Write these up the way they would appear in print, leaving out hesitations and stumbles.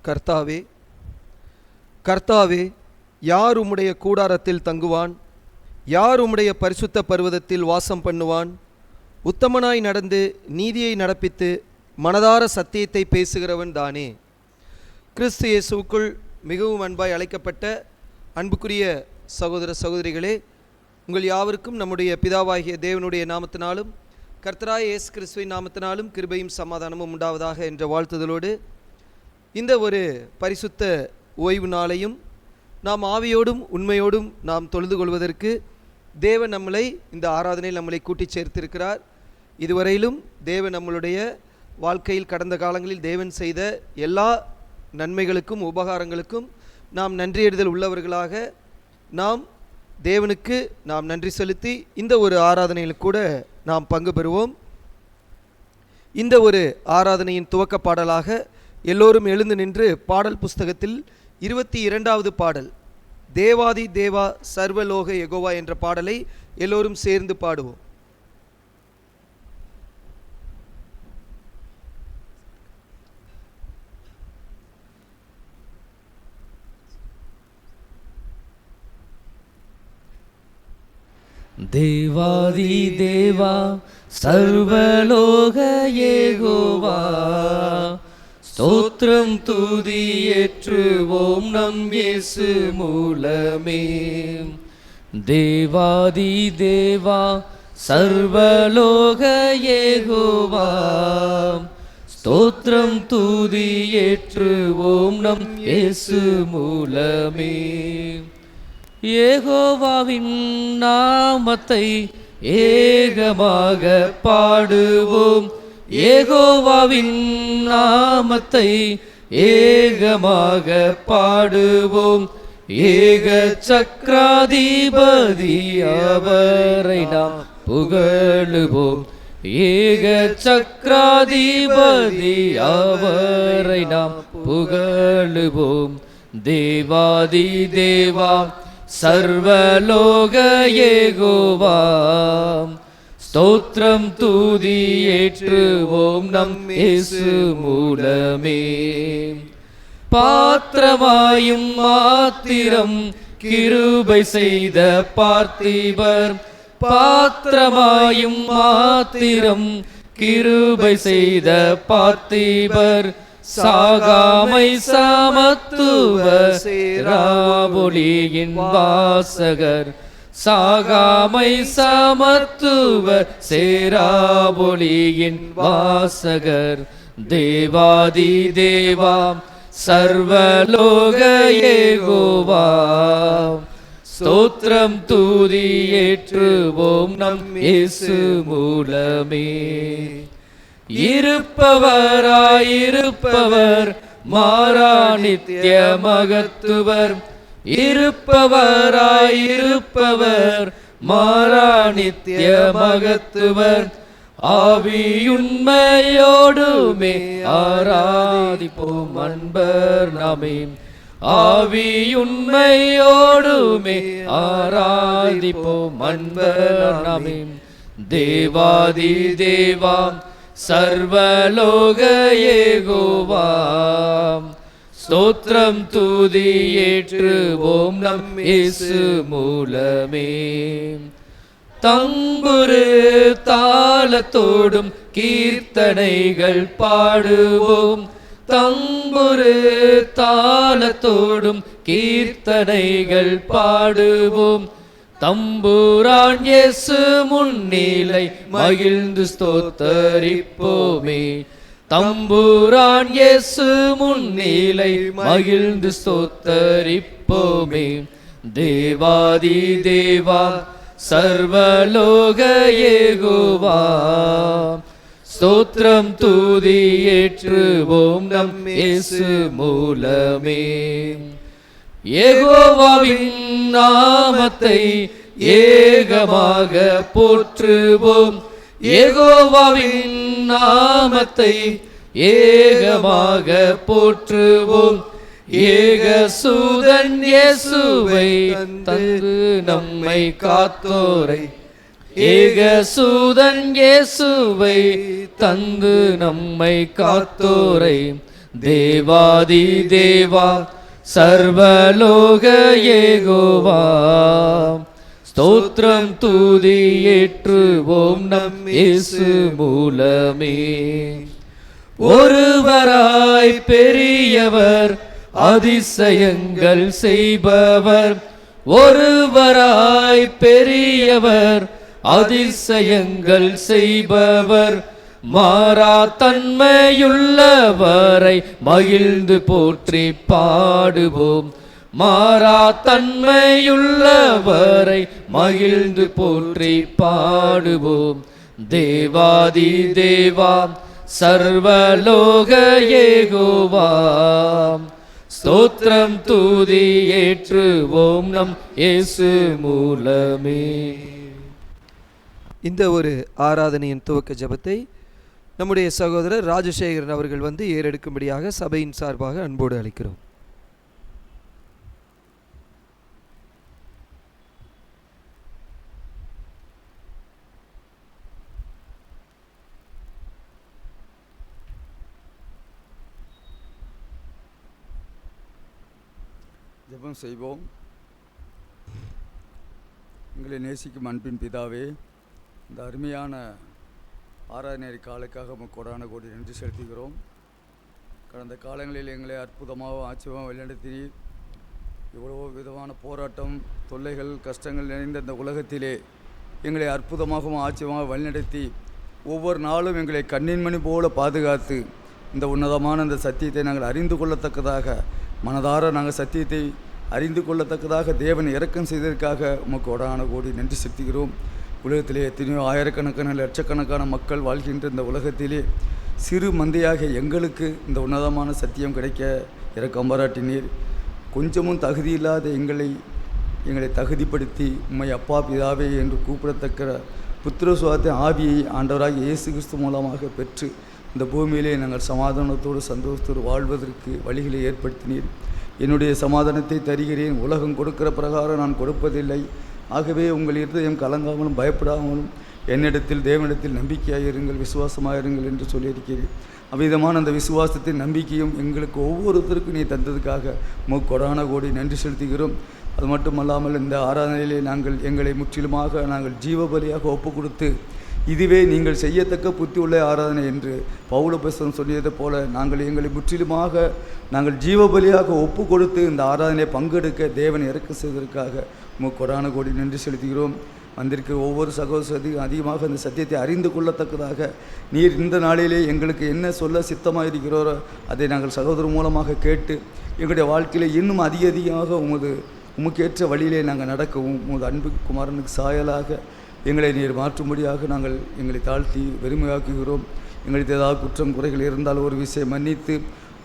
கர்த்தாவே, கர்த்தாவே, யார் உம்முடைய கூடாரத்தில் தங்குவான்? யார் உம்முடைய பரிசுத்த பர்வதத்தில் வாசம் பண்ணுவான்? உத்தமனாய் நடந்து நீதியை நடப்பித்து மனதார சத்தியத்தை பேசுகிறவன் தானே. கிறிஸ்து இயேசுவுக்குள் மிகவும் அன்பாய் அழைக்கப்பட்ட அன்புக்குரிய சகோதர சகோதரிகளே, உங்கள் யாவருக்கும் நம்முடைய பிதாவாகிய தேவனுடைய நாமத்தினாலும் கர்த்தராய் இயேசு கிறிஸ்துவின் நாமத்தினாலும் கிருபையும் சமாதானமும் உண்டாவதாக என்ற வாழ்த்துதலோடு இந்த ஒரு பரிசுத்த ஓய்வு நாளையும் நாம் ஆவியோடும் உண்மையோடும் நாம் தொழுது கொள்வதற்கு தேவன் நம்மளை இந்த ஆராதனையில் நம்மளை கூட்டி சேர்த்திருக்கிறார். இதுவரையிலும் தேவன் நம்மளுடைய வாழ்க்கையில் கடந்த காலங்களில் தேவன் செய்த எல்லா நன்மைகளுக்கும் உபகாரங்களுக்கும் நாம் நன்றியறிதல் உள்ளவர்களாக நாம் தேவனுக்கு நாம் நன்றி செலுத்தி இந்த ஒரு ஆராதனையில் கூட நாம் பங்கு பெறுவோம். இந்த ஒரு ஆராதனையின் துவக்க பாடலாக எல்லோரும் எழுந்து நின்று பாடல் புஸ்தகத்தில் 22வது பாடல் தேவாதி தேவா சர்வலோக யெகோவா என்ற பாடலை எல்லோரும் சேர்ந்து பாடுவோம். தேவாதி தேவா சர்வலோக யெகோவா, ஸ்தோத்திரம் துதி ஏற்றுவோம் நம் இயேசு மூலமே. தேவாதி தேவா சர்வலோக யெகோவா, ஸ்தோத்திரம் துதி ஏற்றுவோம் நம் இயேசு மூலமே. யெகோவாவின் நாமத்தை ஏகமாக பாடுவோம், யெகோவாவின் நாமத்தை ஏகமாக பாடுவோம். ஏக சக்கராதிபதி அவரை நாம் புகழுவோம், ஏக சக்கராதிபதி அவரை நாம் புகழுவோம். தேவாதி தேவா சர்வலோக யெகோவா, ஸ்தோத்திரம் துதி ஏற்றுவோம் நம் இயேசு மூலமே. பாத்திரமாயும் மாத்திரம் கிருபை செய்த பார்த்திபர், பாத்திரமாயும் மாத்திரம் கிருபை செய்த பார்த்திபர், சாகாமை சமத்துவ சேராவொளியின் வாசகர், சாகாமை சமத்துவ சேராவொளியின் வாசகர். தேவாதி தேவா சர்வலோக யெகோவா, ஸ்தோத்திரம் துதி ஏற்றுவோம் நம் இயேசு மூலமே. இருப்பவராயிருப்பவர் மாறா நித்திய மகத்துவர், இருப்பவராயிருப்பவர் மாறா நித்திய மகத்துவர். ஆவியுண்மையோடுமே ஆராதிப்போம் அன்பர் நாமே, ஆவியுண்மையோடுமே ஆராதிப்போம் அன்பர் நாமே. தேவாதி தேவா சர்வலோக யெகோவா, ஸ்தோத்திரம் துதி ஏற்றுவோம் நம் இயேசு மூலமே. தம்புரு தாளத்தோடும் கீர்த்தனைகள் பாடுவோம், தம்புரு தாளத்தோடும் கீர்த்தனைகள் பாடுவோம். தம்புரான் இயேசு முன்னிலை மகிழ்ந்து ஸ்தோத்தரிப்போமே, தம்புரான் இயேசு முன்னிலை மகிழ்ந்து ஸ்தோத்தரிப்போமே. தேவாதி தேவா சர்வலோக யெகோவா, ஸ்தோத்திரம் துதி ஏற்றுவோம் நம் இயேசு மூலமே. யெகோவாவின் நாமத்தை ஏகமாக போற்றுவோம், யெகோவாவின் நாமத்தை ஏகமாக போற்றுவோம். ஏகசூதன் இயேசுவை தந்து நம்மை காத்தோரை, ஏகசூதன் இயேசுவை தந்து நம்மை காத்தோரை. தேவாதி தேவா சர்வலோக யெகோவா. ஸ்தோத்திரம் துதி ஏற்றுவோம் நம் இயேசு மூலமே. ஒருவராய் பெரியவர் அதிசயங்கள் செய்பவர், ஒருவராய் பெரியவர் அதிசயங்கள் செய்பவர், மாறா தன்மையுள்ளவரை மகிழ்ந்து போற்றி பாடுவோம். மாறா தன்மையுள்ளவரை மகிழ்ந்து போற்றி பாடுவோம். தேவாதி தேவா சர்வலோக யெகோவா. ஸ்தோத்திரம் துதி ஏற்றுவோம் நம் இயேசு மூலமே. இந்த ஒரு ஆராதனையின் துவக்க ஜெபத்தை நம்முடைய சகோதரர் ராஜசேகரன் அவர்கள் ஏறெடுக்கும்படியாக சபையின் சார்பாக அன்போடு அழைக்கிறோம். ஜெபம் செய்வோம். எங்களை நேசிக்கும் அன்பின் பிதாவே, இந்த அருமையான ஆராதனை காலைக்காக கொடான கோடி நன்றி செலுத்துகிறோம். கடந்த காலங்களில் எங்களை அற்புதமாக ஆச்சரியமாக வழிநடத்தினீர். இவ்வளோ விதமான போராட்டம், தொல்லைகள், கஷ்டங்கள் நிறைந்த இந்த உலகத்திலே எங்களை அற்புதமாகவும் ஆச்சரியமாக வழிநடத்தி ஒவ்வொரு நாளும் எங்களை கண்ணின்மணி போல பாதுகாத்து இந்த உன்னதமான இந்த சத்தியத்தை நாங்கள் அறிந்து கொள்ளத்தக்கதாக, மனதார நாங்கள் சத்தியத்தை அறிந்து கொள்ளத்தக்கதாக தேவன் இரக்கம் செய்ததற்காக உமக்கு கொடான கோடி நன்றி செலுத்துகிறோம். உலகத்திலே எத்தனையோ ஆயிரக்கணக்கான லட்சக்கணக்கான மக்கள் வாழ்கின்ற இந்த உலகத்திலே சிறு மந்தையாக எங்களுக்கு இந்த உன்னதமான சத்தியம் கிடைக்க இரக்கம் பாராட்டினீர். கொஞ்சமும் தகுதியில்லாத எங்களை தகுதிப்படுத்தி உம்மை அப்பா பிதாவே என்று கூப்பிடத்தக்க புத்திர சுவாத்திய ஆவியை ஆண்டவராக இயேசு கிறிஸ்து மூலமாக பெற்று இந்த பூமியிலே நாங்கள் சமாதானத்தோடு சந்தோஷத்தோடு வாழ்வதற்கு வழிகளை ஏற்படுத்தினீர். என்னுடைய சமாதானத்தை தருகிறேன், உலகம் கொடுக்கிற பிரகாரம் நான் கொடுப்பதில்லை. ஆகவே உங்கள் இருதயம் கலங்காமலும் பயப்படாமலும் என்னிடத்தில் தேவனிடத்தில் நம்பிக்கையாயிருங்கள், விசுவாசமாயிருங்கள் என்று சொல்லியிருக்கிறேன். அவ்விதமான அந்த விசுவாசத்தின் நம்பிக்கையும் எங்களுக்கு ஒவ்வொருத்தருக்கும் நீ தந்ததுக்காக கொடான கோடி நன்றி செலுத்துகிறோம். அது மட்டுமல்லாமல் இந்த ஆராதனையிலே எங்களை முற்றிலுமாக நாங்கள் ஜீவபலியாக ஒப்பு கொடுத்து, இதுவே நீங்கள் செய்யத்தக்க புத்தி உள்ள ஆராதனை என்று பவுலபேசன் சொல்லியது போல எங்களை முற்றிலுமாக ஜீவபலியாக ஒப்பு கொடுத்து இந்த ஆராதனையை பங்கெடுக்க தேவன் இறக்க செய்வதற்காக கொடான கோடி நன்றி செலுத்துகிறோம். வந்திருக்கிற ஒவ்வொரு சகோதரர் அதிகமாக அந்த சத்தியத்தை அறிந்து கொள்ளத்தக்கதாக நீர் இந்த நாளிலே எங்களுக்கு என்ன சொல்ல சித்தமாக இருக்கிறோரோ அதை நாங்கள் சகோதரர் மூலமாக கேட்டு எங்களுடைய வாழ்க்கையில் இன்னும் அதிகமாக உமக்கேற்ற வழியிலே நாங்கள் நடக்கவும் உமது அன்பு குமாரனுக்கு சாயலாக எங்களை நீர் மாற்றும்படியாக நாங்கள் எங்களை தாழ்த்தி வெறுமையாக்குகிறோம். எங்களுக்கு ஏதாவது குற்றம் குறைகள் இருந்தால் ஒரு விஷயம் மன்னித்து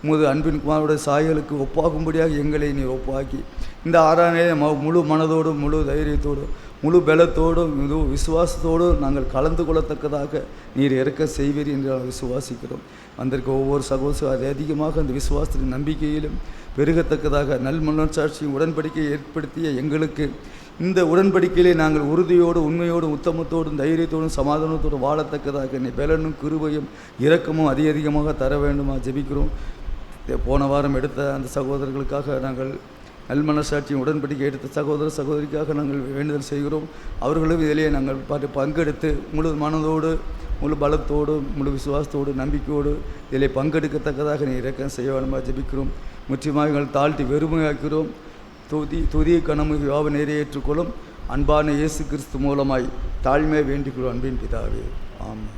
உமது அன்பின் குமாரோட சாயலுக்கு ஒப்பாகும்படியாக எங்களை நீர் ஒப்பாக்கி இந்த ஆராதனையை முழு மனதோடும் முழு தைரியத்தோடும் முழு பலத்தோடும் முழு விசுவாசத்தோடும் நாங்கள் கலந்து கொள்ளத்தக்கதாக நீர் இறக்க செய்வீர் என்று நாங்கள் விசுவாசிக்கிறோம். வந்திருக்க ஒவ்வொரு சகோதரரும் அது அதிகமாக அந்த விசுவாசத்தின் நம்பிக்கையிலும் பெருகத்தக்கதாக நல்மனச்சாட்சியும் உடன்படிக்கையை ஏற்படுத்திய எங்களுக்கு இந்த உடன்படிக்கையிலே நாங்கள் உறுதியோடு உண்மையோடும் உத்தமத்தோடும் தைரியத்தோடும் சமாதானத்தோடும் வாழத்தக்கதாக என்னை பலனும் கிருபையும் இரக்கமும் அதிகமாக தர வேண்டுமா ஜெபிக்கிறோம். போன வாரம் எடுத்த அந்த சகோதரர்களுக்காக நாங்கள் நல்மனசாட்சியும் உடன்படிக்கை எடுத்த சகோதர சகோதரிக்காக நாங்கள் வேண்டுதல் செய்கிறோம். அவர்களும் இதிலே நாங்கள் பங்கெடுத்து முழு மனதோடு முழு பலத்தோடு முழு விசுவாசத்தோடு நம்பிக்கையோடு இதிலே பங்கெடுக்கத்தக்கதாக நீ இரக்கம் செய்ய வேண்டுமா ஜெபிக்கிறோம். முற்றிலுமாக எங்கள் தாழ்த்தி வெறுமையாக்கிறோம். துதிய கனமுக யாவை நிறைவேற்றுக்கொள்ளும் அன்பான இயேசு கிறிஸ்து மூலமாய் தாழ்மையை வேண்டிக்கொள்ளும் அன்பின் பிதாவே, ஆமென்.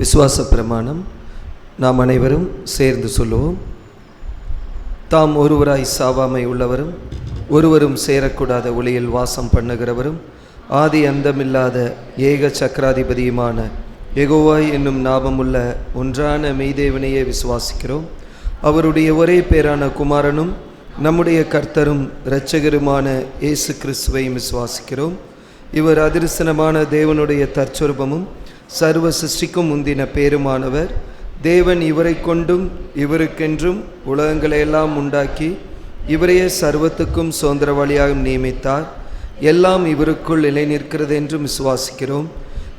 விசுவாச பிரமாணம் நாம் அனைவரும் சேர்ந்து சொல்லுவோம். தாம் ஒருவராய் சாவாமை உள்ளவரும் ஒருவரும் சேரக்கூடாத ஒளியில் வாசம் பண்ணுகிறவரும் ஆதி அந்தமில்லாத ஏக சக்கராதிபதியுமான யெகோவா என்னும் நாமமுள்ள ஒன்றான மெய்தேவனையே விசுவாசிக்கிறோம். அவருடைய ஒரே பேரான குமாரனும் நம்முடைய கர்த்தரும் இரட்சகருமான இயேசு கிறிஸ்துவையும் விசுவாசிக்கிறோம். இவர் அதிர்சனமான தேவனுடைய தற்சொரூபமும் சர்வ சிருஷ்டிக்கும் முந்தின பேருமானவர். தேவன் இவரை கொண்டும் இவருக்கென்றும் உலகங்களையெல்லாம் உண்டாக்கி இவரையே சர்வத்துக்கும் சுதந்திரவாளியாக நியமித்தார். எல்லாம் இவருக்குள் நிலை நிற்கிறது என்றும் விசுவாசிக்கிறோம்.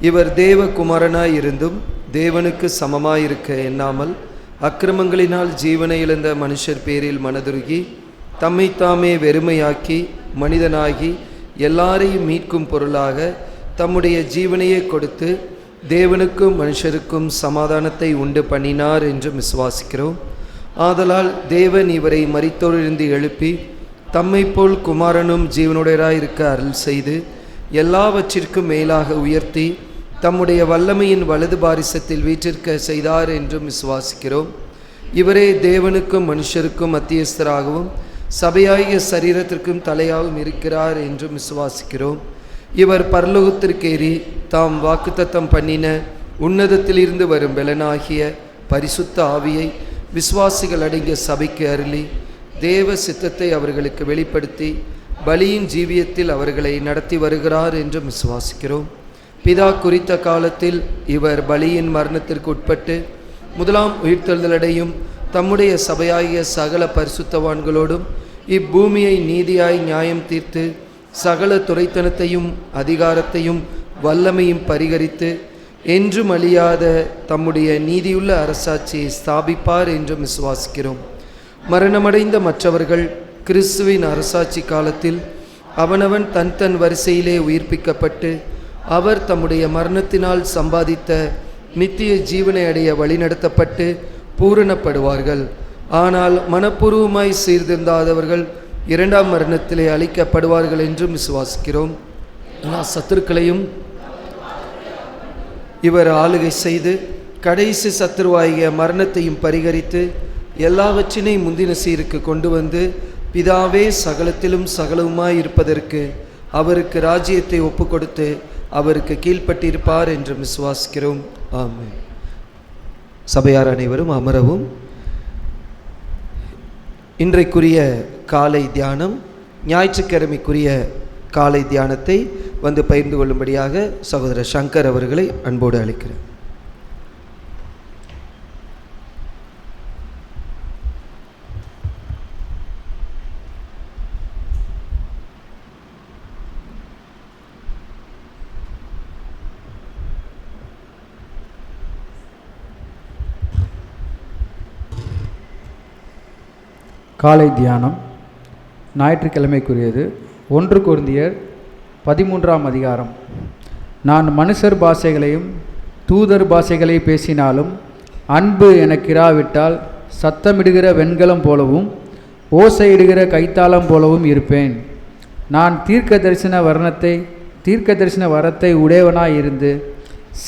இவர் தேவ குமாரனாய் இருந்தும் தேவனுக்கு சமமாயிருக்க எண்ணாமல் அக்கிரமங்களினால் ஜீவனை இழந்த மனுஷர் பேரில் மனதுருகி தம்மை தாமே வெறுமையாக்கி மனிதனாகி எல்லாரையும் மீட்கும் பொருளாக தம்முடைய ஜீவனையே கொடுத்து தேவனுக்கும் மனுஷருக்கும் சமாதானத்தை உண்டு பண்ணினார் என்றும் விசுவாசிக்கிறோம். ஆதலால் தேவன் இவரை மரித்தோரிலிருந்து எழுப்பி தம்மை போல் குமாரனும் ஜீவனுடையராயிருக்க அருள் செய்து எல்லாவற்றிற்கும் மேலாக உயர்த்தி தம்முடைய வல்லமையின் வலது பாரிசத்தில் வீற்றிருக்க செய்தார் என்றும் விசுவாசிக்கிறோம். இவரே தேவனுக்கும் மனுஷருக்கும் மத்தியஸ்தராகவும் சபையாகிய சரீரத்திற்கும் தலையாகவும் இருக்கிறார் என்றும் விசுவாசிக்கிறோம். இவர் பரலோகத்திற்கேறி தாம் வாக்குத்தத்தம் பண்ணின உன்னதத்திலிருந்து வரும் பெலனாகிய பரிசுத்த ஆவியை விசுவாசிகள் அடங்கிய சபைக்கு அருளி தேவ சித்தத்தை அவர்களுக்கு வெளிப்படுத்தி பலியின் ஜீவியத்தில் அவர்களை நடத்தி வருகிறார் என்றும் விசுவாசிக்கிறோம். பிதா குறித்த காலத்தில் இவர் பலியின் மரணத்திற்கு உட்பட்டு முதலாம் உயிர்த்தெழுதலடையும் தம்முடைய சபையாகிய சகல பரிசுத்தவான்களோடும் இப்பூமியை நீதியாய் நியாயம் தீர்த்து சகல துரைத்தனத்தையும் அதிகாரத்தையும் வல்லமையும் பரிகரித்து என்றும் அழியாத தம்முடைய நீதியுள்ள அரசாட்சியை ஸ்தாபிப்பார் என்றும் விசுவாசிக்கிறோம். மரணமடைந்த மற்றவர்கள் கிறிஸ்துவின் அரசாட்சி காலத்தில் அவனவன் தன் தன் வரிசையிலே உயிர்ப்பிக்கப்பட்டு அவர் தம்முடைய மரணத்தினால் சம்பாதித்த நித்திய ஜீவனை அடைய வழிநடத்தப்பட்டு பூரணப்படுவார்கள். ஆனால் மனப்பூர்வமாய் சீர்திருந்தாதவர்கள் இரண்டாம் மரணத்திலே அழிக்கப்படுவார்கள் என்றும் விசுவாசிக்கிறோம். சத்துருக்களையும் இவர் ஆளுகை செய்து கடைசி சத்துருவாகிய மரணத்தையும் பரிகரித்து எல்லாவற்றினையும் முந்தின சீருக்கு கொண்டு வந்து பிதாவே சகலத்திலும் சகலவுமாய் இருப்பதற்கு அவருக்கு ராஜ்யத்தை ஒப்பு கொடுத்து அவருக்கு கீழ்ப்பட்டிருப்பார் என்று விசுவாசிக்கிறோம். ஆமென். சபையார் அனைவரும் அமரவும். இன்றைக்குரிய காலை தியானம், ஞாயிற்றுக்கிழமைக்குரிய காலை தியானத்தை வந்து பகிர்ந்து கொள்ளும்படியாக சகோதரர் சங்கர் அவர்களை அன்போடு அழைக்கிறேன். காலை தியானம் ஞாயிற்றுக்கிழமைக்குரியது. 1 கொரிந்தியர் 13ஆம் அதிகாரம். நான் மனுஷர் பாஷைகளையும் தூதர் பாஷைகளை பேசினாலும் அன்பு எனக்கிராவிட்டால் சத்தமிடுகிற வெண்கலம் போலவும் ஓசையிடுகிற கைத்தாளம் போலவும் இருப்பேன். நான் தீர்க்க தரிசன வரத்தை உடையவனாய் இருந்து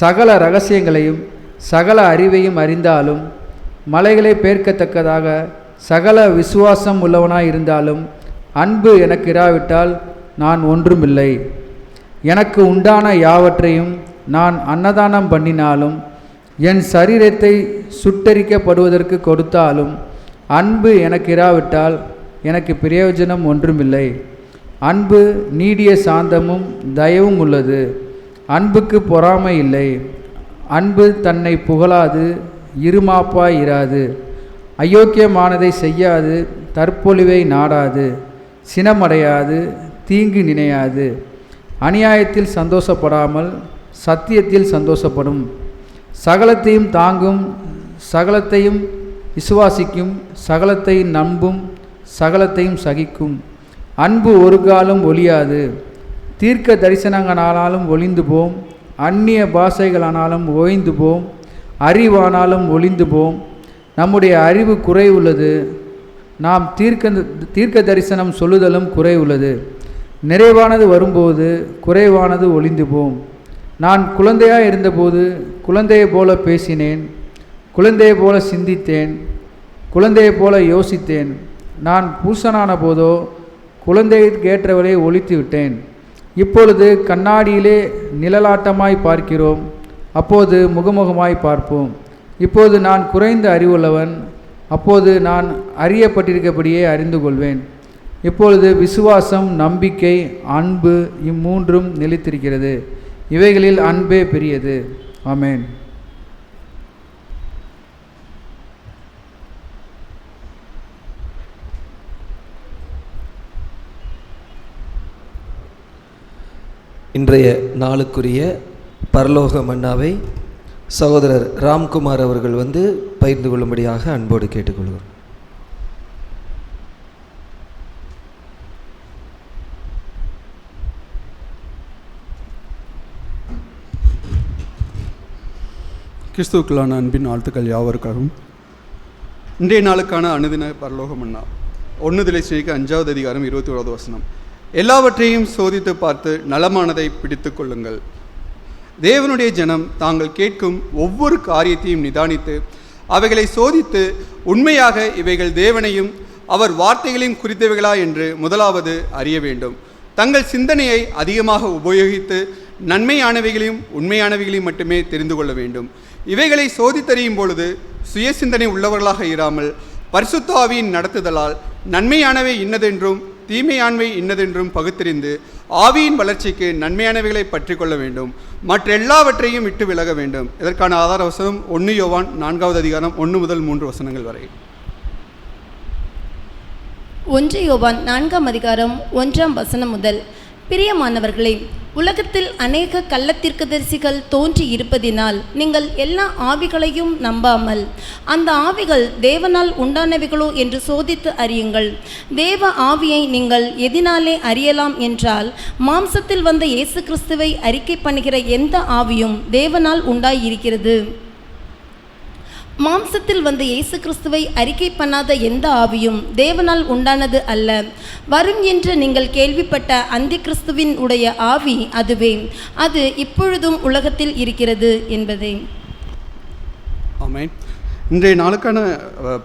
சகல இரகசியங்களையும் சகல அறிவையும் அறிந்தாலும் மலைகளை பெயர்க்கத்தக்கதாக சகல விசுவாசம் உள்ளவனாய் இருந்தாலும் அன்பு எனக்கு இராவிட்டால் நான் ஒன்றுமில்லை. எனக்கு உண்டான யாவற்றையும் நான் அன்னதானம் பண்ணினாலும் என் சரீரத்தை சுட்டரிக்கப்படுவதற்கு கொடுத்தாலும் அன்பு எனக்கு இராவிட்டால் எனக்கு பிரயோஜனம் ஒன்றுமில்லை. அன்பு நீடிய சாந்தமும் தயவும் உள்ளது. அன்புக்கு பொறாமை இல்லை. அன்பு தன்னை புகழாது, இருமாப்பாய் இராது, அயோக்கியமானதை செய்யாது, தற்பொழிவை நாடாது, சினமடையாது, தீங்கு நினையாது, அநியாயத்தில் சந்தோஷப்படாமல் சத்தியத்தில் சந்தோஷப்படும், சகலத்தையும் தாங்கும், சகலத்தையும் விசுவாசிக்கும், சகலத்தையும் நம்பும், சகலத்தையும் சகிக்கும். அன்பு ஒரு காலம் ஒழியாது. தீர்க்க தரிசனங்களானாலும் ஒளிந்து போம், அந்நிய பாஷைகளானாலும் ஓய்ந்து போம், அறிவானாலும் ஒளிந்து போம். நம்முடைய அறிவு குறை உள்ளது, நாம் தீர்க்க தரிசனம் சொல்லுதலும் குறை உள்ளது. நிறைவானது வரும்போது குறைவானது ஒளிந்து போம். நான் குழந்தையாக இருந்தபோது குழந்தையை போல பேசினேன், குழந்தையை போல சிந்தித்தேன், குழந்தையை போல யோசித்தேன். நான் பூசனான போதோ குழந்தைக்கு ஏற்றவரை ஒழித்து விட்டேன். இப்பொழுது கண்ணாடியிலே நிழலாட்டமாய் பார்க்கிறோம், அப்போது முகமுகமாய் பார்ப்போம். இப்போது நான் குறைந்த அறிவுள்ளவன், அப்போது நான் அறியப்பட்டிருக்கபடியே அறிந்து கொள்வேன். இப்பொழுது விசுவாசம், நம்பிக்கை, அன்பு இம்மூன்றும் நிலைத்திருக்கிறது. இவைகளில் அன்பே பெரியது. ஆமென். இன்றைய நாளுக்குரிய பரலோக மன்னாவை சகோதரர் ராம்குமார் அவர்கள் வந்து பகிர்ந்து கொள்ளும்படியாக அன்போடு கேட்டுக்கொள்கிறோம். கிறிஸ்துவுக்குள்ளான அன்பின் வாழ்த்துக்கள் யாவருக்காகவும். இன்றைய நாளுக்கான அனுதின பரலோக மன்னா 1 திலைச்சனிக்கு 5வது அதிகாரம் 21வது வசனம். எல்லாவற்றையும் சோதித்து பார்த்து நலமானதை பிடித்து கொள்ளுங்கள். தேவனுடைய ஜனம் தாங்கள் கேட்கும் ஒவ்வொரு காரியத்தையும் நிதானித்து அவைகளை சோதித்து உண்மையாக இவைகள் தேவனையும் அவர் வார்த்தைகளையும் குறித்தவைகளா என்று முதலாவது அறிய வேண்டும். தங்கள் சிந்தனையை அதிகமாக உபயோகித்து நன்மையானவைகளையும் உண்மையானவைகளையும் மட்டுமே தெரிந்து கொள்ள வேண்டும். இவைகளை சோதித்தறியும் பொழுது சுய சிந்தனை உள்ளவர்களாக இராமல் பரிசுத்த ஆவியின் நடத்துதலால் நன்மையானவை இன்னதென்றும் தீமையானவை இன்னதென்றும் பகுத்தறிந்து ஆவியின் வளர்ச்சிக்கு நன்மையானவைகளை பற்றி கொள்ள வேண்டும். மற்ற எல்லாவற்றையும் விட்டு விலக வேண்டும். இதற்கான ஆதார வசனம் 1 யோவான் 4வது அதிகாரம் 1 முதல் 3 வசனங்கள் வரை. 1 யோவான் 4ஆம் அதிகாரம் 1ஆம் வசனம் முதல். பிரியமானவர்களே, உலகத்தில் அநேக கள்ளத்தீர்க்கதரிசிகள் தோன்றி இருப்பதினால் நீங்கள் எல்லா ஆவிகளையும் நம்பாமல் அந்த ஆவிகள் தேவனால் உண்டானவைகளோ என்று சோதித்து அறியுங்கள். தேவ ஆவியை நீங்கள் எதினாலே அறியலாம் என்றால், மாம்சத்தில் வந்த இயேசு கிறிஸ்துவை அறிக்கை பண்ணுகிற எந்த ஆவியும் தேவனால் உண்டாயிருக்கிறது. மாம்சத்தில் வந்த இயேசு கிறிஸ்துவை அறிக்கை பண்ணாத எந்த ஆவியும் தேவனால் உண்டானது அல்ல. வரும் என்று நீங்கள் கேள்விப்பட்ட அந்தி கிறிஸ்துவின் உடைய ஆவி அதுவே. அது இப்பொழுதும் உலகத்தில் இருக்கிறது என்பதே. ஆமென். இன்றைய நாளுக்கான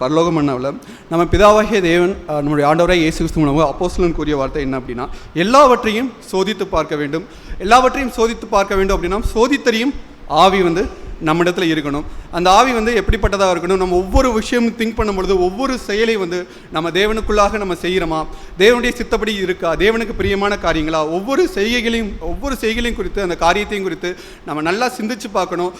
பரலோக மன்னாவில் நம்ம பிதாவாகிய தேவன் நம்முடைய ஆண்டவராக இயேசு கிறிஸ்து மூலமாக அப்போஸ்தலன் கூறிய வார்த்தை என்ன அப்படின்னா, எல்லாவற்றையும் சோதித்து பார்க்க வேண்டும். எல்லாவற்றையும் சோதித்து பார்க்க வேண்டும் அப்படின்னா சோதித்தறியும் ஆவி வந்து நம்மிடத்தில் இருக்கணும். அந்த ஆவி வந்து எப்படிப்பட்டதாக இருக்கணும்? நம்ம ஒவ்வொரு விஷயமும் திங்க் பண்ணும்பொழுது ஒவ்வொரு செயலையும் வந்து நம்ம தேவனுக்குள்ளாக நம்ம செய்கிறோமா, தேவனுடைய சித்தப்படி இருக்கா, தேவனுக்கு பிரியமான காரியங்களா, ஒவ்வொரு செய்கைகளையும் குறித்து அந்த காரியத்தையும் குறித்து நம்ம நல்லா சிந்திச்சு பார்க்கணும்.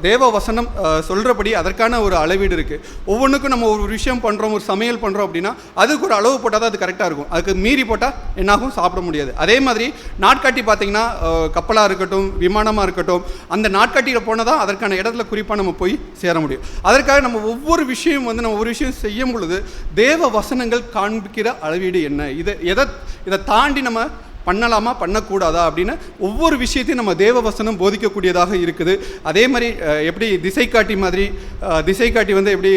தேவ வசனம் சொல்கிறபடி அதற்கான ஒரு அளவீடு இருக்குது. ஒவ்வொன்றுக்கும் நம்ம ஒரு விஷயம் பண்ணுறோம், ஒரு சமையல் பண்ணுறோம் அப்படின்னா அதுக்கு ஒரு அளவு போட்டால் தான் அது கரெக்டாக இருக்கும். அதுக்கு மீறி போட்டால் என்னாகும்? சாப்பிட முடியாது. அதே மாதிரி நாட்காட்டி பார்த்தீங்கன்னா கப்பலாக இருக்கட்டும், விமானமாக இருக்கட்டும், அந்த நாட்காட்டியில் போனால் தான் அதற்கான இடத்துல குறிப்பாக நம்ம போய் சேர முடியும். அதற்காக நம்ம ஒவ்வொரு விஷயம் வந்து நம்ம ஒரு விஷயம் செய்யும் பொழுது தேவ வசனங்கள் காண்பிக்கிற அளவீடு என்ன, இதை தாண்டி நம்ம பண்ணலாமா பண்ணக்கூடாதா அப்படின்னு ஒவ்வொரு விஷயத்தையும் நம்ம தேவ வசனம் போதிக்கக்கூடியதாக இருக்குது. அதே மாதிரி எப்படி திசை காட்டி வந்து எப்படி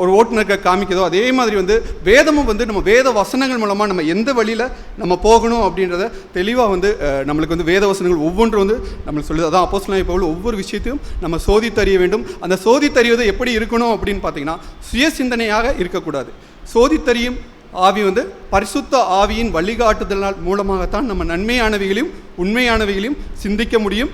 ஒரு ஓட்டுநருக்கு காமிக்குதோ அதே மாதிரி வந்து வேதமும் வந்து நம்ம வேத வசனங்கள் மூலமாக நம்ம எந்த வழியில் நம்ம போகணும் அப்படின்றத தெளிவாக வந்து நம்மளுக்கு வந்து வேத வசனங்கள் ஒவ்வொன்றும் வந்து நம்மளுக்கு சொல்லுது. அதான் அப்போஸ்தலனாகிய பவுல் ஒவ்வொரு விஷயத்தையும் நம்ம சோதித்தறிய வேண்டும். அந்த சோதித்தறிவது எப்படி இருக்கணும் அப்படின்னு பார்த்தீங்கன்னா சுய சிந்தனையாக இருக்கக்கூடாது. சோதித்தறியும் ஆவி வந்து பரிசுத்த ஆவியின் வழிகாட்டுதல் மூலமாகத்தான் நம்ம நன்மையானவைகளையும் உண்மையானவைகளையும் சிந்திக்க முடியும்.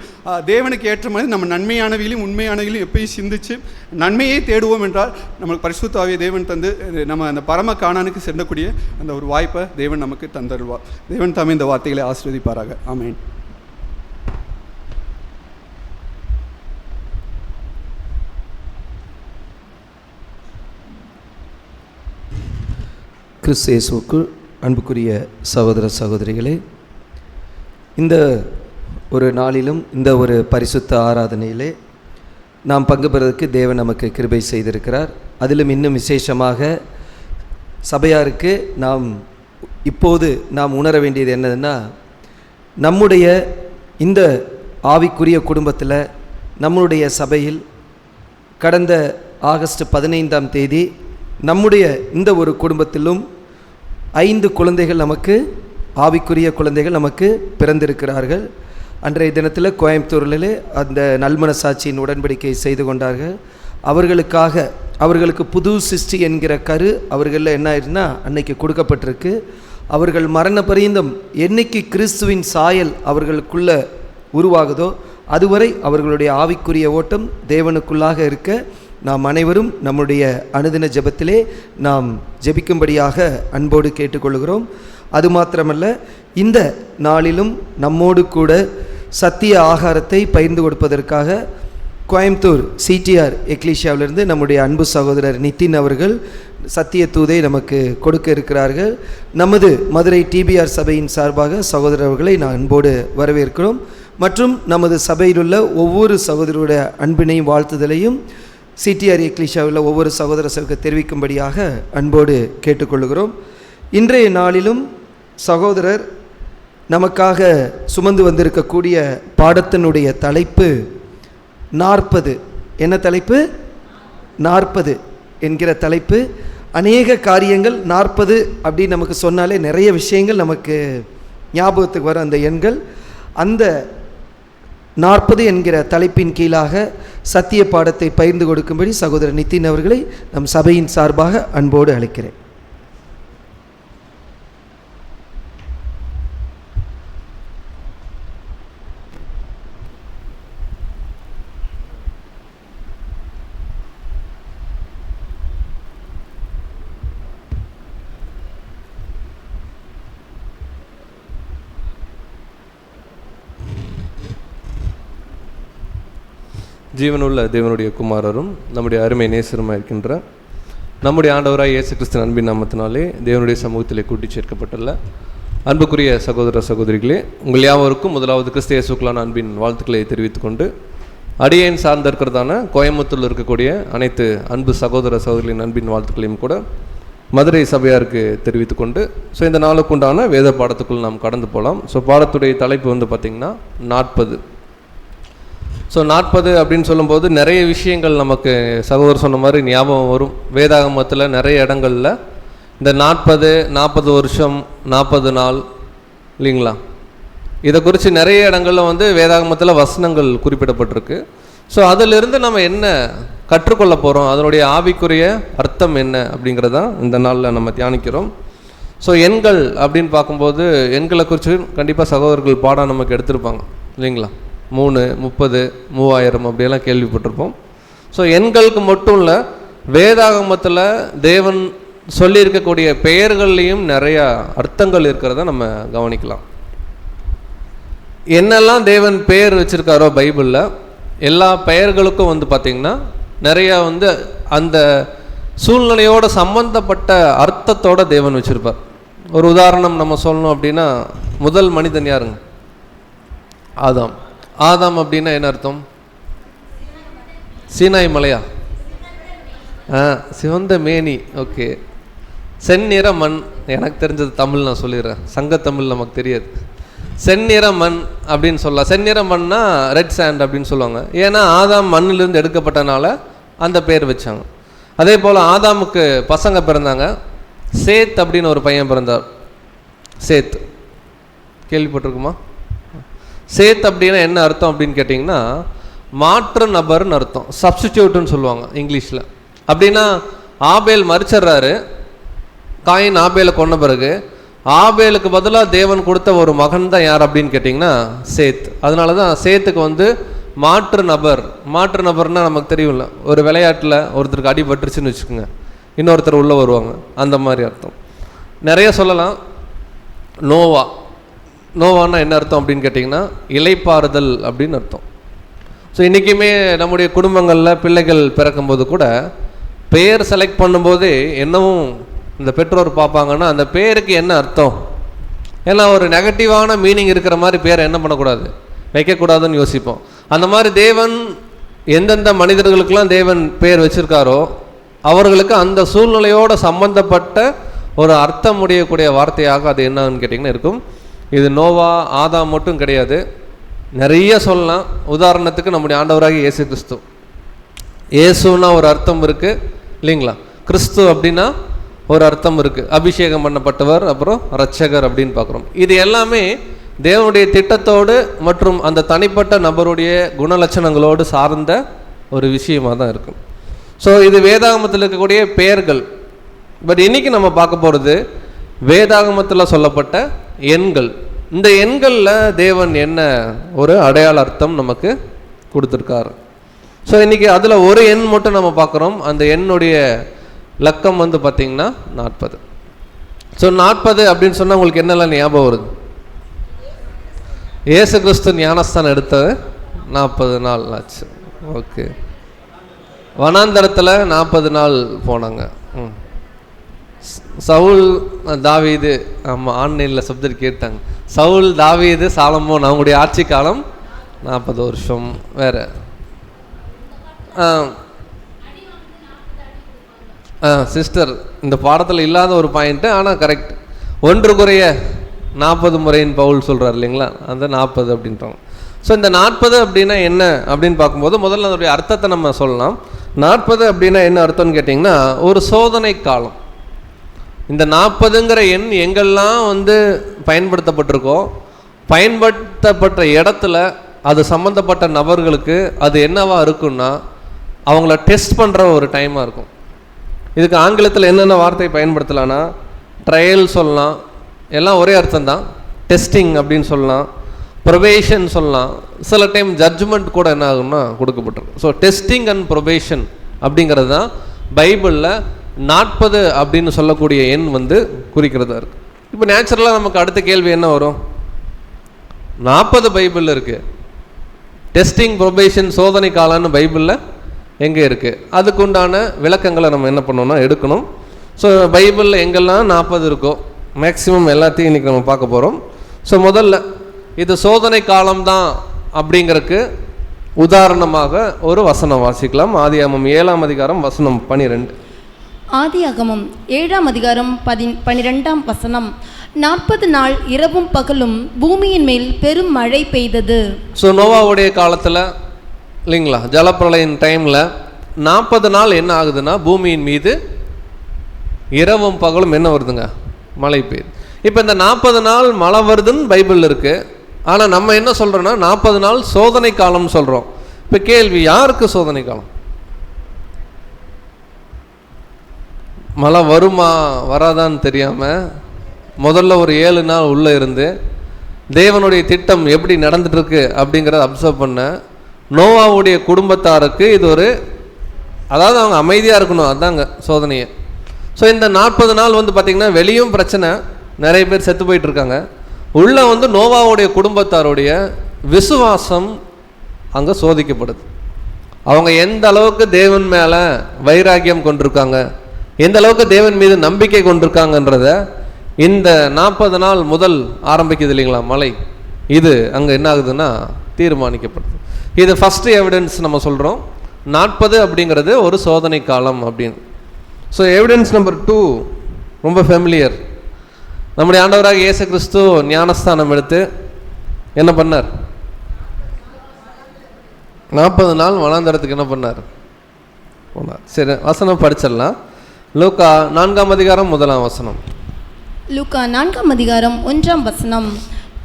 தேவனுக்கு ஏற்ற மாதிரி நம்ம நன்மையானவைகளையும் உண்மையானவைகளையும் எப்பயும் சிந்தித்து நன்மையை தேடுவோம் என்றால் நம்மளுக்கு பரிசுத்த ஆவியை தேவன் தந்து நம்ம அந்த பரம காணானுக்கு செல்லக்கூடிய அந்த ஒரு வாய்ப்பை தேவன் நமக்கு தந்தருவார். தேவன் தாமே இந்த வார்த்தைகளை ஆசீர்வதிப்பாராக. ஆமென். கிறிஸ்து இயேசுவுக்குள் அன்புக்குரிய சகோதர சகோதரிகளே, இந்த ஒரு நாளிலும் இந்த ஒரு பரிசுத்த ஆராதனையிலே நாம் பங்கு பெறுவதற்கு தேவன் நமக்கு கிருபை செய்திருக்கிறார். அதிலும் இன்னும் விசேஷமாக சபையாருக்கு இப்போது நாம் உணர வேண்டியது என்னதுன்னா, நம்முடைய இந்த ஆவிக்குரிய குடும்பத்தில் நம்முடைய சபையில் கடந்த ஆகஸ்ட் 15ஆம் தேதி நம்முடைய இந்த ஒரு குடும்பத்திலும் 5 குழந்தைகள் நமக்கு ஆவிக்குரிய குழந்தைகள் நமக்கு பிறந்திருக்கிறார்கள். அன்றைய தினத்தில் கோயம்புத்தூரிலே அந்த நல்மனசாட்சியின் உடன்படிக்கை செய்து கொண்டார்கள். அவர்களுக்கு புது சிருஷ்டி என்கிற கரு அவர்களில் என்ன ஆயிருந்தா அன்னைக்கு கொடுக்கப்பட்டிருக்கு. அவர்கள் மரண பரியந்தம் என்னைக்கு கிறிஸ்துவின் சாயல் அவர்களுக்குள்ள உருவாகுதோ அதுவரை அவர்களுடைய ஆவிக்குரிய ஓட்டம் தேவனுக்குள்ளாக இருக்க நாம் அனைவரும் நம்முடைய அனுதின ஜெபத்திலே நாம் ஜெபிக்கும்படியாக அன்போடு கேட்டுக்கொள்கிறோம். அது மாத்திரமல்ல, இந்த நாளிலும் நம்மோடு கூட சத்திய ஆகாரத்தை பகிர்ந்து கொடுப்பதற்காக கோயம்புத்தூர் சிடிஆர் எக்லீஷியாவிலிருந்து நம்முடைய அன்பு சகோதரர் நிதின் அவர்கள் சத்திய தூதை நமக்கு கொடுக்க இருக்கிறார்கள். நமது மதுரை டிபிஆர் சபையின் சார்பாக சகோதரர்களை நான் அன்போடு வரவேற்கிறோம். மற்றும் நமது சபையிலுள்ள ஒவ்வொரு சகோதரருடைய அன்பினையும் வாழ்த்துதலையும் சிடிஆர் எக்லிஷாவில் ஒவ்வொரு சகோதரருக்கு தெரிவிக்கும்படியாக அன்போடு கேட்டுக்கொள்கிறோம். இன்றைய நாளிலும் சகோதரர் நமக்காக சுமந்து வந்திருக்கக்கூடிய பாடத்தினுடைய தலைப்பு 40. என்ன தலைப்பு? 40 என்கிற தலைப்பு. அநேக காரியங்கள் 40 அப்படின்னு நமக்கு சொன்னாலே நிறைய விஷயங்கள் நமக்கு ஞாபகத்துக்கு வர அந்த எண்கள். அந்த 40 என்கிற தலைப்பின் கீழாக சத்திய பாடத்தை பகிர்ந்து கொடுக்கும்படி சகோதரர் நிதின் அவர்களை நம் சபையின் சார்பாக அன்போடு அழைக்கிறேன். ஜீவனுள்ள தேவனுடைய குமாரரும் நம்முடைய அருமை நேசருமாக இருக்கின்ற நம்முடைய ஆண்டவராய் இயேசு கிறிஸ்து அன்பின் நாமத்தினாலே தேவனுடைய சமூகத்திலே கூட்டி சேர்க்கப்பட்டுள்ள அன்புக்குரிய சகோதர சகோதரிகளே, உங்கள் யாவருக்கும் முதலாவது கிறிஸ்து இயேசுக்குள்ளான அன்பின் வாழ்த்துக்களை தெரிவித்துக்கொண்டு, அடியேன் சார்ந்த இருக்கிறதான கோயம்புத்தூரில் இருக்கக்கூடிய அனைத்து அன்பு சகோதர சகோதரிகளின் அன்பின் வாழ்த்துக்களையும் கூட மதுரை சபையாருக்கு தெரிவித்துக்கொண்டு, இந்த நாளுக்குண்டான வேத பாடத்துக்குள் நாம் கடந்து போகலாம். பாடத்துடைய தலைப்பு பார்த்திங்கன்னா 40. 40 அப்படின்னு சொல்லும்போது நிறைய விஷயங்கள் நமக்கு சகோதரர் சொன்ன மாதிரி ஞாபகம் வரும். வேதாகமத்தில் நிறைய இடங்களில் இந்த 40 வருஷம் 40 நாள் இல்லைங்களா, இதை குறித்து நிறைய இடங்களில் வேதாகமத்தில் வசனங்கள் குறிப்பிடப்பட்டிருக்கு. அதிலிருந்து நம்ம என்ன கற்றுக்கொள்ள போகிறோம், அதனுடைய ஆவிக்குரிய அர்த்தம் என்ன அப்படிங்கிறதான் இந்த நாளில் நம்ம தியானிக்கிறோம். எண்கள் அப்படின்னு பார்க்கும்போது எண்களை குறித்து கண்டிப்பாக சகோதரர்கள் பாடம் நமக்கு எடுத்திருப்பாங்க இல்லைங்களா. 3, 30, 3000 அப்படியெல்லாம் கேள்விப்பட்டிருப்போம். எண்களுக்கு மட்டும் இல்லை, வேதாகமத்தில் தேவன் சொல்லியிருக்கக்கூடிய பெயர்கள்லேயும் நிறையா அர்த்தங்கள் இருக்கிறத நம்ம கவனிக்கலாம். என்னெல்லாம் தேவன் பெயர் வச்சுருக்காரோ பைபிளில், எல்லா பெயர்களுக்கும் பார்த்திங்கன்னா நிறையா அந்த சூழ்நிலையோடு சம்பந்தப்பட்ட அர்த்தத்தோட தேவன் வச்சுருப்பார். ஒரு உதாரணம் நம்ம சொல்லணும் அப்படின்னா, முதல் மனிதன் யாருங்க? ஆதாம். ஆதாம் அப்படின்னா என்ன அர்த்தம்? சீனாய் மலையா? சிவந்த மேனி. ஓகே. செந்நிற மண். எனக்கு தெரிஞ்சது தமிழ் நான் சொல்லிடுறேன், சங்கத்தமிழ் நமக்கு தெரியாது. செந்நிற மண் அப்படின்னு சொல்லலாம். செந்நிற மண்ணா ரெட் சாண்ட் அப்படின்னு சொல்லுவாங்க. ஏன்னா ஆதாம் மண்ணிலிருந்து எடுக்கப்பட்டனால அந்த பேர் வச்சாங்க. அதே போல் ஆதாமுக்கு பசங்க பிறந்தாங்க. சேத் அப்படின்னு ஒரு பையன் பிறந்தார். சேத் கேள்விப்பட்டிருக்குமா? சேத் அப்படின்னா என்ன அர்த்தம் அப்படின்னு கேட்டிங்கன்னா, மாற்று நபர்னு அர்த்தம். சப்ஸ்டிடியூட்னு சொல்லுவாங்க இங்கிலீஷில். அப்படின்னா ஆபேல் மரிச்சிட்றாரு, காயின் ஆபேலை கொன்ன பிறகு ஆபேலுக்கு பதிலாக தேவன் கொடுத்த ஒரு மகன் தான் யார் அப்படின்னு கேட்டிங்கன்னா சேத். அதனால தான் சேத்துக்கு மாற்று நபர். மாற்று நபர்னால் நமக்கு தெரியும்ல, ஒரு விளையாட்டில் ஒருத்தருக்கு அடிபட்டுருச்சுன்னு வச்சுக்கோங்க, இன்னொருத்தர் உள்ளே வருவாங்க, அந்த மாதிரி அர்த்தம். நிறைய சொல்லலாம். நோவா. நோவான்னா என்ன அர்த்தம் அப்படின்னு கேட்டிங்கன்னா இலைப்பாறுதல் அப்படின்னு அர்த்தம். இன்றைக்குமே நம்முடைய குடும்பங்களில் பிள்ளைகள் பிறக்கும்போது கூட பெயர் செலக்ட் பண்ணும்போது என்னவும் இந்த பெற்றோர் பார்ப்பாங்கன்னா அந்த பேருக்கு என்ன அர்த்தம். ஏன்னா ஒரு நெகட்டிவான மீனிங் இருக்கிற மாதிரி பேரை என்ன பண்ணக்கூடாது, வைக்கக்கூடாதுன்னு யோசிப்போம். அந்த மாதிரி தேவன் எந்தெந்த மனிதர்களுக்கெல்லாம் தேவன் பேர் வச்சுருக்காரோ அவர்களுக்கு அந்த சூழ்நிலையோடு சம்பந்தப்பட்ட ஒரு அர்த்தம் உடையக்கூடிய வார்த்தையாக அது என்னன்னு கேட்டிங்கன்னா இருக்கும். இது நோவா ஆதாம் மட்டும் கிடையாது, நிறைய சொல்லலாம். உதாரணத்துக்கு நம்முடைய ஆண்டவராகிய இயேசு கிறிஸ்து. இயேசுன்னா ஒரு அர்த்தம் இருக்குது இல்லைங்களா, கிறிஸ்து அப்படின்னா ஒரு அர்த்தம் இருக்குது, அபிஷேகம் பண்ணப்பட்டவர், அப்புறம் இரட்சகர் அப்படின்னு பார்க்குறோம். இது எல்லாமே தேவனுடைய திட்டத்தோடு மற்றும் அந்த தனிப்பட்ட நபருடைய குணலட்சணங்களோடு சார்ந்த ஒரு விஷயமாக தான் இருக்கும். இது வேதாகமத்தில் இருக்கக்கூடிய பெயர்கள். பட் இன்றைக்கி நம்ம பார்க்க போகிறது வேதாகமத்தில் சொல்லப்பட்ட எண்கள். இந்த எண்களில் தேவன் என்ன ஒரு அடையாள அர்த்தம் நமக்கு கொடுத்துருக்காரு. இன்றைக்கி அதில் ஒரு எண் மட்டும் நம்ம பார்க்குறோம். அந்த எண்ணுடைய லக்கம் பார்த்திங்கன்னா 40. 40 அப்படின்னு சொன்னால் உங்களுக்கு என்னெல்லாம் ஞாபகம் வருது? இயேசு கிறிஸ்து ஞானஸ்தானம் எடுத்தது 40 நாள் ஆச்சு. ஓகே. வனாந்தரத்தில் 40 நாள் போனாங்க. சவுல் தாவீது, ஆமாம் ஆன்லைனில் சப்ஜெக்ட் கேட்டாங்க. சவுல் தாவீது சாலமோன் அவங்களுடைய ஆட்சி காலம் 40 வருஷம். வேறு சிஸ்டர் இந்த பாடத்தில் இல்லாத ஒரு பாயிண்ட்டு, ஆனால் கரெக்ட். 1 குறைய 40 முறையின் பவுல் சொல்கிறார் இல்லைங்களா, அந்த 40 அப்படின்றாங்க. ஸோ இந்த 40 அப்படின்னா என்ன அப்படின்னு பார்க்கும்போது முதல்ல அதோடைய அர்த்தத்தை நம்ம சொல்லலாம். 40 அப்படின்னா என்ன அர்த்தம்னு கேட்டிங்கன்னா, ஒரு சோதனை காலம். இந்த 40ங்கிற எண் எங்கெல்லாம் பயன்படுத்தப்பட்டிருக்கோ, பயன்படுத்தப்பட்ட இடத்துல அது சம்மந்தப்பட்ட நபர்களுக்கு அது என்னவா இருக்குன்னா அவங்கள டெஸ்ட் பண்ணுற ஒரு டைமாக இருக்கும். இதுக்கு ஆங்கிலத்தில் என்னென்ன வார்த்தை பயன்படுத்தலான்னா, ட்ரையல் சொல்லலாம், எல்லாம் ஒரே அர்த்தம் தான். டெஸ்டிங் அப்படின்னு சொல்லலாம், ப்ரொபேஷன் சொல்லலாம், சில டைம் ஜட்ஜ்மெண்ட் கூட என்ன ஆகும்னா கொடுக்கப்பட்டிருக்கும். ஸோ டெஸ்டிங் அண்ட் ப்ரொபேஷன் அப்படிங்கிறது தான் பைபிளில் 40 அப்படின்னு சொல்லக்கூடிய எண் குறிக்கிறதா இருக்குது. இப்போ நேச்சுரலாக நமக்கு அடுத்த கேள்வி என்ன வரும்? 40 பைபிளில் இருக்குது, டெஸ்டிங் ப்ரொபேஷன் சோதனை காலம்னு பைபிளில் எங்கே இருக்குது? அதுக்கு உண்டான விளக்கங்களை நம்ம என்ன பண்ணோம்னா எடுக்கணும். ஸோ பைபிளில் எங்கெல்லாம் 40 இருக்கோ மேக்ஸிமம் எல்லாத்தையும் இன்றைக்கி நம்ம பார்க்க போகிறோம். ஸோ முதல்ல இது சோதனை காலம்தான் அப்படிங்கிறதுக்கு உதாரணமாக ஒரு வசனம் வாசிக்கலாம். ஆதியாகமம் 7ஆம் அதிகாரம் வசனம் 12. ஆதியாகமம் 7ஆம் அதிகாரம் 12ஆம் வசனம். 40 நாள் இரவும் பகலும் பூமியின் மேல் பெரும் மழை பெய்தது. ஸோ நோவாவுடைய காலத்தில் இல்லைங்களா, ஜலப்பிரளயின் டைமில் 40 நாள் என்ன ஆகுதுன்னா பூமியின் மீது இரவும் பகலும் என்ன வருதுங்க, மழை பெய்யுது. இப்போ இந்த 40 நாள் மழை வருதுன்னு பைபிள் இருக்குது. ஆனால் நம்ம என்ன சொல்கிறோன்னா 40 நாள் சோதனை காலம்னு சொல்கிறோம். இப்போ கேள்வி, யாருக்கு சோதனை காலம்? மழை வருமா வராதான்னு தெரியாமல் முதல்ல ஒரு 7 நாள் உள்ளே இருந்து தேவனுடைய திட்டம் எப்படி நடந்துட்டுருக்கு அப்படிங்கிறத அப்சர்வ் பண்ண நோவாவுடைய குடும்பத்தாருக்கு இது ஒரு, அதாவது அவங்க அமைதியாக இருக்கணும், அதுதாங்க சோதனையை. ஸோ இந்த 40 நாள் பார்த்திங்கன்னா வெளியும் பிரச்சனை, நிறைய பேர் செத்து போயிட்டுருக்காங்க. உள்ளே நோவாவுடைய குடும்பத்தாருடைய விசுவாசம் அங்கே சோதிக்கப்படுது. அவங்க எந்த அளவுக்கு தேவன் மேலே வைராக்கியம் கொண்டிருக்காங்க, எந்த அளவுக்கு தேவன் மீது நம்பிக்கை கொண்டிருக்காங்கன்றத இந்த 40 நாள் முதல் ஆரம்பிக்குது இல்லைங்களா மழை, இது அங்கே என்ன ஆகுதுன்னா தீர்மானிக்கப்படுது. இது ஃபஸ்ட்டு எவிடன்ஸ் நம்ம சொல்கிறோம். 40 அப்படிங்கிறது ஒரு சோதனை காலம் அப்படின்னு. ஸோ எவிடன்ஸ் நம்பர் 2 ரொம்ப ஃபெமிலியர். நம்முடைய ஆண்டவராக இயேசு கிறிஸ்து ஞானஸ்தானம் எடுத்து என்ன பண்ணார்? 40 நாள் வனாந்தரத்துக்கு என்ன பண்ணார்? போனார். சரி, வசனம் படிச்சிடலாம். லூக்கா 4ஆம் அதிகாரம் 1ஆம் வசனம். லூக்கா 4ஆம் அதிகாரம் 1ஆம் வசனம்.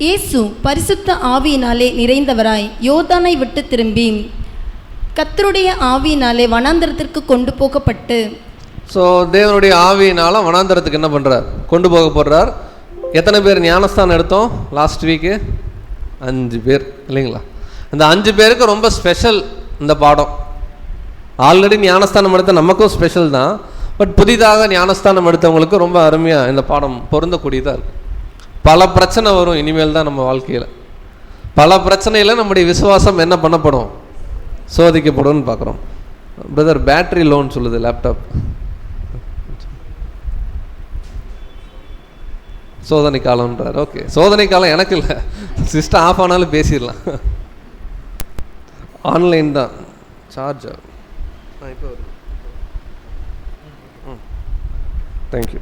இயேசு பரிசுத்த ஆவியினாலே நிறைந்தவராய் யோர்தானை விட்டு திரும்பி கர்த்தருடைய ஆவியினாலே வனாந்தரத்திற்கு கொண்டு போகப்பட்டு. ஸோ தேவனுடைய ஆவியினால வனாந்தரத்துக்கு என்ன பண்ணுறார்? கொண்டு போகப்படுறார். எத்தனை பேர் ஞானஸ்தானம் எடுத்தோம் லாஸ்ட் வீக்கு? 5 பேர் இல்லைங்களா? இந்த 5 பேருக்கு ரொம்ப ஸ்பெஷல் இந்த பாடம். ஆல்ரெடி ஞானஸ்தானம் எடுத்த நமக்கும் ஸ்பெஷல் தான், பட் புதிதாக ஞானஸ்தானம் எடுத்தவங்களுக்கு ரொம்ப அருமையாக இந்த பாடம் பொருந்தக்கூடியதாக இருக்குது. பல பிரச்சனை வரும் இனிமேல் தான் நம்ம வாழ்க்கையில். பல பிரச்சனையில் நம்முடைய விசுவாசம் என்ன பண்ணப்படும்? சோதிக்கப்படும் பார்க்குறோம். பிரதர் பேட்டரி லோன் சொல்லுது லேப்டாப். சோதனை காலம்ன்றார். ஓகே, சோதனை காலம் எனக்கு இல்லை, சிஸ்டம் ஆஃப் ஆனாலும் பேசிடலாம். ஆன்லைன் தான், சார்ஜ் ஆகும். இப்போ வருது. தேங்க்யூ.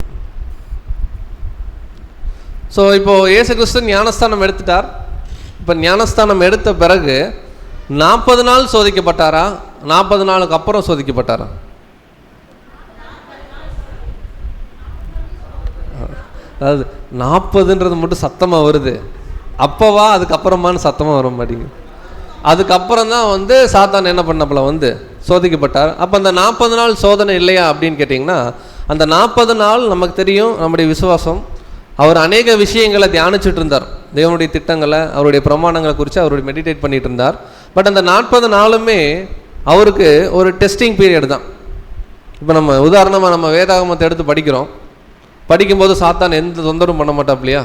ஸோ இப்போது இயேசு கிறிஸ்து ஞானஸ்தானம் எடுத்துட்டார். இப்போ ஞானஸ்தானம் எடுத்த பிறகு 40 நாள் சோதிக்கப்பட்டாரா? 40 நாளுக்கு அப்புறம் சோதிக்கப்பட்டாரா? அதாவது 40ன்றது மட்டும் சத்தமாக வருது, அப்போவா அதுக்கப்புறமானு சத்தமாக வர மாட்டேங்குது. அதுக்கப்புறம் தான் சாத்தான் என்ன பண்ணப்பல சோதிக்கப்பட்டார். அப்போ அந்த 40 நாள் சோதனை இல்லையா அப்படின்னு கேட்டிங்கன்னா, அந்த 40 நாள் நமக்கு தெரியும் நம்முடைய விசுவாசம். அவர் அநேக விஷயங்களை தியானிச்சுட்டு இருந்தார், தேவனுடைய திட்டங்களை, அவருடைய பிரமாணங்களை குறித்து அவருடைய மெடிடேட் பண்ணிட்டு இருந்தார். பட் அந்த 40 நாளுமே அவருக்கு ஒரு டெஸ்டிங் பீரியட் தான். இப்போ நம்ம உதாரணமாக நம்ம வேதாகமத்தை எடுத்து படிக்கிறோம். படிக்கும்போது சாத்தான் எந்த தொந்தரவும் பண்ண மாட்டாப்லையா?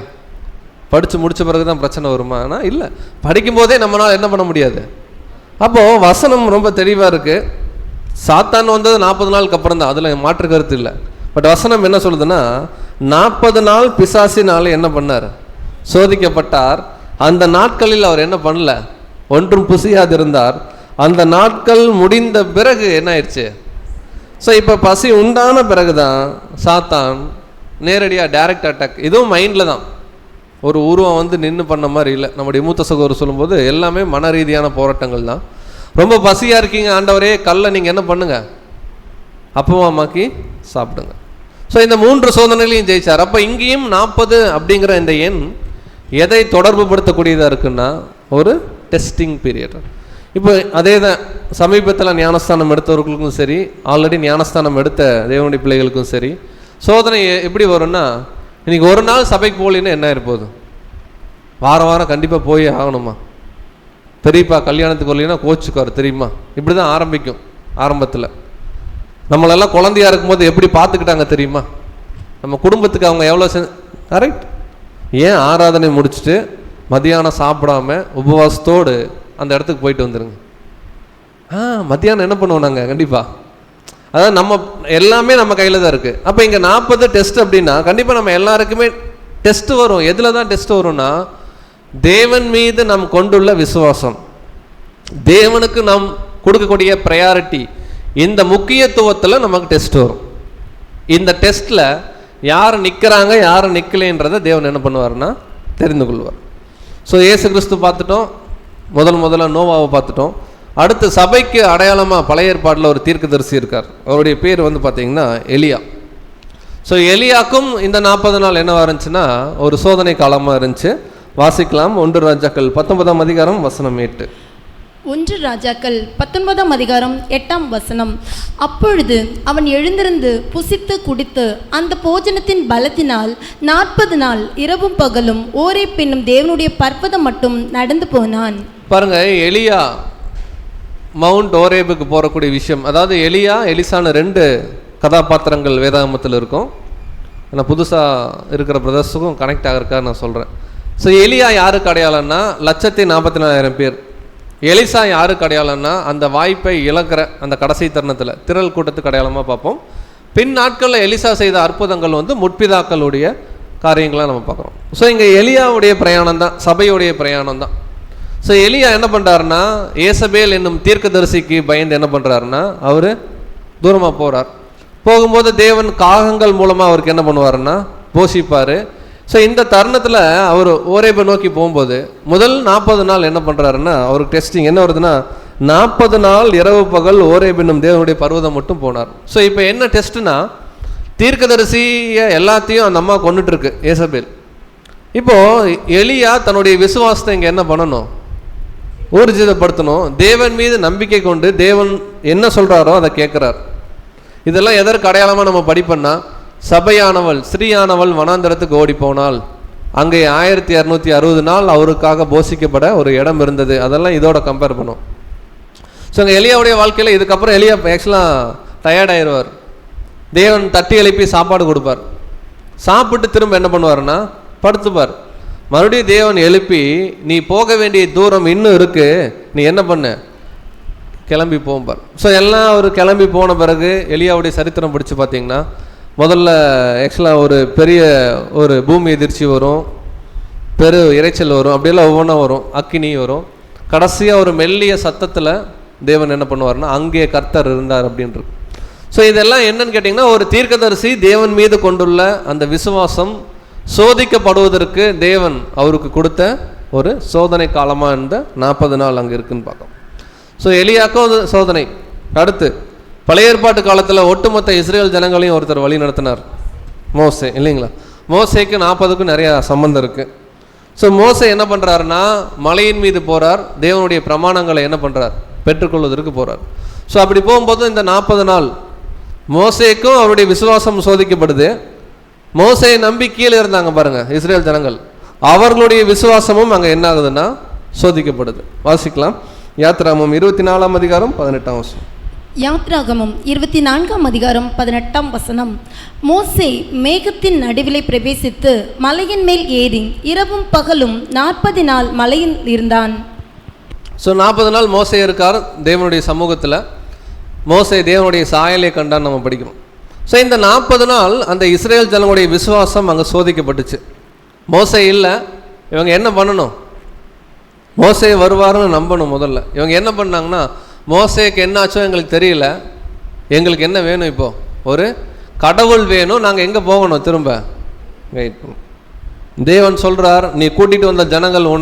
படித்து முடித்த பிறகு தான் பிரச்சனை வருமா? ஆனால் இல்லை, படிக்கும்போதே நம்மளால் என்ன பண்ண முடியாது. அப்போது வசனம் ரொம்ப தெளிவாக இருக்குது. சாத்தான் வந்தது 40 நாளுக்கு அப்புறம் தான், அதில் மாற்று கருத்து இல்லை. பட் வசனம் என்ன சொல்லுதுன்னா 40 நாள் பிசாசினால என்ன பண்ணார்? சோதிக்கப்பட்டார். அந்த நாட்களில் அவர் என்ன பண்ணல? ஒன்றும் புசியாதிருந்தார். அந்த நாட்கள் முடிந்த பிறகு என்ன ஆயிடுச்சு? ஸோ இப்போ பசி உண்டான பிறகு தான் சாத்தான் நேரடியாக டைரக்ட் அட்டாக். இதுவும் மைண்டில் தான், ஒரு உருவம் வந்து நின்று பண்ண மாதிரி இல்லை. நம்முடைய மூத்த சகோதரர் சொல்லும்போது எல்லாமே மன ரீதியான போராட்டங்கள் தான். ரொம்ப பசியாக இருக்கீங்க, ஆண்டவரே கல்லை நீங்கள் என்ன பண்ணுங்கள், அப்பமாக்கி சாப்பிடுங்க. ஸோ இந்த 3 சோதனைகளையும் ஜெயிச்சார். அப்போ இங்கேயும் 40 அப்படிங்கிற இந்த எண் எதை தொடர்பு படுத்தக்கூடியதாக இருக்குன்னா ஒரு டெஸ்டிங் பீரியட். இப்போ அதே தான் சமீபத்தில் ஞானஸ்தானம் எடுத்தவர்களுக்கும் சரி, ஆல்ரெடி ஞானஸ்தானம் எடுத்த தேவனுடைய பிள்ளைகளுக்கும் சரி, சோதனை எப்படி வரும்னா, இன்றைக்கி ஒரு நாள் சபைக்கு போகலின்னா என்ன இருப்போது? வாரம் வாரம் கண்டிப்பாக போய் ஆகணுமா? பெரியப்பா கல்யாணத்துக்கு வரலைன்னா கோச்சுக்கார் தெரியுமா? இப்படி தான் ஆரம்பிக்கும். ஆரம்பத்தில் நம்மளெல்லாம் குழந்தையாக இருக்கும்போது எப்படி பார்த்துக்கிட்டாங்க தெரியுமா? நம்ம குடும்பத்துக்கு அவங்க எவ்வளோ கரெக்ட். ஏன் ஆராதனை முடிச்சுட்டு மத்தியானம் சாப்பிடாம உபவாசத்தோடு அந்த இடத்துக்கு போயிட்டு வந்துடுங்க. மத்தியானம் என்ன பண்ணுவோம் நாங்கள்? கண்டிப்பாக அதாவது நம்ம எல்லாமே நம்ம கையில் தான் இருக்குது. அப்போ இங்கே 40 டெஸ்ட் அப்படின்னா கண்டிப்பாக நம்ம எல்லாருக்குமே டெஸ்ட் வரும். எதில் தான் டெஸ்ட் வரும்னா, தேவன் மீது நாம் கொண்டுள்ள விசுவாசம், தேவனுக்கு நாம் கொடுக்கக்கூடிய ப்ரையாரிட்டி, இந்த முக்கியத்துவத்தில் நமக்கு டெஸ்ட் வரும். இந்த டெஸ்ட்டில் யார் நிற்கிறாங்க யார் நிற்கலைன்றதை தேவன் என்ன பண்ணுவார்னா தெரிந்து கொள்வார். ஸோ இயேசு கிறிஸ்து பார்த்துட்டோம், முதல்ல நோவாவை பார்த்துட்டோம். அடுத்து சபைக்கு அடையாளமாக பழைய ஏற்பாட்டில் ஒரு தீர்க்கதரிசி இருக்கார். அவருடைய பேர் வந்து பார்த்திங்கன்னா எலியா. ஸோ எலியாக்கும் இந்த 40 நாள் என்னவா இருந்துச்சுன்னா ஒரு சோதனை காலமாக இருந்துச்சு. வாசிக்கலாம். 1 ராஜாக்கள் 19ஆம் அதிகாரம் வசனம் 8. 1 ராஜாக்கள் 19ஆம் அதிகாரம் 8ஆம் வசனம். அப்பொழுது அவன் எழுந்திருந்து புசித்து குடித்து அந்த போஜனத்தின் பலத்தினால் 40 நாள் இரவும் பகலும் ஓரேப் என்னும் தேவனுடைய பர்வதம் மட்டும் நடந்து போனான். பாருங்க, எலியா மவுண்ட் ஓரேபுக்கு போகக்கூடிய விஷயம். அதாவது எலியா எலிசான 2 கதாபாத்திரங்கள் வேதாகமத்தில் இருக்கும். நான் புதுசாக இருக்கிற பிரதர்ஸுக்கும் கனெக்ட் ஆகிருக்கா நான் சொல்கிறேன். ஸோ எலியா யாருக்கு அடையாளம்னா 1,44,000 பேர். எலிசா யாருக்கு அடையாளம்னா அந்த வாய்ப்பை இழக்கிற அந்த கடைசி தருணத்தில் திரள் கூட்டத்துக்கு அடையாளமாக பார்ப்போம். பின் நாட்களில் எலிசா செய்த அற்புதங்கள் வந்து முற்பிதாக்களுடைய காரியங்களாக நம்ம பார்க்குறோம். ஸோ இங்கே எலியாவுடைய பிரயாணம் தான், சபையுடைய பிரயாணம் தான். ஸோ எலியா என்ன பண்ணுறாருன்னா ஏசபேல் என்னும் தீர்க்கதரிசிக்கு பயந்து என்ன பண்ணுறாருன்னா அவர் தூரமாக போகிறார். போகும்போது தேவன் காகங்கள் மூலமாக அவருக்கு என்ன பண்ணுவாருன்னா போஷிப்பார். ஸோ இந்த தருணத்தில் அவர் ஓரேபை நோக்கி போகும்போது முதல் 40 நாள் என்ன பண்ணுறாருன்னா அவருக்கு டெஸ்டிங் என்ன வருதுன்னா 40 நாள் இரவு பகல் ஓரேப் என்னும் தேவனுடைய பர்வதம் மட்டும் போனார். ஸோ இப்போ என்ன டெஸ்ட்டுனா தீர்க்கதரிசியை எல்லாத்தையும் அந்த அம்மா கொண்டுட்டுருக்கு ஏசபேல். இப்போது எலியா தன்னுடைய விசுவாசத்தை இங்கே என்ன பண்ணணும்? ஊர்ஜிதப்படுத்தணும். தேவன் மீது நம்பிக்கை கொண்டு தேவன் என்ன சொல்கிறாரோ அதை கேட்குறார். இதெல்லாம் எதற்கு அடையாளமாக நம்ம படிப்போம்னா, சபையானவள் ஸ்ரீயானவள் வனாந்தரத்துக்கு ஓடி போனால் அங்கே 1260 நாள் அவருக்காக போஷிக்கப்பட ஒரு இடம் இருந்தது. அதெல்லாம் இதோட கம்பேர் பண்ணும். ஸோ அங்கே எலியாவுடைய வாழ்க்கையில் இதுக்கப்புறம் எலியா ஆக்சுவலாக டயர்டாயிருவார். தேவன் தட்டி எழுப்பி சாப்பாடு கொடுப்பார். சாப்பிட்டு திரும்ப என்ன பண்ணுவார்னா படுத்துப்பார். மறுபடியும் தேவன் எழுப்பி நீ போக வேண்டிய தூரம் இன்னும் இருக்குது, நீ என்ன பண்ண கிளம்பி போம்பார். ஸோ எல்லாம் அவர் கிளம்பி போன பிறகு எலியாவுடைய சரித்திரம் பிடிச்சி பார்த்தீங்கன்னா முதல்ல ஆக்சுவலாக ஒரு பெரிய ஒரு பூமி எதிர்ச்சி வரும், பெரு இறைச்சல் வரும், அப்படியெல்லாம் ஒவ்வொன்றா வரும், அக்கினி வரும். கடைசியாக ஒரு மெல்லிய சத்தத்தில் தேவன் என்ன பண்ணுவார்னா அங்கே கர்த்தர் இருந்தார் அப்படின்றது. ஸோ இதெல்லாம் என்னன்னு கேட்டிங்கன்னா ஒரு தீர்க்கதரிசி தேவன் மீது கொண்டுள்ள அந்த விசுவாசம் சோதிக்கப்படுவதற்கு தேவன் அவருக்கு கொடுத்த ஒரு சோதனை காலமாக இருந்த 40 நாள் அங்கே இருக்குன்னு பார்க்கணும். ஸோ எலியாக்கும் சோதனை. அடுத்து பழைய ஏற்பாட்டு காலத்தில் ஒட்டுமொத்த இஸ்ரேல் ஜனங்களையும் ஒருத்தர் வழி நடத்தினார், மோசே இல்லைங்களா? மோசேக்கு 40க்கும் நிறையா சம்பந்தம் இருக்குது. ஸோ மோசே என்ன பண்ணுறாருன்னா மலையின் மீது போகிறார், தேவனுடைய பிரமாணங்களை என்ன பண்ணுறார் பெற்றுக்கொள்வதற்கு போகிறார். ஸோ அப்படி போகும்போது இந்த 40 நாள் மோசேக்கும் அவருடைய விசுவாசம் சோதிக்கப்படுது. மோசையை நம்பி கீழே இருந்தாங்க பாருங்க இஸ்ரேல் ஜனங்கள், அவர்களுடைய விசுவாசமும் அங்கே என்ன ஆகுதுன்னா சோதிக்கப்படுது. வாசிக்கலாம். யாத்ராகமம் 24ஆம் அதிகாரம் 18ஆம் வசனம். யாத்ராகமம் 24ஆம் அதிகாரம் 18ஆம் வசனம். மோசே மேகத்தின் நடுவிலே பிரவேசித்து மலையின் மேல் ஏறி இரவும் பகலும் 40 நாள் மலையில் இருந்தான். ஸோ 40 நாள் மோசே இருக்கார் தேவனுடைய சமூகத்தில். மோசே தேவனுடைய சாயலை கண்டான்னு நம்ம படிக்கிறோம். ஸோ இந்த 40 நாள் அந்த இஸ்ரேல் ஜனங்களுடைய விசுவாசம் அங்கே சோதிக்கப்பட்டுச்சு. மோசே இல்லை, இவங்க என்ன பண்ணணும்? மோசே வருவாருன்னு நம்பணும். முதல்ல இவங்க என்ன பண்ணாங்கன்னா, மோசேக்கு என்ன ஆச்சோ எங்களுக்கு தெரியல, எங்களுக்கு என்ன வேணும்? இப்போது ஒரு கடவுள் வேணும், நாங்கள் எங்கே போகணும்? திரும்ப வெயிட் பண்ணணும். தேவன் சொல்கிறார், நீ கூட்டிகிட்டு வந்த ஜனங்கள்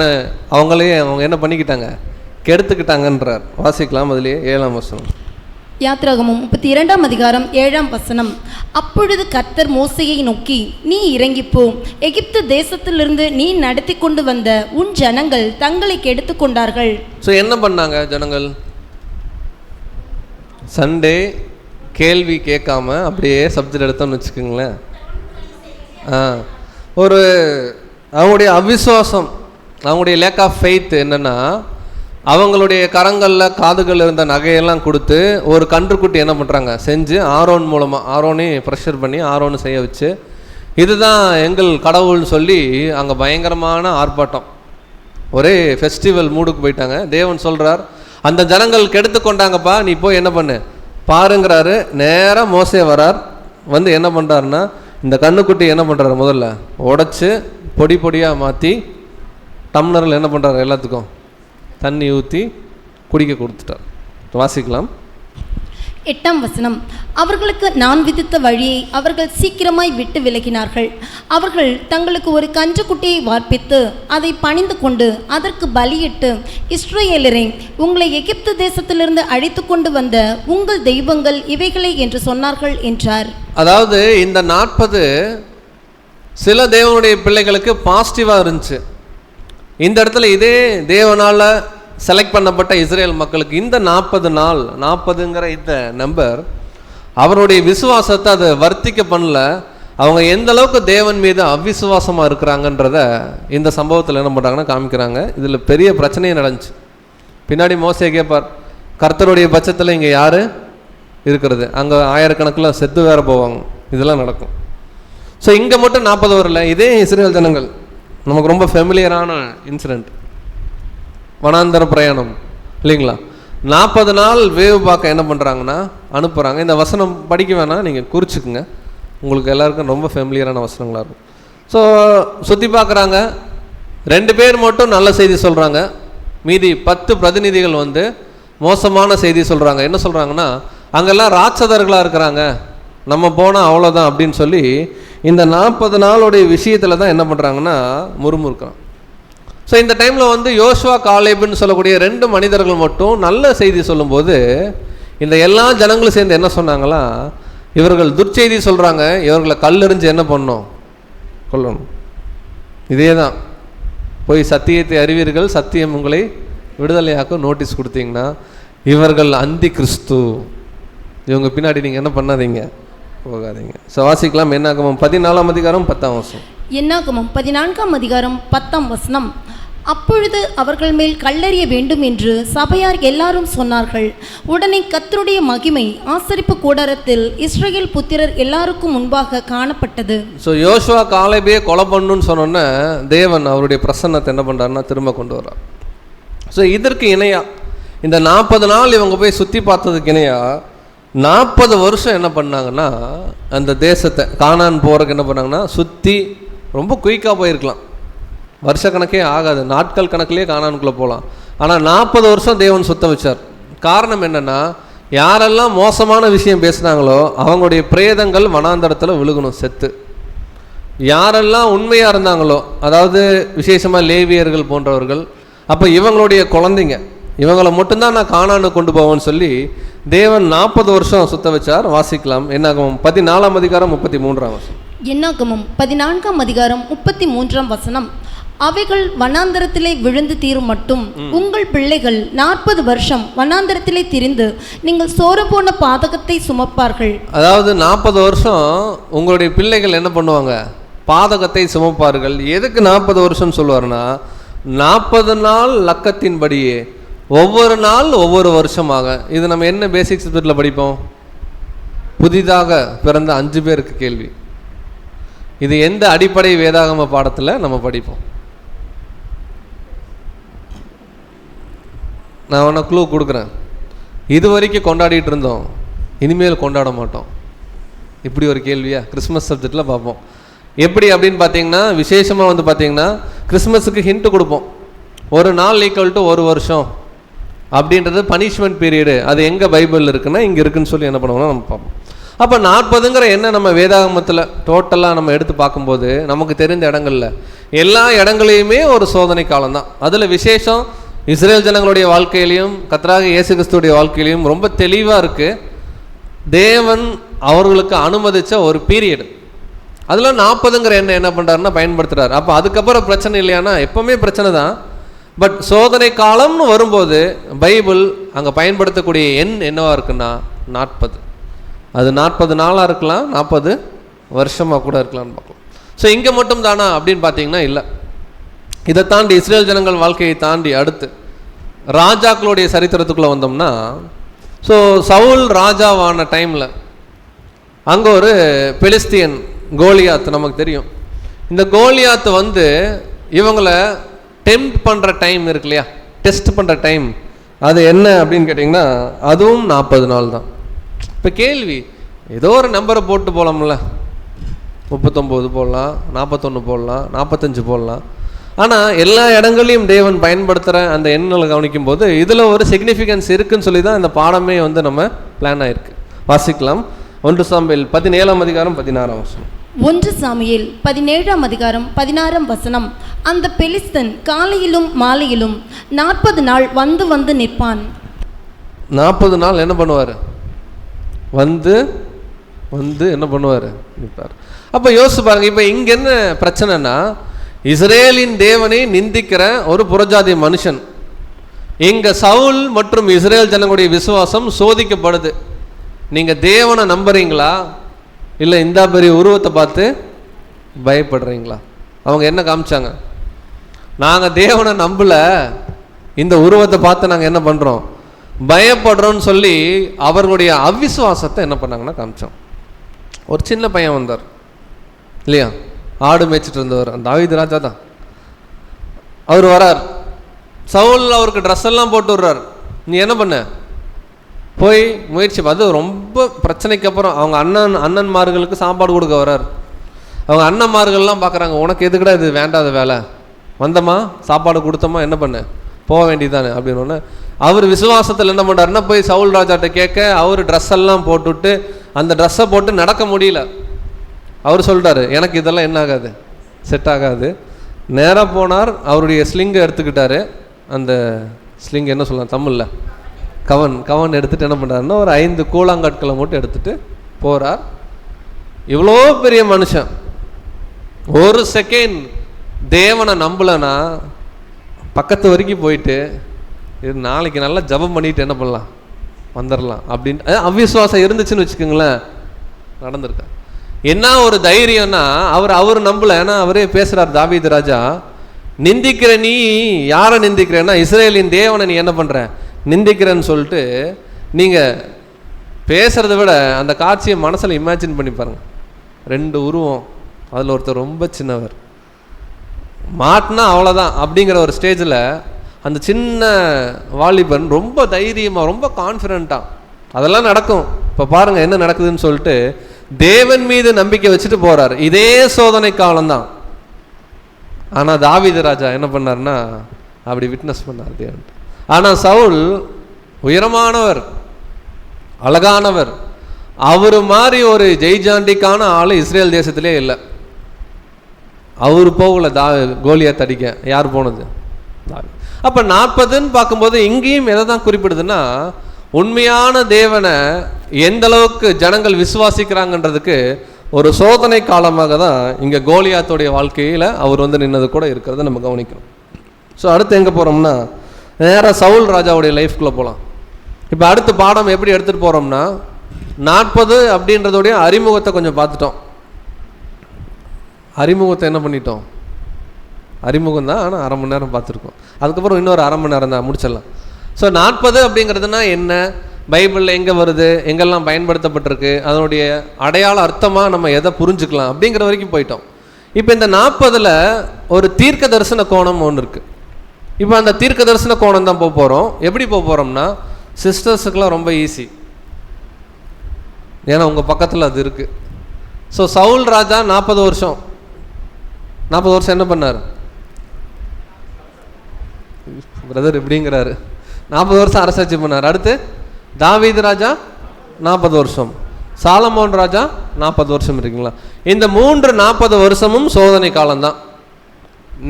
அவங்க என்ன பண்ணிக்கிட்டாங்க? கெடுத்துக்கிட்டாங்கன்றார். வாசிக்கலாம் அதுலேயே 7ஆம் வசனம். யாத்ராகமம் 32ஆம் அதிகாரம் 7ஆம் வசனம். அப்பொழுது கர்த்தர் மோசேயை நோக்கி, நீ இறங்கிப்போ, எகிப்து தேசத்திலிருந்து நீ நடத்தி கொண்டு வந்த உன் ஜனங்கள் தங்களை கெடுத்து கொண்டார்கள். ஸோ என்ன பண்ணாங்க ஜனங்கள்? சண்டே கேள்வி கேட்காம அப்படியே சப்ஜெக்ட் எடுத்தோம்னு வச்சுக்கோங்களேன். ஒரு அவங்களுடைய அவிசுவாசம், அவங்களுடைய லேக் ஆஃப் ஃபெய்த் என்னென்னா, அவங்களுடைய கரங்களில் காதுகள் இருந்த நகையெல்லாம் கொடுத்து ஒரு கன்றுக்குட்டி என்ன பண்ணுறாங்க செஞ்சு ஆரோன் மூலமாக, ஆரோனே ப்ரெஷர் பண்ணி ஆரோன்னு செய்ய வச்சு, இதுதான் எங்கள் கடவுள்னு சொல்லி அங்கே பயங்கரமான ஆர்ப்பாட்டம், ஒரே ஃபெஸ்டிவல் மூடுக்கு போயிட்டாங்க. தேவன் சொல்கிறார், அந்த ஜனங்கள் கெடுத்து கொண்டாங்கப்பா, நீ போய் என்ன பண்ணு பாருங்கிறாரு. நேராக மோசே வரார். வந்து என்ன பண்ணுறாருன்னா, இந்த கண்ணுக்குட்டி என்ன பண்ணுறாரு? முதல்ல உடச்சி பொடி பொடியாக மாற்றி டம்ளரில் என்ன பண்ணுறாரு? எல்லாத்துக்கும் தண்ணி ஊற்றி குடிக்க கொடுத்துட்டார். வாசிக்கலாம் 8ஆம் வசனம். அவர்களுக்கு நான் விதித்த வழியை அவர்கள் சீக்கிரமாய் விட்டு விலகினார்கள். அவர்கள் தங்களுக்கு ஒரு கன்றுக்குட்டியை வார்ப்பித்து அதை பணிந்து கொண்டு அதற்கு பலியிட்டு, இஸ்ரவேலரே, உங்களை எகிப்து தேசத்திலிருந்து அழைத்து கொண்டு வந்த உங்கள் தெய்வங்கள் இவைகளே என்று சொன்னார்கள் என்றார். அதாவது இந்த 40 சில தேவனுடைய பிள்ளைகளுக்கு பாசிட்டிவாக இருந்துச்சு. இந்த இடத்துல இதே தேவனால் செலக்ட் பண்ணப்பட்ட இஸ்ரேல் மக்களுக்கு இந்த 40 நாள், 40ங்கிற இந்த நம்பர் அவருடைய விசுவாசத்தை அதை வர்த்திக்க பண்ணல. அவங்க எந்த அளவுக்கு தேவன் மீது அவிசுவாசமாக இருக்கிறாங்கன்றத இந்த சம்பவத்தில் என்ன பண்ணுறாங்கன்னா காமிக்கிறாங்க. இதில் பெரிய பிரச்சனையே நடந்துச்சு. பின்னாடி மோசே கேட்பார், கர்த்தருடைய பட்சத்தில் இங்கே யார் இருக்கிறது? அங்கே ஆயிரக்கணக்கில் செத்து வேற போவாங்க. இதெல்லாம் நடக்கும். ஸோ இங்கே மட்டும் 40 வரல. இதே இஸ்ரேல் ஜனங்கள், நமக்கு ரொம்ப ஃபெமிலியரான இன்சிடெண்ட், வனாந்தர பிரயாணம் இல்லைங்களா? 40 நாள் வேவு பார்க்க என்ன பண்ணுறாங்கன்னா அனுப்புகிறாங்க. இந்த வசனம் படிக்க வேணாம், நீங்கள் குறிச்சிக்குங்க, உங்களுக்கு எல்லாருக்கும் ரொம்ப ஃபெமிலியரான வசனங்களாக இருக்கும். ஸோ சுற்றி பார்க்குறாங்க. 2 பேர் மட்டும் நல்ல செய்தி சொல்கிறாங்க, மீதி 10 பிரதிநிதிகள் வந்து மோசமான செய்தி சொல்கிறாங்க. என்ன சொல்கிறாங்கன்னா, அங்கெல்லாம் ராட்சதர்களாக இருக்கிறாங்க, நம்ம போனால் அவ்வளோதான் அப்படின்னு சொல்லி இந்த 40 நாளுடைய விஷயத்தில் தான் என்ன பண்ணுறாங்கன்னா முறுமுறுக்கிறான். ஸோ இந்த டைமில் வந்து யோசுவா காலேபுன்னு சொல்லக்கூடிய 2 மனிதர்கள் மட்டும் நல்ல செய்தி சொல்லும்போது, இந்த எல்லா ஜனங்களும் சேர்ந்து என்ன சொன்னாங்களா, இவர்கள் துர்ச்செய்தி சொல்கிறாங்க, இவர்களை கல்லெறிஞ்சு என்ன பண்ணணும்? கொல்லணும். இதே தான், போய் சத்தியத்தை அறிவீர்கள், சத்தியம் உங்களை விடுதலையாக்க நோட்டீஸ் கொடுத்தீங்கன்னா, இவர்கள் அந்தி கிறிஸ்து, இவங்க பின்னாடி நீங்கள் என்ன பண்ணாதீங்க, போகாதீங்க. ஸோ வாசிக்கலாம் என்னாகமம் 14ஆம் அதிகாரம் 10ஆம் வசனம். என்னாகமம் 14ஆம் அதிகாரம் 10ஆம் வசனம். அப்பொழுது அவர்கள் மேல் கல்லெறிய வேண்டும் என்று சபையார் எல்லாரும் சொன்னார்கள். உடனே கர்த்தருடைய மகிமை ஆசரிப்பு கூடாரத்தில் இஸ்ரவேல் புத்திரர் எல்லாருக்கும் முன்பாக காணப்பட்டது. ஸோ யோசுவா காலேபையே கொலை பண்ணணும்னு சொன்னோன்னே தேவன் அவருடைய பிரசன்னத்தை என்ன பண்ணுறாருன்னா திரும்ப கொண்டு வர்றார். ஸோ இதற்கு இணையா இந்த 40 நாள் இவங்க போய் சுற்றி பார்த்ததுக்கு இணையா 40 வருஷம் என்ன பண்ணாங்கன்னா, அந்த தேசத்தை கானான் போகிறதுக்கு என்ன பண்ணாங்கன்னா சுற்றி ரொம்ப குயிக்காக போயிருக்கலாம், வருஷக்கணக்கே ஆகாது, நாட்கள் கணக்கிலே கானானுக்குள்ளே போகலாம். ஆனால் 40 வருஷம் தேவன் சுத்த வச்சார். காரணம் என்னென்னா, யாரெல்லாம் மோசமான விஷயம் பேசுனாங்களோ அவங்களுடைய பிரேதங்கள் வனாந்தரத்தில் விழுகணும் செத்து. யாரெல்லாம் உண்மையாக இருந்தாங்களோ, அதாவது விசேஷமாக லேவியர்கள் போன்றவர்கள், அப்போ இவங்களுடைய குழந்தைங்க, இவங்களை மட்டும்தான் நான் கானானுக்கு கொண்டு போவேன்னு சொல்லி தேவன் 40 வருஷம் சுத்த வச்சார். வாசிக்கலாம் என்னாகமம் 14ஆம் அதிகாரம் 33ஆம் வசனம். என்னாகமம் 14ஆம் அதிகாரம் 33ஆம் வசனம். அவைகள் வனாந்தரத்திலே விழுந்து தீரும் மட்டும் உங்கள் பிள்ளைகள் 40 வருஷம் வனாந்தரத்திலே திரிந்து நீங்கள் சோரபோன பாதகத்தை சுமப்பார்கள். அதாவது 40 வருஷம் உங்களுடைய பிள்ளைகள் என்ன பண்ணுவாங்க? பாதகத்தை சுமப்பார்கள். எதுக்கு 40 வருஷம் சொல்லுவார்னா, 40 நாள் லக்கத்தின்படியே ஒவ்வொரு நாள் ஒவ்வொரு வருஷமாக. இது நம்ம என்ன பேசிக் சப்ஜெக்டில் படிப்போம்? புதிதாக பிறந்த 5 பேருக்கு கேள்வி. இது எந்த அடிப்படை வேதாகம பாடத்தில் நம்ம படிப்போம்? நான் வேணா க்ளூ கொடுக்குறேன். இது வரைக்கும் கொண்டாடிட்டு இருந்தோம், இனிமேல் கொண்டாட மாட்டோம். இப்படி ஒரு கேள்வியா கிறிஸ்மஸ் சப்ஜெக்டில் பார்ப்போம். எப்படி அப்படின்னு பார்த்தீங்கன்னா, விசேஷமாக வந்து பார்த்தீங்கன்னா கிறிஸ்மஸுக்கு ஹிண்ட்டு கொடுப்போம். ஒரு நாள் ஈக்குவல் டு ஒரு வருஷம் அப்படின்றது பனிஷ்மெண்ட் பீரியடு. அது எங்கே பைபிள் இருக்குன்னா இங்கே இருக்குன்னு சொல்லி என்ன பண்ணுவோம்னா நம்ம பார்ப்போம். அப்போ 40ங்கிற என்ன நம்ம வேதாகமத்தில் டோட்டலாக நம்ம எடுத்து பார்க்கும்போது நமக்கு தெரிந்த இடங்களில் எல்லா இடங்களையுமே ஒரு சோதனை காலம்தான். அதில் விசேஷம் இஸ்ரேல் ஜனங்களுடைய வாழ்க்கையிலையும் கர்த்தராகிய இயேசு கிறிஸ்துடைய வாழ்க்கையிலையும் ரொம்ப தெளிவாக இருக்குது. தேவன் அவர்களுக்கு அனுமதித்த ஒரு பீரியடு, அதில் 40ங்கிற எண்ணெய் என்ன பண்ணுறாருன்னா பயன்படுத்துகிறார். அப்போ அதுக்கப்புறம் பிரச்சனை இல்லையானா எப்போவுமே பிரச்சனை தான். பட் சோதனை காலம்னு வரும்போது பைபிள் அங்கே பயன்படுத்தக்கூடிய எண் என்னவாக இருக்குன்னா 40. அது 40 நாளாக இருக்கலாம், 40 வருஷமாக கூட இருக்கலாம்னு பார்க்கலாம். ஸோ இங்கே மட்டும் தானா அப்படின்னு பார்த்தீங்கன்னா இல்லை. இதை தாண்டி இஸ்ரேல் ஜனங்கள் வாழ்க்கையை தாண்டி அடுத்து ராஜாக்களுடைய சரித்திரத்துக்குள்ளே வந்தோம்னா, ஸோ சவுல் ராஜாவான டைமில் அங்கே ஒரு பெலிஸ்தியன் கோலியாத் நமக்கு தெரியும். இந்த கோலியாத் வந்து இவங்களை டெம்ப்ட் பண்ணுற டைம் இருக்கு இல்லையா, டெஸ்ட் பண்ணுற டைம், அது என்ன அப்படின்னு கேட்டிங்கன்னா அதுவும் 40 நாள் தான். இப்போ கேள்வி, ஏதோ ஒரு நம்பரை போட்டு போகலாம்ல, 39 போடலாம், 41 போடலாம், 45 போடலாம். ஆனால் எல்லா இடங்களையும் தேவன் பயன்படுத்துகிற அந்த எண்களை கவனிக்கும் போது இதில் ஒரு சிக்னிஃபிகன்ஸ் இருக்குன்னு சொல்லி தான் இந்த பாடமே வந்து நம்ம பிளான் ஆகிருக்கு. வாசிக்கலாம். 1 சாமுவேல் 17ஆம் அதிகாரம் 16ஆம் வசனம். 1 சாமுவேல் 17ஆம் அதிகாரம் 16ஆம் வசனம். அந்த பெலிஸ்தன் காலையிலும் மாலையிலும் 40 நாள் வந்து வந்து நிற்பான். 40 நாள் என்ன பண்ணுவார்? வந்து என்ன பண்ணுவார்? நிற்பார். அப்போ யோசிச்சு பாருங்க, இப்போ இங்கே என்ன பிரச்சனைனா, இஸ்ரேலின் தேவனை நிந்திக்கிற ஒரு புறஜாதி மனுஷன். இங்கே சவுல் மற்றும் இஸ்ரேல் ஜனங்களுடைய விசுவாசம் சோதிக்கப்படுது. நீங்கள் தேவனை நம்புறீங்களா இல்லை இந்த பெரிய உருவத்தை பார்த்து பயப்படுறீங்களா? அவங்க என்ன காமிச்சாங்க? நாங்கள் தேவனை நம்பலை, இந்த உருவத்தை பார்த்து நாங்கள் என்ன பண்ணுறோம், பயப்படுறோன்னு சொல்லி அவர்களுடைய அவிசுவாசத்தை என்ன பண்ணாங்கன்னா காமிச்சோம். ஒரு சின்ன பையன் வந்தார் இல்லையா, ஆடு மேய்ச்சிட்டு இருந்தவர், அந்த தாவீது ராஜா தான். அவர் வரார், சவுல் அவருக்கு ட்ரெஸ் எல்லாம் போட்டு விடுறார். நீ என்ன பண்ண, போய் முயற்சி. அது ரொம்ப பிரச்சனைக்கு அப்புறம் அவங்க அண்ணன்மார்களுக்கு சாப்பாடு கொடுக்க வர்றார். அவங்க அண்ணன்மார்கள்லாம் பார்க்குறாங்க, உனக்கு எதுக்குடா இது வேண்டாத வேலை, வந்தமா சாப்பாடு கொடுத்தோமா என்ன பண்ண, போக வேண்டியதானே அப்படின்னு. அவர் விசுவாசத்தில் என்ன பண்ணுறாருன்னா போய் சவுல் ராஜாட்ட கேட்க, அவர் ட்ரெஸ் எல்லாம் போட்டுவிட்டு அந்த ட்ரெஸ்ஸை போட்டு நடக்க முடியல. அவர் சொல்கிறாரு, எனக்கு இதெல்லாம் என்ன ஆகாது, செட் ஆகாது. நேராக போனார், அவருடைய ஸ்லிங்கை எடுத்துக்கிட்டாரு. அந்த ஸ்லிங் என்ன சொல்லலாம் தமிழில், கவன் எடுத்துகிட்டு என்ன பண்ணுறாருன்னா ஒரு 5 கூழாங்கற்களை மட்டும் எடுத்துகிட்டு போகிறார். இவ்வளோ பெரிய மனுஷன் ஒரு செகண்ட் தேவனை நம்பலைன்னா பக்கத்து வரைக்கும் போயிட்டு இது நாளைக்கு நல்லா ஜபம் பண்ணிட்டு என்ன பண்ணலாம், வந்துடலாம் அப்படின்னு அவிசுவாசம் இருந்துச்சுன்னு வச்சுக்கோங்களேன், நடந்திருக்கா. என்ன ஒரு தைரியம்னா அவர் நம்பல. ஏன்னா அவரே பேசுகிறார், தாவீது ராஜா, நிந்திக்கிற நீ யாரை நிந்திக்கிறேன்னா இஸ்ரேலின் தேவனை நீ என்ன பண்ணுற நிந்திக்கிறேன்னு சொல்லிட்டு. நீங்கள் பேசுகிறத விட அந்த காட்சியை மனசில் இமேஜின் பண்ணி பாருங்கள். 2 உருவம், அதில் ஒருத்தர் ரொம்ப சின்னவர், மாட்டினா அவ்வளோதான் அப்படிங்கிற ஒரு ஸ்டேஜில் அந்த சின்ன வாலிபன் ரொம்ப தைரியமாக ரொம்ப கான்ஃபிடென்ட்டாக அதெல்லாம் நடக்கும். இப்போ பாருங்கள் என்ன நடக்குதுன்னு சொல்லிட்டு தேவன் மீது நம்பிக்கை வச்சுட்டு போகிறார். இதே சோதனை காலம்தான். ஆனால் தாவீது ராஜா என்ன பண்ணார்னா அப்படி விட்னஸ் பண்ணார் தேவன். ஆனால் சவுல் உயரமானவர், அழகானவர், அவர் மாதிரி ஒரு ஜெய்ஜாண்டிக்கான ஆள் இஸ்ரேல் தேசத்திலே இல்லை. அவர் போகல கோலியாத் அடிக்க. யார் போனது? அப்போ 40ன்னு பார்க்கும்போது இங்கேயும் எதை தான் குறிப்பிடுதுன்னா, உண்மையான தேவனை எந்த அளவுக்கு ஜனங்கள் விசுவாசிக்கிறாங்கன்றதுக்கு ஒரு சோதனை காலமாக தான் இங்கே கோலியாத்துடைய வாழ்க்கையில் அவர் வந்து நின்னது கூட இருக்கிறத நம்ம கவனிக்கணும். ஸோ அடுத்து எங்கே போகிறோம்னா நேராக சவுல் ராஜாவுடைய லைஃப்குள்ளே போகலாம். இப்போ அடுத்த பாடம் எப்படி எடுத்துகிட்டு போகிறோம்னா 40 அப்படின்றதோடைய அறிமுகத்தை கொஞ்சம் பார்த்துட்டோம். அறிமுகத்தை என்ன பண்ணிட்டோம், அறிமுகம் தான், ஆனால் 1/2 மணி நேரம் பார்த்துருக்கோம். அதுக்கப்புறம் இன்னொரு 1/2 மணி நேரம் தான் முடிச்சிடலாம். ஸோ 40 அப்படிங்கிறதுனா என்ன, பைபிளில் எங்கே வருது, எங்கெல்லாம் பயன்படுத்தப்பட்டிருக்கு, அதனுடைய அடையாள அர்த்தமாக நம்ம எதை புரிஞ்சுக்கலாம் அப்படிங்கிற வரைக்கும் போயிட்டோம். இப்போ இந்த 40ல் ஒரு தீர்க்க தரிசன கோணம் ஒன்று இருக்குது. இப்போ அந்த தீர்க்க தரிசன கோணம் தான் போக போகிறோம். எப்படி போக போகிறோம்னா, சிஸ்டர்ஸுக்கெலாம் ரொம்ப ஈஸி, ஏன்னா உங்கள் பக்கத்தில் அது இருக்குது. ஸோ சவுல் ராஜா 40 வருஷம் என்ன பண்ணார்? பிரதர் இப்படிங்கிறாரு. 40 வருஷம் அரசாட்சி பண்ணார். அடுத்து தாவீது ராஜா 40 வருஷம், சாலமோன் ராஜா 40 வருஷம் இருக்குங்களா? இந்த 40 வருஷமும் சோதனை காலம்தான்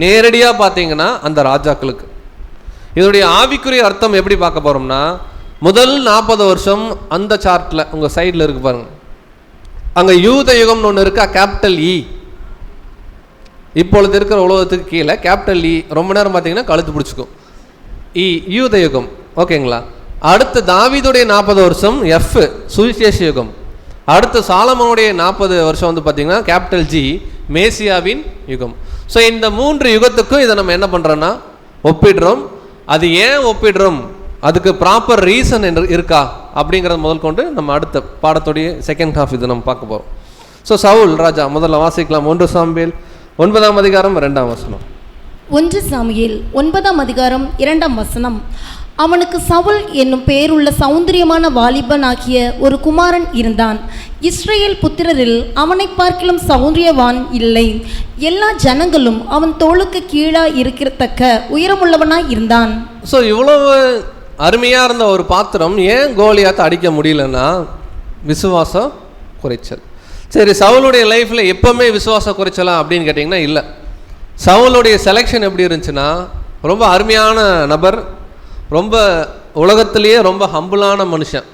நேரடியாக பார்த்தீங்கன்னா அந்த ராஜாக்களுக்கு. இதோடைய ஆவிக்குரிய அர்த்தம் எப்படி பார்க்க போகிறோம்னா, முதல் 40 வருஷம் அந்த சார்ட்டில் உங்கள் சைடில் இருக்கு பாருங்க, அங்கே யூத யுகம்னு ஒன்று இருக்கா, கேபிட்டல் இ. இப்பொழுது இருக்கிற உலகத்துக்கு கீழே கேபிட்டல் இ ரொம்ப நேரம் பார்த்தீங்கன்னா கழுத்து பிடிச்சிக்கும். இ யூத யுகம், ஓகேங்களா? அடுத்து தாவீதுடைய 40 வருஷம் எஃப் சுவிசேஷ யுகம். அடுத்து சாலமோனுடைய 40 வருஷம் வந்து பார்த்தீங்கன்னா கேபிட்டல் ஜி மேசியாவின் யுகம். ஸோ இந்த 3 யுகத்துக்கும் இதை நம்ம என்ன பண்ணுறோன்னா ஒப்பிடுறோம். அது ஏன் ஒப்பிடுறோம், அதுக்கு ப்ராப்பர் ரீசன் இருக்கா அப்படிங்கிறத முதல் கொண்டு நம்ம அடுத்த பாடத்துடைய செகண்ட் ஹாஃப் இது நம்ம பார்க்க போகிறோம். ஸோ சவுல் ராஜா முதல்ல வாசிக்கலாம். 1 சாமுவேல் 9ஆம் அதிகாரம் 2ஆம் வசனம். 1 சாமுவேல் 9ஆம் அதிகாரம் 2ஆம் வசனம். அவனுக்கு சவுல் என்னும் பெயருள்ள சௌந்தரியமான வாலிபனாகிய ஒரு குமாரன் இருந்தான். இஸ்ரேல் புத்திரரில் அவனை பார்க்கிலும் சௌந்தரியவான் இல்லை. எல்லா ஜனங்களும் அவன் தோளுக்கு கீழாக இருக்கத்தக்க உயரமுள்ளவனாய் இருந்தான். ஸோ இவ்வளவு அருமையாக இருந்த ஒரு பாத்திரம் ஏன் கோலியாத்தை அடிக்க முடியலன்னா விசுவாசம் குறைச்சல். சரி, சவுளுடைய லைஃப்பில் எப்போவுமே விசுவாசம் குறைச்சலாம் அப்படின்னு கேட்டிங்கன்னா இல்லை. சவுளுடைய செலெக்ஷன் எப்படி இருந்துச்சுன்னா, ரொம்ப அருமையான நபர், ரொம்ப உலகத்திலேயே ரொம்ப ஹம்புளான மனுஷன்.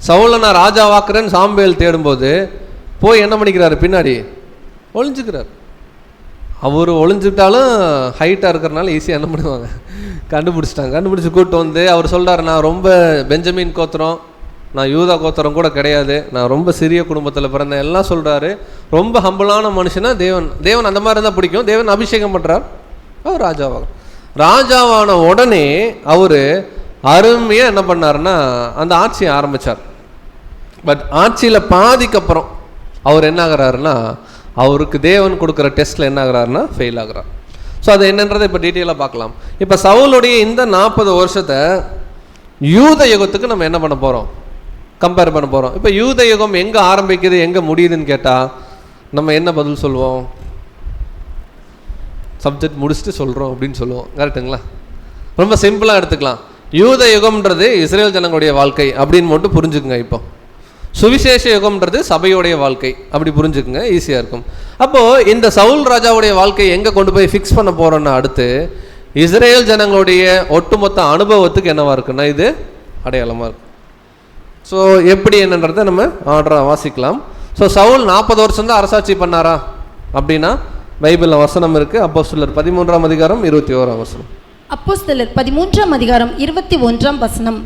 சவுலை நான் ராஜாவாக்குறேன்னு சாம்பேல் தேடும்போது போய் என்ன பண்ணிக்கிறாரு, பின்னாடி ஒளிஞ்சுக்கிறார். அவர் ஒளிஞ்சுக்கிட்டாலும் ஹைட்டாக இருக்கிறனால ஈஸியாக என்ன பண்ணுவாங்க, கண்டுபிடிச்சி கூப்பிட்டு வந்து அவர் சொல்கிறார், நான் ரொம்ப பெஞ்சமின் கோத்திரம், நான் யூதா கோத்திரம் கூட கிடையாது, நான் ரொம்ப சிறிய குடும்பத்தில் பிறந்தேன் எல்லாம் சொல்கிறாரு. ரொம்ப ஹம்பிளான மனுஷனா தேவன் அந்த மாதிரி தான் பிடிக்கும். தேவன் அபிஷேகம் பண்ணுறார், அவர் ராஜாவான உடனே அவர் அருமையாக என்ன பண்ணாருன்னா அந்த ஆட்சியை ஆரம்பித்தார். பட் ஆட்சியில் பாதிக்கப்புறம் அவர் என்ன ஆகிறாருன்னா, அவருக்கு தேவன் கொடுக்குற டெஸ்ட்டில் என்ன ஆகிறாருன்னா ஃபெயில் ஆகிறார். ஸோ அது என்னன்றதை இப்போ டீட்டெயிலாக பார்க்கலாம். இப்போ சவுலுடைய இந்த 40 வருஷத்தை யூத யுகத்துக்கு நம்ம என்ன பண்ண போகிறோம், கம்பேர் பண்ண போகிறோம். இப்போ யூத யுகம் எங்கே ஆரம்பிக்குது எங்கே முடியுதுன்னு கேட்டால் நம்ம என்ன பதில் சொல்லுவோம், சப்ஜெக்ட் முடிச்சுட்டு சொல்கிறோம் அப்படின்னு சொல்லுவோம். கரெக்டுங்களா? ரொம்ப சிம்பிளாக எடுத்துக்கலாம். யூத யுகம்ன்றது இஸ்ரேல் ஜனங்களுடைய வாழ்க்கை அப்படின்னு மட்டும் புரிஞ்சுக்குங்க. இப்போ சுவிசேஷ யுகம்ன்றது சபையோடைய வாழ்க்கை அப்படி புரிஞ்சுக்குங்க, ஈஸியாக இருக்கும். அப்போது இந்த சவுல் ராஜாவுடைய வாழ்க்கையை எங்கே கொண்டு போய் ஃபிக்ஸ் பண்ண போகிறோன்னா, அடுத்து இஸ்ரேல் ஜனங்களுடைய ஒட்டுமொத்த அனுபவத்துக்கு என்னவாக இருக்குன்னா இது அடையாளமாக இருக்கும். ஸோ எப்படி என்னன்றதை நம்ம ஆர்டராக வாசிக்கலாம். ஸோ சவுல் 40 வருஷம் தான் அரசாட்சி பண்ணாரா அப்படின்னா பைபிளில் வசனம் இருக்குது. அப்போஸ்தலர் 13ஆம் அதிகாரம் 21ஆம் வசனம். அப்போஸ்தலர் 13ஆம் அதிகாரம் 21ஆம் வசனம்.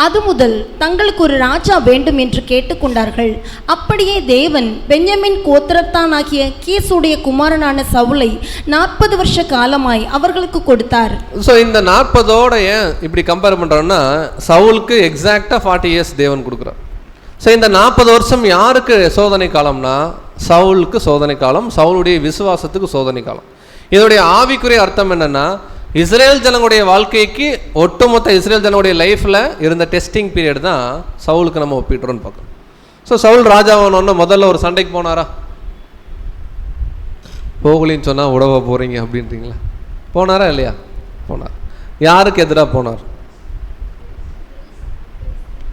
அது முதல் தங்களுக்கு ஒரு ராஜா வேண்டும் என்று கேட்டுக்கொண்டார்கள். அப்படியே தேவன் பென்யமின் கோத்திரத்தானாகிய கீசுடைய குமாரனான சவுலை 40 வருஷ காலமாய் அவர்களுக்கு கொடுத்தார். ஸோ இந்த 40ஓட ஏன் இப்படி கம்பேர் பண்ணுறோன்னா, சவுலுக்கு எக்ஸாக்டாக 40 இயர்ஸ் தேவன் கொடுக்குறார். ஸோ இந்த 40 வருஷம் யாருக்கு சோதனை காலம்னா, சவுலுக்கு சோதனை காலம், சவுலுடைய விசுவாசத்துக்கு சோதனை காலம். இதோடைய ஆவிக்குரிய அர்த்தம் என்னென்னா, இஸ்ரேல் ஜனங்களுடைய வாழ்க்கைக்கு ஒட்டுமொத்த இஸ்ரேல் ஜனங்களுடைய லைஃப்பில் இருந்த டெஸ்டிங் பீரியட் தான் சவுலுக்கு நம்ம ஒப்பிட்டுறோன்னு பார்க்கணும். ஸோ சவுல் ராஜாவானோன்னா முதல்ல ஒரு சண்டைக்கு போனாரா? போகலின்னு சொன்னால் உடவ போகிறீங்க அப்படின்றீங்களா? போனாரா இல்லையா? போனார். யாருக்கு எதிராக போனார்?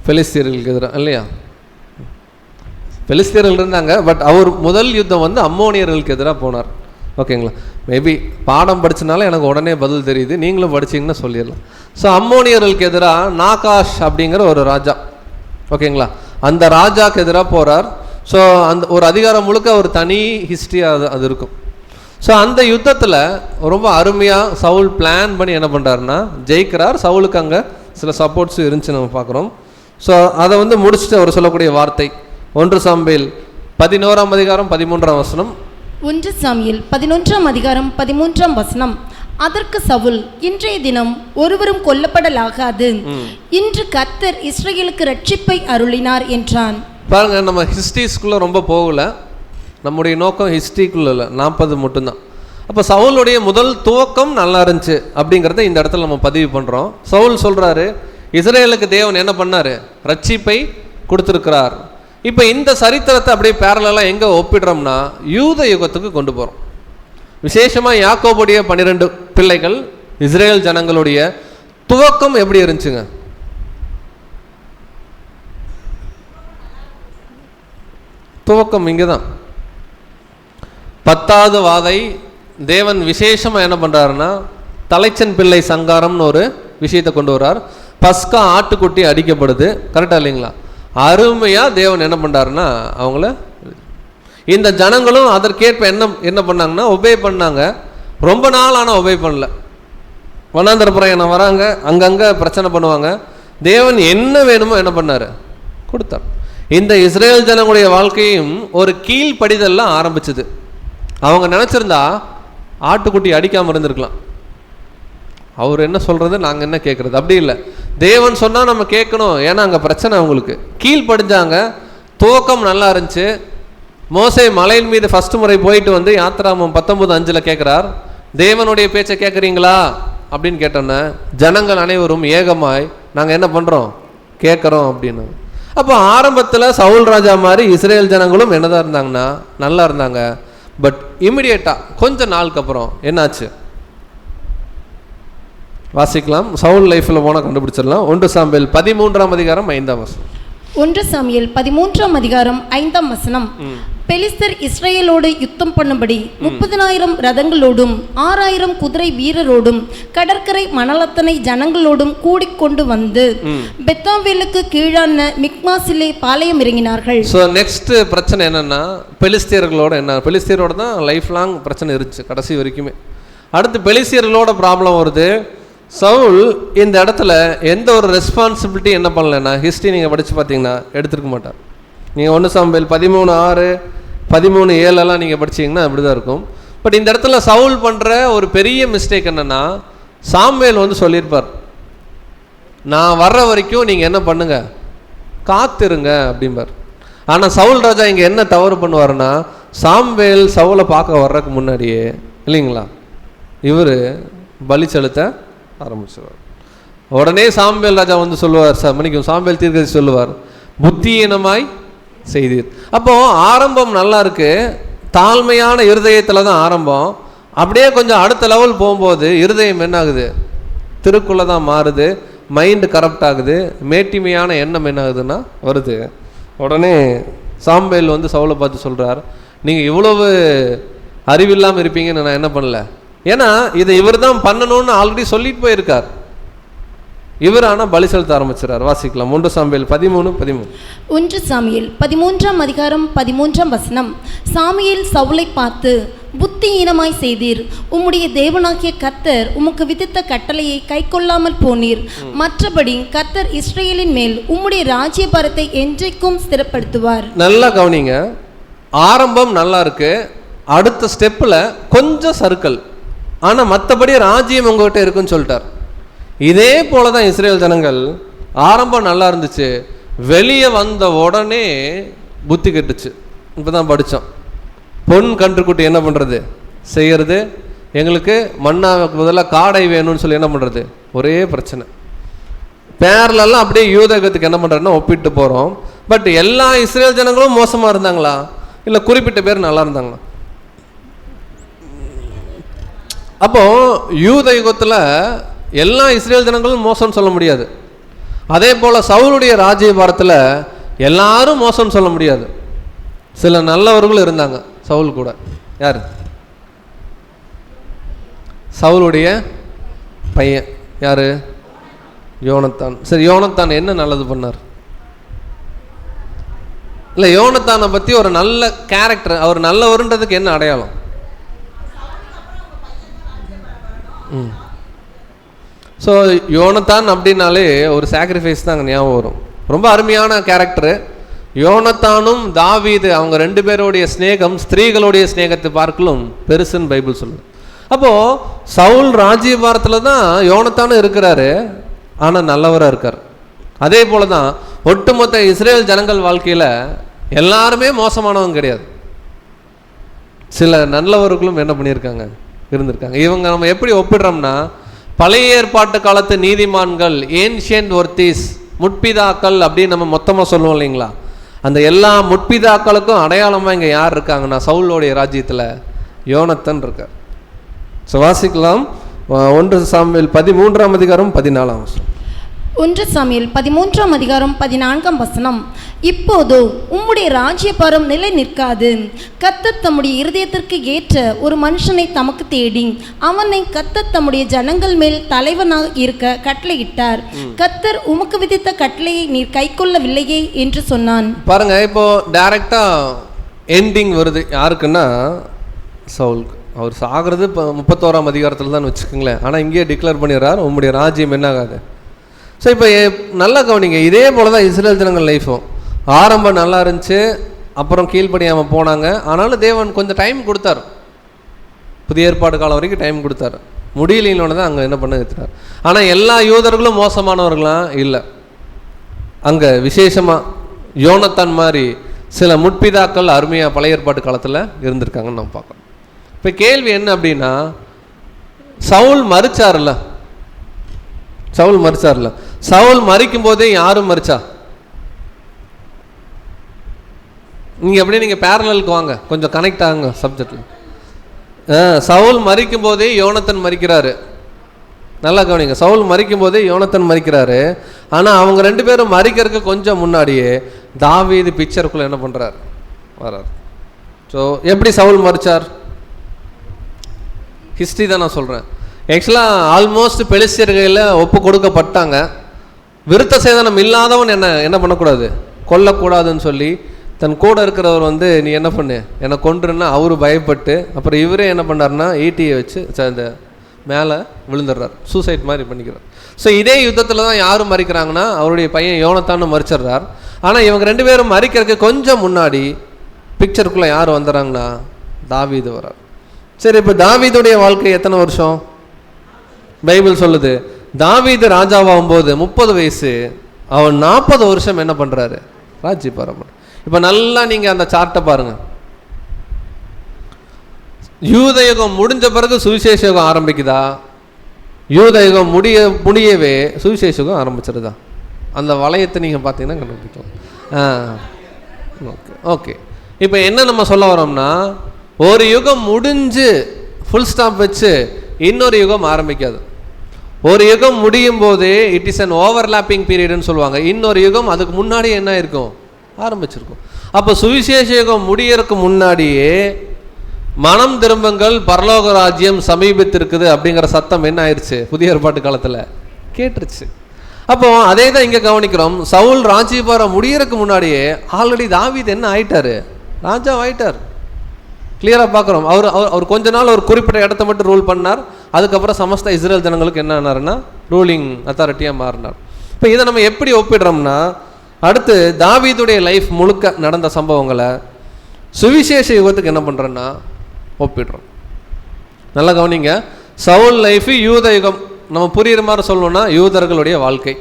பெலிஸ்தீயர்களுக்கு எதிராக இல்லையா? பெலிஸ்தீயர்கள் இருந்தாங்க, பட் அவர் முதல் யுத்தம் வந்து அம்மோனியர்களுக்கு எதிராக போனார். ஓகேங்களா? மேபி பாடம் படிச்சனால எனக்கு உடனே பதில் தெரியுது, நீங்களும் படிச்சிங்கன்னா சொல்லிடலாம். ஸோ அம்மோனியர்களுக்கு எதிராக நாகாஷ் அப்படிங்கிற ஒரு ராஜா, ஓகேங்களா, அந்த ராஜாக்கு எதிராக போகிறார். ஸோ அந்த ஒரு அதிகாரம் முழுக்க ஒரு தனி ஹிஸ்ட்ரியாக அது இருக்கும். ஸோ அந்த யுத்தத்தில் ரொம்ப அருமையாக சவுல் பிளான் பண்ணி என்ன பண்ணுறாருன்னா ஜெயிக்கிறார். சவுலுக்கு அங்கே சில சப்போர்ட்ஸும் இருந்துச்சு நம்ம பார்க்குறோம். ஸோ அதை வந்து முடிச்சுட்டு அவர் சொல்லக்கூடிய வார்த்தை 1 சாமுவேல் 11ஆம் அதிகாரம் 13ஆம் வசனம். 1 சாமுவேல் 11ஆம் அதிகாரம் 13ஆம் வசனம். அதற்கு சவுல், இன்றைய தினம் ஒருவரும் கொல்லப்படலாகாது, இன்று கர்த்தர் இஸ்ரவேலுக்கு ரட்சிப்பை அருளினார் என்றான். பாருங்க, நம்ம ஹிஸ்ட்ரிஸ்குள்ளே ரொம்ப போகல, நம்முடைய நோக்கம் ஹிஸ்ட்ரிக்குள்ள இல்லை, 40 மட்டும்தான். அப்போ சவுலுடைய முதல் துவக்கம் நல்லா இருந்துச்சு அப்படிங்கிறத இந்த இடத்துல நம்ம பதிவு பண்ணுறோம். சவுல் சொல்கிறாரு, இஸ்ரேலுக்கு தேவன் என்ன பண்ணார், ரட்சிப்பை கொடுத்துருக்கிறார். இப்போ இந்த சரித்திரத்தை அப்படியே பேரலாக எங்கே ஒப்பிடுறோம்னா யூத யுகத்துக்கு கொண்டு போகிறோம். விசேஷமாக யாக்கோபுடைய 12 பிள்ளைகள் இஸ்ரேல் ஜனங்களுடைய துவக்கம் எப்படி இருந்துச்சுங்க? துவக்கம் இங்கே தான். 10வது வாதை தேவன் விசேஷமாக என்ன பண்ணுறாருன்னா தலைச்சன் பிள்ளை சங்காரம்னு ஒரு விஷயத்தை கொண்டு வர்றார். பஸ்கா ஆட்டுக்குட்டி அடிக்கப்படுது, கரெக்டாக இல்லைங்களா? அருமையாக தேவன் என்ன பண்ணுறாருன்னா அவங்கள இந்த ஜனங்களும் அதற்கேற்ப என்ன பண்ணாங்கன்னா ஒபே பண்ணாங்க. ரொம்ப நாள் ஆனால் ஒபே பண்ணல. வனாந்தர பிரயாணம் வராங்க, அங்கங்கே பிரச்சனை பண்ணுவாங்க. தேவன் என்ன வேணுமோ என்ன பண்ணார்? கொடுத்தார். இந்த இஸ்ரேல் ஜனங்களுடைய வாழ்க்கையும் ஒரு கீழ்ப்படிதெல்லாம் ஆரம்பிச்சுது. அவங்க நினச்சிருந்தா ஆட்டுக்குட்டி அடிக்காமல் இருந்திருக்கலாம். அவர் என்ன சொல்கிறது, நாங்கள் என்ன கேட்குறது? அப்படி இல்லை. தேவன் சொன்னால் நம்ம கேட்கணும். ஏன்னா அங்கே பிரச்சனை அவங்களுக்கு. கீழ்ப்படிஞ்சாங்க. துவக்கம் நல்லா இருந்துச்சு. மோசே மலையின் மீது ஃபஸ்ட்டு முறை போயிட்டு வந்து யாத்திராமம் 19:5 கேட்குறார், தேவனுடைய பேச்சை கேட்குறீங்களா அப்படின்னு கேட்டோன்னே ஜனங்கள் அனைவரும் ஏகமாய் நாங்கள் என்ன பண்ணுறோம், கேட்குறோம் அப்படின்னு. அப்போ ஆரம்பத்தில் சவுல் ராஜா மாதிரி இஸ்ரேல் ஜனங்களும் என்னதான் இருந்தாங்கன்னா நல்லா இருந்தாங்க. பட் இமிடியேட்டாக கொஞ்ச நாளுக்கு அப்புறம் என்னாச்சு வாசிக்கலாம். சவுல் லைஃப்பில் போனால் கண்டுபிடிச்சிடலாம். 1 சாமுவேல் 13ஆம் அதிகாரம் 5ஆம் வசனம். 1 சாமுவேல் 13ஆம் அதிகாரம் 5ஆம் வசனம். பெலிஸ்தர் இஸ்ரேலோடு யுத்தம் பண்ணும்படி 30,000 ரதங்களோடும் 6,000 குதிரை வீரரோடும் கடற்கரை மணலத்தனை ஜனங்களோடும் கூடிக்கொண்டு வந்து பெத்தாவேலுக்கு கீழான மிக்மாசிலே பாளையம் இறங்கினார்கள். ஸோ நெக்ஸ்ட் பிரச்சனை என்னன்னா பெலிஸ்தியர்களோட என்ன, பெலிஸ்தியரோட தான் லைஃப் லாங் பிரச்சனை இருந்துச்சு கடைசி வரைக்குமே. அடுத்து பெலிஸ்தியர்களோட ப்ராப்ளம் வருது. சவுல் இந்த இடத்துல எந்த ஒரு ரெஸ்பான்சிபிலிட்டி என்ன பண்ணலன்னா, ஹிஸ்ட்ரி நீங்கள் படித்து பார்த்தீங்கன்னா எடுத்துருக்க மாட்டார். நீங்கள் 1 சாமுவேல் 13:6 13:7 நீங்கள் படிச்சிங்கன்னா அப்படி தான் இருக்கும். பட் இந்த இடத்துல சவுல் பண்ணுற ஒரு பெரிய மிஸ்டேக் என்னென்னா, சாமுவேல் வந்து சொல்லியிருப்பார், நான் வர்ற வரைக்கும் நீங்கள் என்ன பண்ணுங்க, காத்திருங்க அப்படிம்பார். ஆனால் சவுல் ராஜா இங்கே என்ன தவறு பண்ணுவார்னா, சாமுவேல் சவுலை பார்க்க வர்றதுக்கு முன்னாடியே இல்லைங்களா இவர் பலி செலுத்த ஆரம்பிச்சிருவார். உடனே சாமுவேல் ராஜா வந்து சொல்லுவார், சாமுவேல் தீர்க்கதரிசி சொல்லுவார், புத்தியீனமாய் செய்தீர். அப்போ ஆரம்பம் நல்லா இருக்கு, தாழ்மையான இருதயத்தில் தான் ஆரம்பம். அப்படியே கொஞ்சம் அடுத்த லெவல் போகும்போது இருதயம் என்ன ஆகுது, திருக்குள்ள தான் மாறுது, மைண்டு கரப்ட் ஆகுது, மேட்டிமையான எண்ணம் என்ன ஆகுதுன்னா வருது. உடனே சாமுவேல் வந்து சவுலை பார்த்து சொல்கிறார், நீங்கள் இவ்வளவு அறிவில்லாமல் இருப்பீங்கன்னு நான் என்ன பண்ணல. ஏன்னா இதை இவர் தான் பண்ணணும்னு ஆல்ரெடி சொல்லிட்டு போயிருக்கார். இவர் ஆனால் பலி செலுத்த ஆரம்பிச்சிடார். வாசிக்கலாம் 1 சாமுவேல் 13:13. 1 சாமுவேல் 13ஆம் அதிகாரம் 13ஆம் வசனம். சாமுவேல் சவுலை பார்த்து, புத்தியீனமாய் செய்தீர், உம்முடைய தேவனாகிய கர்த்தர் உமக்கு விதித்த கட்டளையை கை கொள்ளாமல் போனீர். மற்றபடி கர்த்தர் இஸ்ரேலின் மேல் உம்முடைய ராஜ்யபாரத்தை என்றைக்கும் ஸ்திரப்படுத்துவார். நல்லா கவனிங்க, ஆரம்பம் நல்லா இருக்கு, அடுத்த ஸ்டெப்பில் கொஞ்சம் சர்க்கிள், ஆனால் மற்றபடி ராஜ்யம் உங்கள்கிட்ட இருக்குன்னு சொல்லிட்டார். இதே போல தான் இஸ்ரேல் ஜனங்கள் ஆரம்பம் நல்லா இருந்துச்சு, வெளியே வந்த உடனே புத்தி கெட்டுச்சு. இப்போ தான் படித்தோம், பொன் கன்றுக்குட்டி என்ன பண்ணுறது செய்கிறது, எங்களுக்கு மண்ணாவுக்கு பதிலாக காடை வேணும்னு சொல்லி என்ன பண்ணுறது, ஒரே பிரச்சனை. பேரலெல்லாம் அப்படியே யூதகத்துக்கு என்ன பண்ணுறதுன்னா ஒப்பிட்டு போகிறோம். பட் எல்லா இஸ்ரேல் ஜனங்களும் மோசமாக இருந்தாங்களா, இல்லை குறிப்பிட்ட பேர் நல்லா இருந்தாங்களா? அப்போ யூத யுகத்தில் எல்லா இஸ்ரேல் ஜனங்களும் மோசம்னு சொல்ல முடியாது. அதே போல் சவுலுடைய ராஜ்யபாரத்தில் எல்லாரும் மோசம்னு சொல்ல முடியாது. சில நல்லவர்களும் இருந்தாங்க சவுல் கூட. யார்? சவுலுடைய பையன் யார்? யோனத்தான். சரி, யோனத்தான் என்ன நல்லது பண்ணார்? இல்லை, யோனத்தானை பற்றி ஒரு நல்ல கேரக்டர், அவர் நல்லவருன்றதுக்கு என்ன அடையாளம்? ஸோ யோனத்தான் அப்படின்னாலே ஒரு சாக்ரிஃபைஸ் தான் அங்கே ஞாபகம் வரும். ரொம்ப அருமையான கேரக்டரு. யோனத்தானும் தாவீது அவங்க 2 பேருடைய ஸ்நேகம் ஸ்திரீகளுடைய ஸ்நேகத்தை பார்க்கலும் பெருசுன்னு பைபிள் சொல்லுது. அப்போது சவுல் ராஜ்யபாரத்தில் தான் யோனத்தானும் இருக்கிறாரு, ஆனால் நல்லவராக இருக்கார். அதே போல தான் ஒட்டுமொத்த இஸ்ரேல் ஜனங்கள் வாழ்க்கையில் எல்லாருமே மோசமானவங்க கிடையாது, சில நல்லவர்களும் என்ன பண்ணியிருக்காங்க, இருந்திருக்காங்க. இவங்க நம்ம எப்படி ஒப்பிடுறோம்னா, பழைய ஏற்பாட்டு காலத்து நீதிமான்கள், ஏன்ஷியன்ட் ஒர்த்திஸ், முற்பிதாக்கள் அப்படின்னு நம்ம மொத்தமாக சொல்லுவோம் இல்லைங்களா? அந்த எல்லா முற்பிதாக்களுக்கும் அடையாளமாக இங்கே யார் இருக்காங்கன்னா சவுலோடைய ராஜ்யத்தில் யோனத்தான் இருக்கார். ஸோ வாசிக்கலாம் 1 சாமுவேல் 13ஆம் அதிகாரம் 14ஆம் வசனம். 1 சாமுவேல் 13ஆம் அதிகாரம் 14ஆம் வசனம். இப்போதோ உம்முடைய ராஜ்யபாரம் நிலை நிற்காது. கர்த்தர் தம்முடைய இருதயத்திற்கு ஏற்ற ஒரு மனுஷனை தமக்கு தேடி அவனை கர்த்தர் தம்முடைய ஜனங்கள் மேல் தலைவனாக இருக்க கட்டளையிட்டார். கர்த்தர் உமக்கு விதித்த கட்டளையை நீர் கைக்கொள்ளவில்லையே என்று சொன்னான். பாருங்க, இப்போ டைரக்டா எண்டிங் வருது யாருக்குன்னா சவுலுக்கு. அவர் சாகிறது இப்போ 31ஆம் அதிகாரத்தில் தான் வச்சுக்கோங்களேன். ஆனால் இங்கேயே டிக்ளேர் பண்ணிடுறார் உம்முடைய ராஜ்யம் என்ன ஆகாது. ஸோ இப்போ நல்லா கவனிங்க, இதே போல தான் இஸ்ரேல் ஜனங்கள் லைஃபும் ஆரம்பம் நல்லா இருந்துச்சு, அப்புறம் கீழ்ப்படியாமல் போனாங்க. ஆனாலும் தேவன் கொஞ்சம் டைம் கொடுத்தார், புதிய ஏற்பாடு காலம் வரைக்கும் டைம் கொடுத்தார். முடியலன்னு தான் அங்கே என்ன பண்ண எடுத்துட்டார். ஆனால் எல்லா யூதர்களும் மோசமானவர்களாம் இல்லை. அங்கே விசேஷமாக யோனத்தான் மாதிரி சில முற்பிதாக்கள் அருமையாக பழைய ஏற்பாட்டு காலத்தில் இருந்திருக்காங்கன்னு நம்ம பார்க்கணும். இப்போ கேள்வி என்ன அப்படின்னா, சவுல் மரிச்சார்ல, சவுல் மரிக்கும் போதே யாரும் மரிச்சா? நீங்கள் அப்படியே நீங்கள் பேரலலுக்கு வாங்க, கொஞ்சம் கனெக்ட் ஆகுங்க சப்ஜெக்டில். சவுல் மரிக்கும் போதே யோனத்தான் மரிக்கிறாரு. நல்லா கவனிங்க, சவுல் மரிக்கும் போதே யோனத்தான் மரிக்கிறாரு. ஆனால் அவங்க 2 பேரும் மரிக்கிறதுக்கு கொஞ்சம் முன்னாடியே தாவீது பிக்சருக்குள்ளே என்ன பண்ணுறார், வர்றார். ஸோ எப்படி சவுல் மரிச்சார்? ஹிஸ்ட்ரி தான் நான் சொல்கிறேன். ஆக்சுவலாக ஆல்மோஸ்ட் பெலிஸ்தியர்களில் ஒப்பு கொடுக்கப்பட்டாங்க. விருத்த சேதனம் இல்லாதவன் என்ன பண்ணக்கூடாது, கொல்லக்கூடாதுன்னு சொல்லி தன் கூட இருக்கிறவர் நீ என்ன பண்ணு என்னை கொன்றுன்னா அவரு பயப்பட்டு அப்புறம் இவரே என்ன பண்ணார்னா ஈட்டியை வச்சு அந்த மேலே விழுந்துடுறார், சூசைட் மாதிரி பண்ணிக்கிறார். ஸோ இதே யுத்தத்தில் தான் யாரும் மறிக்கிறாங்கன்னா அவருடைய பையன் யோனத்தான்னு மறிச்சிடுறார். ஆனால் இவங்க 2 பேரும் மறிக்கிறதுக்கு கொஞ்சம் முன்னாடி பிக்சருக்குள்ளே யார் வந்துடுறாங்கன்னா தாவீது வர்றார். சரி, இப்போ தாவீதுடைய வாழ்க்கை எத்தனை வருஷம்? பைபிள் சொல்லுது தாவீது ராஜாவாகும் போது 30 வயசு, அவன் 40 வருஷம் என்ன பண்ணுறாரு, ராஜ்யபாரம். இப்போ நல்லா நீங்கள் அந்த சார்ட்டை பாருங்க. யூதயுகம் முடிஞ்ச பிறகு சுவிசேஷ யுகம் ஆரம்பிக்குதா, யூதயுகம் முடியவே சுவிசேஷ யுகம் ஆரம்பிச்சிருதா? அந்த வளையத்தை நீங்கள் பார்த்தீங்கன்னா கண்டுபிடிக்கலாம். ஓகே. இப்போ என்ன நம்ம சொல்ல வரோம்னா, ஒரு யுகம் முடிஞ்சு ஃபுல் ஸ்டாப் வச்சு இன்னொரு யுகம் ஆரம்பிக்காது. ஒரு யுகம் முடியும் போதே இட் இஸ் அன் ஓவர்லாப்பிங் பீரியட்னு சொல்லுவாங்க. இன்னொரு யுகம் அதுக்கு முன்னாடி என்ன இருக்கும், ஆரம்பிச்சிருக்கும். அப்போ சுவிசேஷ யுகம் முடியறதுக்கு முன்னாடியே மனம் திரும்புங்கள் பரலோக ராஜ்யம் சமீபத்திருக்குது அப்படிங்கிற சத்தம் என்ன ஆயிடுச்சு, புதிய ஏற்பாட்டு காலத்தில் கேட்டுருச்சு. அப்போ அதே தான் இங்கே கவனிக்கிறோம். சவுல் ராஜ்யபாரம் முடியறதுக்கு முன்னாடியே ஆல்ரெடி தாவீது என்ன ஆயிட்டாரு, ராஜா ஆயிட்டார். கிளியராக பார்க்குறோம். அவர் கொஞ்ச நாள் ஒரு குறிப்பிட்ட இடத்த மட்டும் ரூல் பண்ணார். அதுக்கப்புறம் சமஸ்த இஸ்ரேல் ஜனங்களுக்கு என்ன ஆனார்னா ரூலிங் அத்தாரிட்டியாக மாறினார். இப்போ இதை நம்ம எப்படி ஒப்பிடுறோம்னா, அடுத்து தாவீதுடைய லைஃப் முழுக்க நடந்த சம்பவங்களை சுவிசேஷ யுகத்துக்கு என்ன பண்ணுறோன்னா ஒப்பிடுறோம். நல்லா கவனிங்க, சவுல் லைஃபு யூத யுகம், நம்ம புரியுற மாதிரி சொல்லணும்னா யூதர்களுடைய வாழ்க்கை.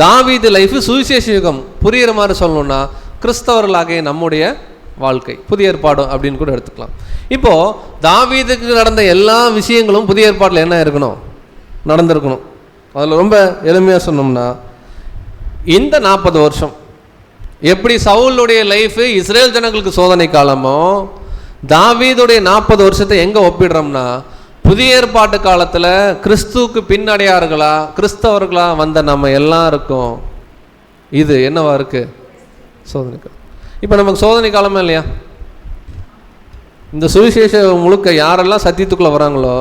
தாவீது லைஃபு சுவிசேஷ யுகம், புரியுற மாதிரி சொல்லணும்னா கிறிஸ்தவர்களாகிய நம்முடைய வாழ்க்கை, புதிய ஏற்பாடும் அப்படின்னு கூட எடுத்துக்கலாம். இப்போது தாவீதுக்கு நடந்த எல்லா விஷயங்களும் புதிய ஏற்பாட்டில் என்ன இருக்கணும், நடந்திருக்கணும். அதில் ரொம்ப எளிமையாக சொன்னோம்னா, இந்த 40 வருஷம் எப்படி சவுலுடைய லைஃபு இஸ்ரேல் ஜனங்களுக்கு சோதனை காலமோ, தாவீதுடைய 40 வருஷத்தை எங்கே ஒப்பிடுறோம்னா புதிய ஏற்பாட்டு காலத்தில் கிறிஸ்துவுக்கு பின்னடையார்களா கிறிஸ்தவர்களா வந்த நம்ம எல்லாருக்கும் இது என்னவா இருக்குது, சோதனை காலம். இப்போ நமக்கு சோதனை காலமே இல்லையா? இந்த சுவிசேஷ முழுக்க யாரெல்லாம் சத்தியத்துக்குள்ளே வராங்களோ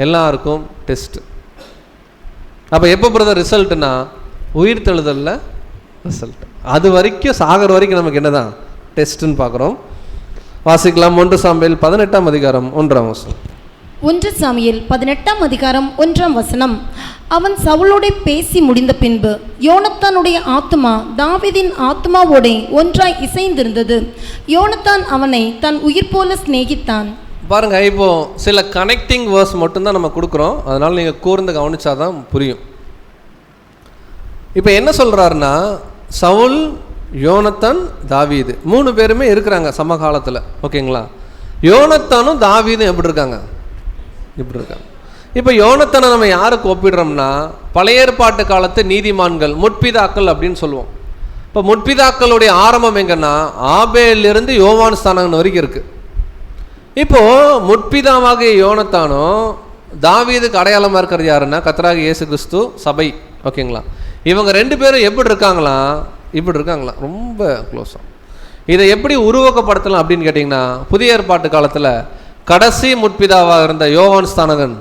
எல்லாருக்கும் டெஸ்ட்டு. அப்போ எப்போ பிரதர் ரிசல்ட்டுனா உயிர் தெழுதலில் ரிசல்ட். அது வரைக்கும் சாகர் வரைக்கும் நமக்கு என்ன தான் டெஸ்ட்டுன்னு பார்க்குறோம். வாசிக்கலாம் 1 சாமுவேல் 18ஆம் அதிகாரம் 1ஆம் வசனம். 1 சாமுவேல் 18ஆம் அதிகாரம் 1ஆம் வசனம். அவன் சவுலோடு பேசி முடிந்த பின்பு யோனத்தானுடைய ஆத்துமா தாவீதின் ஆத்துமாவோடே ஒன்றாய் இசைந்திருந்தது. யோனத்தான் அவனை தன் உயிர் போல சிநேகித்தான். பாருங்க, இப்போ சில கனெக்டிங் வேர்ஸ் மட்டும்தான் நம்ம கொடுக்குறோம், அதனால நீங்கள் கூர்ந்து கவனிச்சாதான் புரியும். இப்போ என்ன சொல்கிறாருன்னா, சவுல், யோனத்தான், தாவீது 3 பேருமே இருக்கிறாங்க சமகாலத்தில். ஓகேங்களா? யோனத்தானும் தாவீதும் எப்படி இருக்காங்க, இப்படி இருக்காங்க. இப்போ யோனத்தானை நம்ம யாருக்கு ஒப்பிடுறோம்னா பழைய ஏற்பாட்டு காலத்து நீதிமான்கள், முற்பிதாக்கள் அப்படின்னு சொல்லுவோம். இப்போ இப்போ முற்பிதாக்களுடைய ஆரம்பம் எங்கன்னா ஆபேலிருந்து யோவான் ஸ்தானகன் வரைக்கும் இருக்கு. இப்போ முற்பிதாவாகிய யோனத்தானும் தாவீதுக்கு அடையாளமாக இருக்கிறது யாருன்னா கர்த்தராகிய இயேசு கிறிஸ்து, சபை. ஓகேங்களா? இவங்க ரெண்டு பேரும் எப்படி இருக்காங்களா ரொம்ப க்ளோஸாக. இதை எப்படி உருவகப்படுத்தலாம் அப்படின்னு கேட்டிங்கன்னா, புதிய ஏற்பாட்டு காலத்தில் கடைசி முற்பிதாவாக இருந்த யோவான் ஸ்தானகன்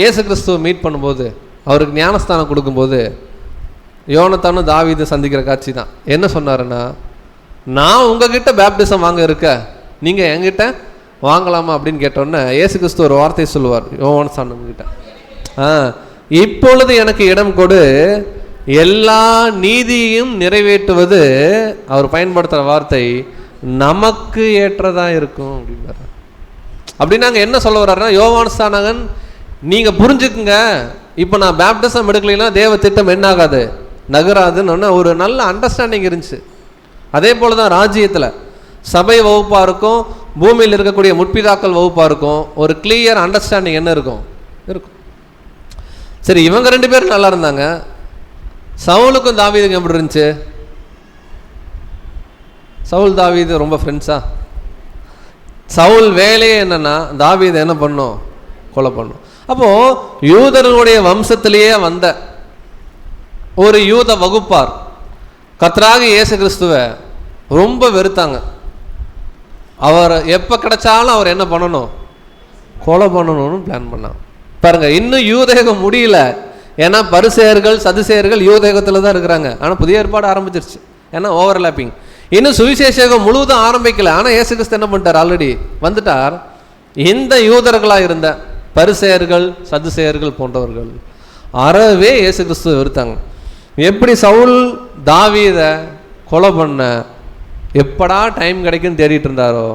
இயேசு கிறிஸ்துவை மீட் பண்ணும்போது, அவருக்கு ஞானஸ்தானம் கொடுக்கும்போது யோனத்தானும் தாவீது சந்திக்கிற காட்சி தான். என்ன சொன்னாருன்னா, நான் உங்ககிட்ட பேப்டிசம் வாங்க இருக்க, நீங்கள் என்கிட்ட வாங்கலாமா அப்படின்னு கேட்டோன்னே இயேசு கிறிஸ்து ஒரு வார்த்தை சொல்லுவார் யோவான் ஸ்தானகிட்ட, இப்பொழுது எனக்கு இடம் கொடு, எல்லா நீதியையும் நிறைவேற்றுவது. அவர் பயன்படுத்துகிற வார்த்தை நமக்கு ஏற்றதாக இருக்கும் அப்படின்னாரு. அப்படின்னா அங்கே என்ன சொல்ல வர்றாருன்னா, யோவான் ஸ்தானகன் நீங்கள் புரிஞ்சுக்குங்க, இப்போ நான் பேப்டிசம் எடுக்கலைன்னா தேவ திட்டம் என்ன ஆகாது, நகராதுன்னு ஒரு நல்ல அண்டர்ஸ்டாண்டிங் இருந்துச்சு. அதே போல் தான் ராஜ்யத்தில் சபை வகுப்பாக இருக்கும், பூமியில் இருக்கக்கூடிய முற்பிதாக்கள் வகுப்பாக இருக்கும், ஒரு கிளியர் அண்டர்ஸ்டாண்டிங் என்ன இருக்கும். சரி, இவங்க ரெண்டு பேரும் நல்லா இருந்தாங்க. சவுலுக்கும் தாவீதுக்கும் எப்படி இருந்துச்சு? சவுல் தாவீது ரொம்ப ஃப்ரெண்ட்ஸா? சவுல் வேலையே என்னன்னா தாவீது என்ன பண்ணும், கொலை பண்ணும். அப்போ யூதர்களுடைய வம்சத்திலேயே வந்த ஒரு யூத வகுப்பார் கர்த்தராகிய இயேசு கிறிஸ்துவை ரொம்ப வெறுத்தாங்க. அவர் எப்போ கிடைச்சாலும் அவர் என்ன பண்ணணும், கொலை பண்ணணும்னு பிளான் பண்ணாங்க. பாருங்க, இன்னும் யூதேகம் முடியல. ஏன்னா பரிசேயர்கள் சதுசேயர்கள் யூதேகத்தில் தான் இருக்கிறாங்க. ஆனால் புதிய ஏற்பாடு ஆரம்பிச்சிருச்சு. ஏன்னா ஓவர்லாப்பிங். இன்னும் சுவிசேஷகம் முழுவதும் ஆரம்பிக்கல. ஆனால் இயேசு கிறிஸ்து என்ன பண்ணிட்டார், ஆல்ரெடி வந்துட்டார். இந்த யூதர்களாக இருந்த பரிசேயர்கள் சதுசேயர்கள் போன்றவர்கள் அறவே இயேசு கிறிஸ்துவை வெறுத்தாங்க. எப்படி சவுல் தாவீதை கொலை பண்ண எப்படா டைம் கிடைக்குன்னு தேடிட்டு இருந்தாரோ,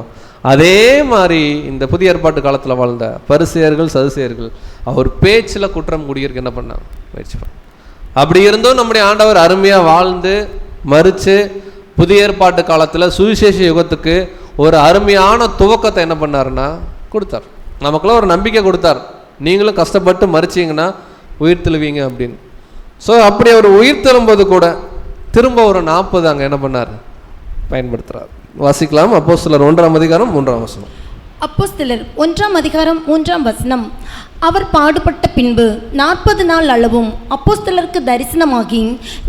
அதே மாதிரி இந்த புதிய ஏற்பாட்டு காலத்தில் வாழ்ந்த பரிசேயர்கள் சதுசேயர்கள் அவர் பேச்சில் குற்றம் குடியிருக்க என்ன பண்ணாங்க, முயற்சி பண்ண. அப்படி இருந்தும் நம்முடைய ஆண்டவர் அருமையாக வாழ்ந்து மறித்து புதிய ஏற்பாட்டு காலத்தில் சுவிசேஷ யுகத்துக்கு ஒரு அருமையான துவக்கத்தை என்ன பண்ணாருன்னா கொடுத்தார். நமக்குள்ள ஒரு நம்பிக்கை கொடுத்தார், நீங்களும் கஷ்டப்பட்டு மறிச்சிங்கன்னா உயிர் தெழுவீங்க அப்படின்னு. ஸோ அப்படி அவர் உயிர் தெழும்போது கூட திரும்ப ஒரு 40 அங்கே என்ன பண்ணார், பயன்படுத்துகிறார். வாசிக்கலாம். அப்போஸ்தலர் 1ஆம் அதிகாரம் 3ஆம் வசனம். அப்போஸ்தலர் 1ஆம் அதிகாரம் 3ஆம் வசனம். அவர் பாடுபட்ட பின்பு 40 நாள் அளவும் அப்போஸ்தலருக்கு தரிசனமாகி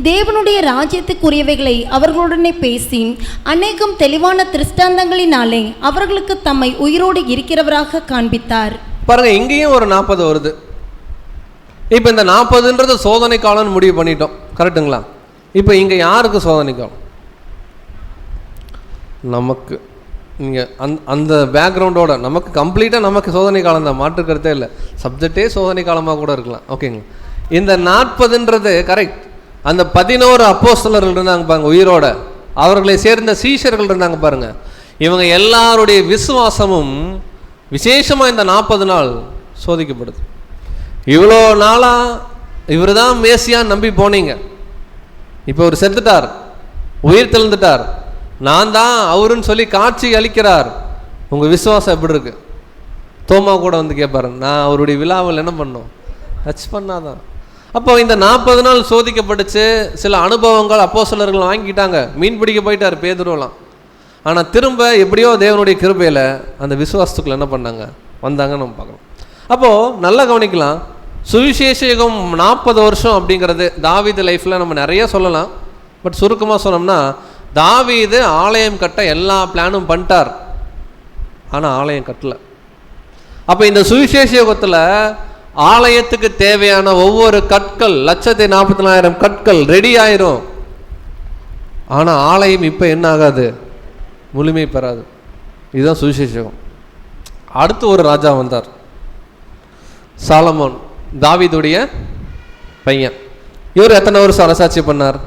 தேவனுடைய ராஜ்யத்துக்குரியவைகளை அவர்களுடனே பேசி அநேகம் தெளிவான திருஷ்டாந்தங்களினாலே அவர்களுக்கு தம்மை உயிரோடு இருக்கிறவராக காண்பித்தார். பாருங்க, இங்கேயும் ஒரு 40 வருது. இப்போ இந்த 40ன்றது சோதனை காலம்னு முடிவு பண்ணிட்டோம், கரெக்டுங்களா? இப்போ இங்கே யாருக்கு சோதனை காலம்? நமக்கு. நீங்கள் அந்த பேக்ரவுண்டோட நமக்கு கம்ப்ளீட்டாக நமக்கு சோதனை காலம் தான், மாற்றுக்கிறதே இல்லை. சப்ஜெக்டே சோதனை காலமாக கூட இருக்கலாம். ஓகேங்களா? இந்த 40ன்றது கரெக்ட். அந்த 11 அப்போஸ்தலர்கள் இருந்தாங்க பாருங்க உயிரோட, அவர்களை சேர்ந்த சீஷர்கள் இருந்தாங்க பாருங்க. இவங்க எல்லாருடைய விசுவாசமும் விசேஷமாக இந்த 40 நாள் சோதிக்கப்படுது. இவ்வளோ நாளாக இவர் தான் மேசியான்னு நம்பி போனீங்க, இப்போ அவர் செத்துட்டார், உயிர் தெழுந்துட்டார், நான் தான் அவருன்னு சொல்லி காட்சி அளிக்கிறார். உங்கள் விசுவாசம் எப்படி இருக்கு? தோமா கூட வந்து கேட்பாரு, நான் அவருடைய விழாவில் என்ன பண்ணோம், டச் பண்ணாதான். அப்போ இந்த 40 நாள் சோதிக்கப்பட்டுச்சு. சில அனுபவங்கள் அப்போஸ்தலர்கள் வாங்கிட்டாங்க. மீன் பிடிக்க போயிட்டார் பேதுருவெல்லாம். ஆனால் திரும்ப எப்படியோ தேவனுடைய கிருபையில் அந்த விசுவாசத்துக்குள்ள என்ன பண்ணாங்க, வந்தாங்கன்னு நம்ம பார்க்குறோம். அப்போது நல்லா கவனிக்கலாம். சுவிசேஷ யுகம் 40 வருஷம் அப்படிங்கிறது தாவீது லைஃப்பில் நம்ம நிறைய சொல்லலாம். பட் சுருக்கமாக சொன்னோம்னா, தாவீது ஆலயம் கட்ட எல்லா பிளானும் பண்ணிட்டார், ஆனால் ஆலயம் கட்டலை. அப்போ இந்த சுவிசேஷ யுகத்தில் ஆலயத்துக்கு தேவையான ஒவ்வொரு கற்கள் 1,44,000 கற்கள் ரெடி ஆயிரும். ஆனால் ஆலயம் இப்போ என்ன ஆகாது, முழுமை பெறாது. இதுதான் சுவிசேஷ யுகம். அடுத்து ஒரு ராஜா வந்தார், சாலமோன், தாவீதுடைய பையன். இவர் எத்தனை வருஷம் அரசாட்சி பண்ணார்?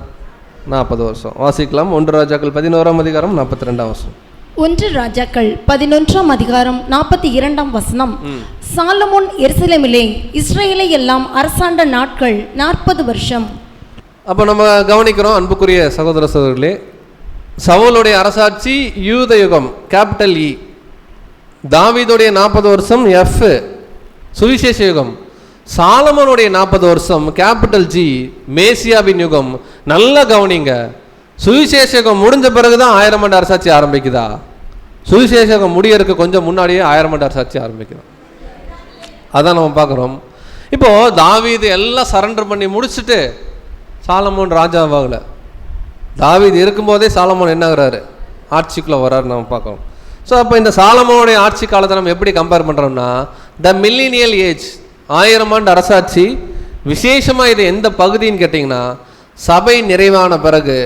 40 வருஷம். வாசிக்கலாம். 1 ராஜாக்கள் 11ஆம் அதிகாரம் 42ஆம் வசனம். 1 ராஜாக்கள் 11ஆம் அதிகாரம் 42ஆம் வசனம். சாலமோன் எருசலேமிலே இஸ்ரவேலை எல்லாம் அரசாண்ட நாட்கள் 40 வருஷம். அப்போ நம்ம கவனிக்கிறோம் அன்புக்குரிய சகோதர சகோதரர்களே, சவுலுடைய அரசாட்சி யூத யுகம், கேபிட்டல் இ. தாவீதுடைய 40 வருஷம் எஃப், சுவிசேஷ யுகம். சாலமோனுடைய 40 வருஷம் கேபிட்டல் ஜி, மேசியாவின் யுகம். நல்லா கவனிங்க, சுவிசேஷகம் முடிஞ்ச பிறகுதான் 1000 ஆண்டு அரசாட்சி ஆரம்பிக்குதா? சுவிசேஷகம் முடியறதுக்கு கொஞ்சம் முன்னாடியே 1000 ஆண்டு அரசாட்சி ஆரம்பிக்குதா? அதான் நம்ம பார்க்குறோம். இப்போ தாவீது எல்லாம் சரண்டர் பண்ணி முடிச்சுட்டு சாலமோன் ராஜாவாகல. தாவீது இருக்கும்போதே சாலமோன் என்ன ஆகுறாரு? ஆட்சிக்குள்ளே வர்றாரு நம்ம பார்க்குறோம். ஸோ அப்போ இந்த சாலமோனுடைய ஆட்சி காலத்தை நம்ம எப்படி கம்பேர் பண்ணுறோம்னா, த மில்லினியல் ஏஜ், 1000 ஆண்டு அரசாட்சி. விசேஷமாக இது எந்த பகுதின்னு கேட்டிங்கன்னா, சபை நிறைவான பிறகு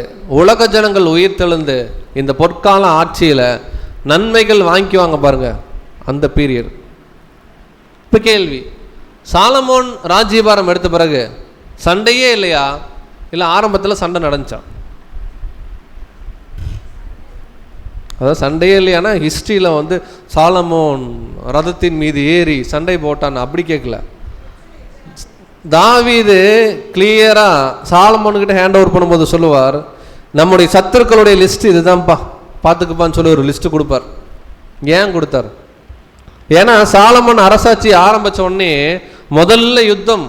உலக ஜனங்கள் உயிர்த்தெழுந்து இந்த பொற்கால ஆட்சியில் நன்மைகள் வாங்கிக்குவாங்க பாருங்க, அந்த பீரியட். இப்போ கேள்வி, சாலமோன் ராஜ்யபாரம் எடுத்த பிறகு சண்டையே இல்லையா, இல்லை ஆரம்பத்தில் சண்டை நடந்துச்சா? அதாவது சண்டையே இல்லையானா ஹிஸ்ட்ரியில் வந்து சாலமோன் ரதத்தின் மீது ஏறி சண்டை போட்டான்னு அப்படி கேட்கல. தாவீது கிளியராக சாலமோன்கிட்ட ஹேண்ட் ஓவர் பண்ணும்போது சொல்லுவார், நம்முடைய சத்துருக்களுடைய லிஸ்ட் இதுதான்ப்பா, பார்த்துக்குப்பான்னு சொல்லி ஒரு லிஸ்ட்டு கொடுப்பார். ஏன் கொடுத்தார்? ஏன்னா சாலமோன் அரசாட்சி ஆரம்பித்த உடனே முதல்ல யுத்தம்.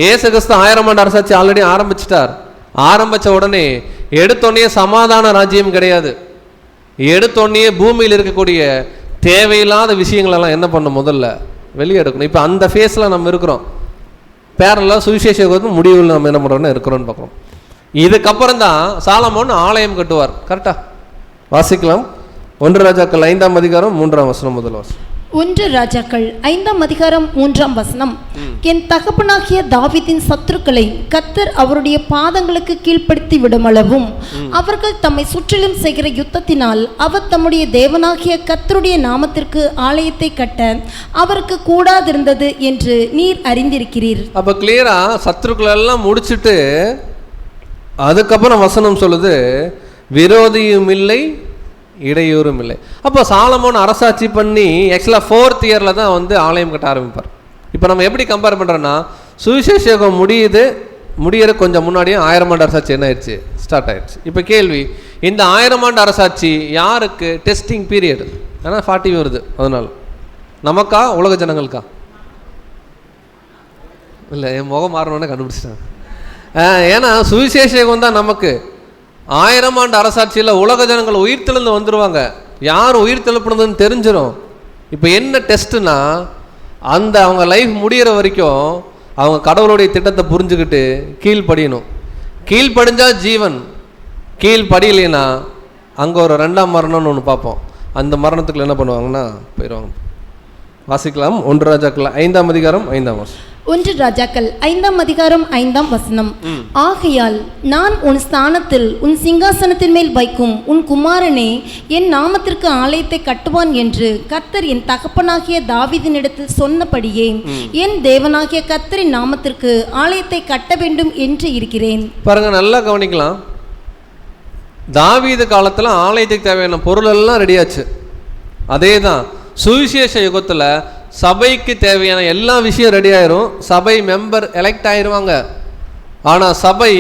இயேசு கிறிஸ்து 1000 ஆண்டு அரசாட்சி ஆல்ரெடி ஆரம்பிச்சிட்டார். ஆரம்பித்த உடனே எடுத்தோடனே சமாதான ராஜ்யம் கிடையாது. எடுத்தோடனே பூமியில் இருக்கக்கூடிய தேவையில்லாத விஷயங்களெல்லாம் என்ன பண்ணணும், முதல்ல வெளியே எடுக்கணும். இப்போ அந்த ஃபேஸில் நம்ம இருக்கிறோம். பேரலாம் சுவிசேஷம் முடிவில் நம்ம என்ன பண்ணுறோம்னா இருக்கிறோன்னு பார்க்குறோம். இதுக்கப்புறம் தான் சாலமோன் ஆலயம் கட்டுவார். கரெக்டாக வாசிக்கலாம். 1 ராஜாக்கள் 5ஆம் அதிகாரம் 3ஆம் வசனம் முதல் வாசனம். 1 ராஜாக்கள் 5ஆம் அதிகாரம் 3ஆம் வசனம். என் தகப்பனாகிய தாவீதின் சத்துருக்களை கர்த்தர் அவருடைய பாதங்களுக்கு கீழ்ப்படுத்தி விடுமளவும் அவர்கள் தம்மை சுற்றிலும் செய்கிற யுத்தத்தினால் அவர் தம்முடைய தேவனாகிய கர்த்தருடைய நாமத்திற்கு ஆலயத்தை கட்ட அவருக்கு கூடாதிருந்தது என்று நீர் அறிந்திருக்கிறீர். அப்போ கிளியரா சத்துருக்கள் எல்லாம் முடிச்சுட்டு அதுக்கப்புறம் வசனம் சொல்லுது, விரோதியும் இல்லை இடையூறும் இல்லை. அப்போ சாலமோன் அரசாட்சி பண்ணி ஆக்சுவலாக 4th இயரில் தான் வந்து ஆலயம் கட்ட ஆரம்பிப்பார். இப்போ நம்ம எப்படி கம்பேர் பண்ணுறோன்னா, சுவிசேஷகம் முடியற கொஞ்சம் முன்னாடியே 1000 ஆண்டு அரசாட்சி என்ன ஆயிடுச்சு, ஸ்டார்ட் ஆயிடுச்சு. இப்போ கேள்வி, இந்த 1000 ஆண்டு அரசாட்சி யாருக்கு டெஸ்டிங் பீரியட்? ஏன்னா 40 வருது, அதனால் நமக்கா உலக ஜனங்களுக்கா? இல்லை, என் முகம் மாறணுன்னு கண்டுபிடிச்சிட்டாங்க. ஏன்னா சுவிசேஷகம் தான் நமக்கு. 1000 ஆண்டு அரசாட்சியில் உலக ஜனங்கள் உயிர்த்தெழுந்து வந்துடுவாங்க. யார் உயிர்த்தெழுப்புனதுன்னு தெரிஞ்சிடும். இப்போ என்ன டெஸ்ட்டுனா, அந்த அவங்க லைஃப் முடிகிற வரைக்கும் அவங்க கடவுளுடைய திட்டத்தை புரிஞ்சுக்கிட்டு கீழ்ப்படியணும். கீழ்ப்படிஞ்சால் ஜீவன், கீழ்ப்படியலைன்னா அங்கே ஒரு 2ஆம் மரணம்னு ஒன்று பார்ப்போம். அந்த மரணத்துக்குள்ள என்ன பண்ணுவாங்கன்னா போயிடுவாங்க. வாசிக்கலாம். 1 ராஜாக்கள் 5ஆம் அதிகாரம் 5ஆம் வசனம். 1 ராஜாக்கள் 5ஆம் அதிகாரம் 5ஆம் வசனம். ஆகையால் நான் உன் ஸ்தானத்தில் உன் சிங்காசனத்தின் மேல் வைக்கும் உன் குமாரனே என் நாமத்திற்கு ஆலயத்தை கட்டுவான் என்று கர்த்தர் என் தகப்பனாகிய தாவீதினிடத்தில் சொன்னபடியே என் தேவனாகிய கர்த்தரின் நாமத்திற்கு ஆலயத்தை கட்ட வேண்டும் என்று இருக்கிறேன். பாருங்க, நல்லா கவனிக்கலாம். தாவீது காலத்தில் ஆலயத்துக்கு தேவையான பொருள் எல்லாம் ரெடியாச்சு. அதே தான் சுவிசேஷ யுகத்தில் சபைக்கு தேவையான எல்லா விஷயம் ரெடி ஆயிரும். சபை மெம்பர் எலெக்ட் ஆயிடுவாங்க. ஆனால் சபை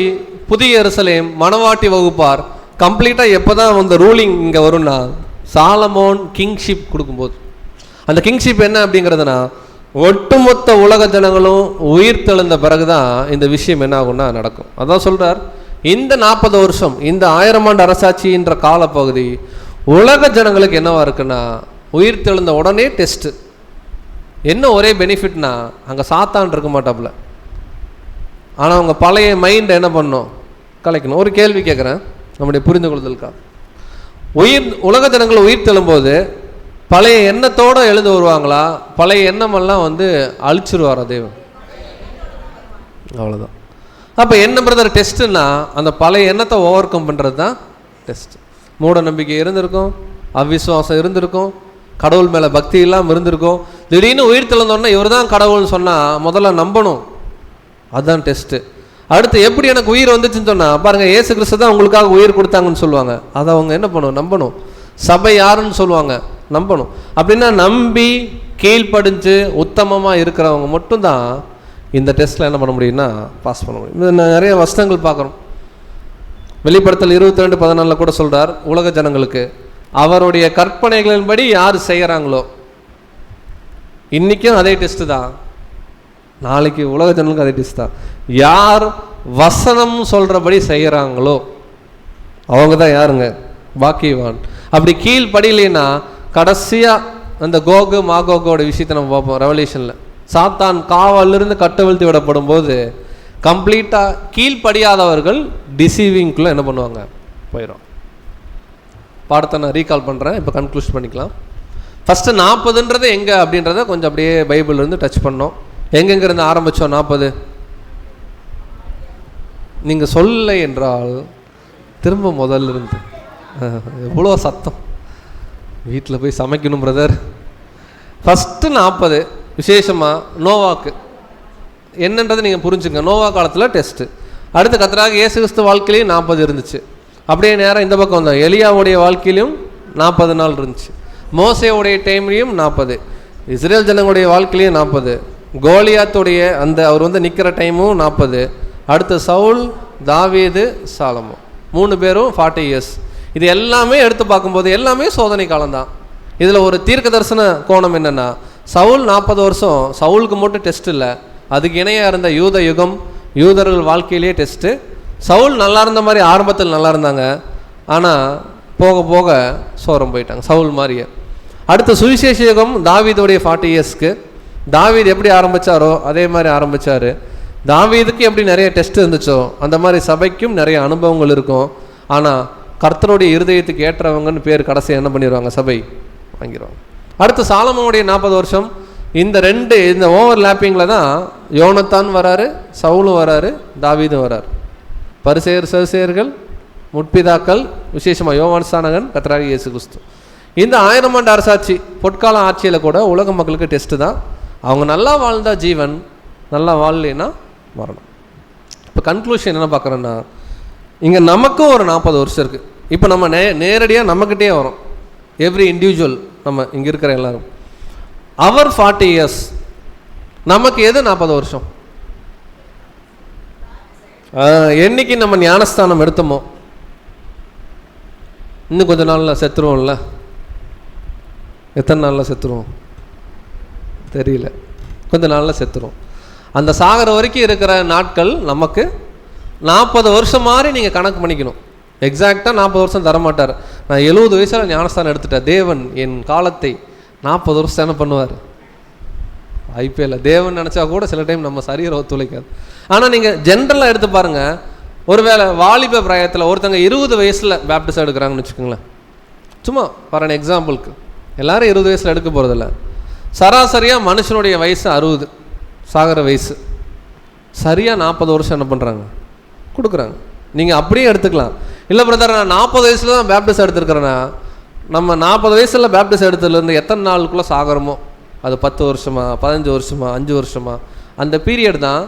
புதிய எருசலேம் மணவாட்டி வகுப்பார் கம்ப்ளீட்டாக எப்போ தான் அந்த ரூலிங் இங்கே வரும்னா, சாலமோன் கிங்ஷிப் கொடுக்கும்போது. அந்த கிங்ஷிப் என்ன அப்படிங்கிறதுனா, ஒட்டுமொத்த உலக ஜனங்களும் உயிர் தெழுந்த பிறகு தான் இந்த விஷயம் என்ன ஆகும்னா நடக்கும். அதான் சொல்கிறார், இந்த 40 வருஷம், இந்த 1000 ஆண்டு அரசாட்சின்ற காலப்பகுதி உலக ஜனங்களுக்கு என்னவா இருக்குன்னா, உயிர் தெழுந்த உடனே டெஸ்ட்டு. என்ன ஒரே பெனிஃபிட்னா, அங்கே சாத்தான் இருக்க மாட்டாப்புல. ஆனால் அவங்க பழைய மைண்டை என்ன பண்ணணும், கலைக்கணும். ஒரு கேள்வி கேட்குறேன் நம்முடைய புரிந்து கொள்ளுதலுக்கா. உலக ஜனங்கள் உயிர் தெழும்போது பழைய எண்ணத்தோடு எழுந்து வருவாங்களா, பழைய எண்ணமெல்லாம் வந்து அழிச்சிருவாரா தேவன்? அவ்வளோதான். அப்போ என்ன பிரதர் டெஸ்ட்டுன்னா, அந்த பழைய எண்ணத்தை ஓவர் கம் பண்ணுறது தான் டெஸ்ட். மூட நம்பிக்கை இருந்திருக்கும், அவ்விசுவாசம் இருந்திருக்கும், கடவுள் மேலே பக்தி இல்லாமல் இருந்திருக்கும். திடீர்னு உயிர் தெழுந்தோன்னா இவர் தான் கடவுள்னு சொன்னால் முதல்ல நம்பணும். அதுதான் டெஸ்ட்டு. அடுத்து எப்படி எனக்கு உயிர் வந்துச்சுன்னு சொன்னால், பாருங்கள், இயேசு கிறிஸ்து தான் உங்களுக்காக உயிர் கொடுத்தாங்கன்னு சொல்லுவாங்க. அதை அவங்க என்ன பண்ணணும், நம்பணும். சபை யாருன்னு சொல்லுவாங்க, நம்பணும். அப்படின்னா நம்பி கீழ்ப்படிஞ்சு உத்தமமாக இருக்கிறவங்க மட்டும்தான் இந்த டெஸ்ட்டில் என்ன பண்ண முடியும்னா பாஸ் பண்ண முடியும். இது நிறைய வசனங்கள் பார்க்குறோம். வெளிப்படுத்தல் 22:14 கூட சொல்கிறார், உலக ஜனங்களுக்கு அவருடைய கற்பனைகளின்படி யார் செய்கிறாங்களோ. இன்றைக்கும் அதே டெஸ்ட்டு தான், நாளைக்கு உலக ஜனங்களுக்கு அதே டெஸ்ட் தான். யார் வசனம் சொல்கிறபடி செய்கிறாங்களோ அவங்க தான் யாருங்க? பாக்கியவான். அப்படி கீழ்படியலைன்னா கடைசியாக அந்த கோகு மாகோகோட விஷயத்தை நம்ம பார்ப்போம் ரெவல்யூஷனில். சாத்தான் காவலிருந்து கட்டவிழ்த்து விடப்படும் போது கம்ப்ளீட்டாக கீழ்படியாதவர்கள் டிசீவிங்குள்ளே என்ன பண்ணுவாங்க? போயிடும். பாடத்தை நான் ரீகால் பண்ணுறேன், இப்போ கன்க்ளூஷன் பண்ணிக்கலாம். ஃபஸ்ட்டு 40ன்றது எங்கே அப்படின்றத கொஞ்சம் அப்படியே பைபிள்லேருந்து டச் பண்ணோம். எங்கெங்கிருந்து ஆரம்பித்தோம்? 40 நீங்கள் சொல்லலை என்றால் திரும்ப முதல்ல இருந்து. எவ்வளோ சத்தம், வீட்டில் போய் சமைக்கணும் பிரதர். ஃபஸ்ட்டு 40 விசேஷமாக நோவாக்கு என்னன்றது நீங்கள் புரிஞ்சுங்க. நோவா காலத்தில் டெஸ்ட்டு. அடுத்து கர்த்தராகிய இயேசு கிறிஸ்து வாழ்க்கையிலையும் 40 இருந்துச்சு. அப்படியே நேரம் இந்த பக்கம் வந்தோம். எலியாவுடைய வாழ்க்கையிலையும் 40 நாள் இருந்துச்சு. மோசேவுடைய டைம்லேயும் 40, இஸ்ரேல் ஜனங்களுடைய வாழ்க்கையிலையும் 40, கோலியாத்துடைய அந்த அவர் வந்து நிற்கிற டைமும் 40, அடுத்து சவுல், தாவீது, சாலமோன் 3 பேரும் 40 இயர்ஸ். இது எல்லாமே எடுத்து பார்க்கும்போது எல்லாமே சோதனை காலம்தான். இதில் ஒரு தீர்க்க தரிசன கோணம் என்னென்னா, சவுல் 40 வருஷம் சவுலுக்கு மட்டும் டெஸ்ட் இல்லை, அதுக்கு இணையாக இருந்த யூத யுகம், யூதர்கள் வாழ்க்கையிலேயே டெஸ்ட்டு. சவுல் நல்லா இருந்த மாதிரி ஆரம்பத்தில் நல்லா இருந்தாங்க, ஆனால் போக போக சோரம் போயிட்டாங்க சவுல் மாதிரியே. அடுத்த சுவிசேஷ யுகம் தாவீதுடைய 40 இயர்ஸ்க்கு. தாவீது எப்படி ஆரம்பித்தாரோ அதே மாதிரி ஆரம்பித்தார். தாவீதுக்கு எப்படி நிறைய டெஸ்ட் இருந்துச்சோ அந்த மாதிரி சபைக்கும் நிறைய அனுபவங்கள் இருக்கும். ஆனால் கர்த்தருடைய இருதயத்துக்கு ஏற்றவங்கன்னு பேர் கடைசி என்ன பண்ணிடுவாங்க? சபை வாங்கிடுவாங்க. அடுத்து சாலமோனுடைய 40 வருஷம். இந்த ஓவர்லேப்பிங்கில் தான் யோனத்தான் வராரு, சவுலும் வராரு, தாவீதும் வராரு. பரிசேயர், சதுசேயர்கள், முற்பிதாக்கள், விசேஷமாக யோவான் ஸ்நானகன், கர்த்தராகிய இயேசு கிறிஸ்து. இந்த 1000 ஆண்டு அரசாட்சி பொற்கால ஆட்சியில் கூட உலக மக்களுக்கு டெஸ்ட்டு தான். அவங்க நல்லா வாழ்ந்தா ஜீவன், நல்லா வாழலைன்னா மரணம். இப்போ கன்க்ளூஷன் என்ன பார்க்குறேன்னா, இங்கே நமக்கும் ஒரு 40 வருஷம் இருக்குது. இப்போ நம்ம நேரடியாக நம்மக்கிட்டே வரோம். எவ்ரி இண்டிவிஜுவல், நம்ம இங்கே இருக்கிற எல்லாரும் அவர் 40 இயர்ஸ். நமக்கு எது 40 வருஷம்? என்னைக்கு நம்ம ஞானஸ்தானம் எடுத்தோமோ, இன்னும் கொஞ்ச நாளில் செத்துருவோம்ல. எத்தனை நாளில் செத்துருவோம் தெரியல, கொஞ்ச நாளில் செத்துருவோம். அந்த சாகர வரைக்கும் இருக்கிற நாட்கள் நமக்கு 40 வருஷம் மாதிரி நீங்கள் கணக்கு பண்ணிக்கணும். எக்ஸாக்டாக 40 வருஷம் தரமாட்டார். நான் 70 வயசில் ஞானஸ்தானம் எடுத்துட்டேன், தேவன் என் காலத்தை 40 வருஷம் என்ன பண்ணுவார்? ஐபிஎல்ல தேவன் நினச்சா கூட சில டைம் நம்ம சரீரம் ஒத்துழைக்காது. ஆனால் நீங்கள் ஜென்ரலாக எடுத்து பாருங்கள், ஒருவேளை வாலிப பிராயத்தில் ஒருத்தங்க 20 வயசில் பேப்டிஸ்ட் எடுக்கிறாங்கன்னு வச்சுக்கோங்களேன். சும்மா ஃபார் எக்ஸாம்பிளுக்கு, எல்லாரும் 20 வயசில் எடுக்க போகிறதில்ல. சராசரியாக மனுஷனுடைய வயசு 60, சாகர வயசு. சரியாக 40 வருஷம் என்ன பண்ணுறாங்க? கொடுக்குறாங்க. நீங்கள் அப்படியே எடுத்துக்கலாம். இல்லை பிரதர், நான் 40 வயசில் தான் பேப்டிஸ்ட் எடுத்துருக்கிறேன்னா, நம்ம 40 வயசில் பேப்டிஸ்ட் எடுத்ததுலேருந்து எத்தனை நாளுக்குள்ளே சாகரமோ, அது 10 வருஷமா, 15 வருஷமா, 5 வருஷமா, அந்த பீரியட் தான்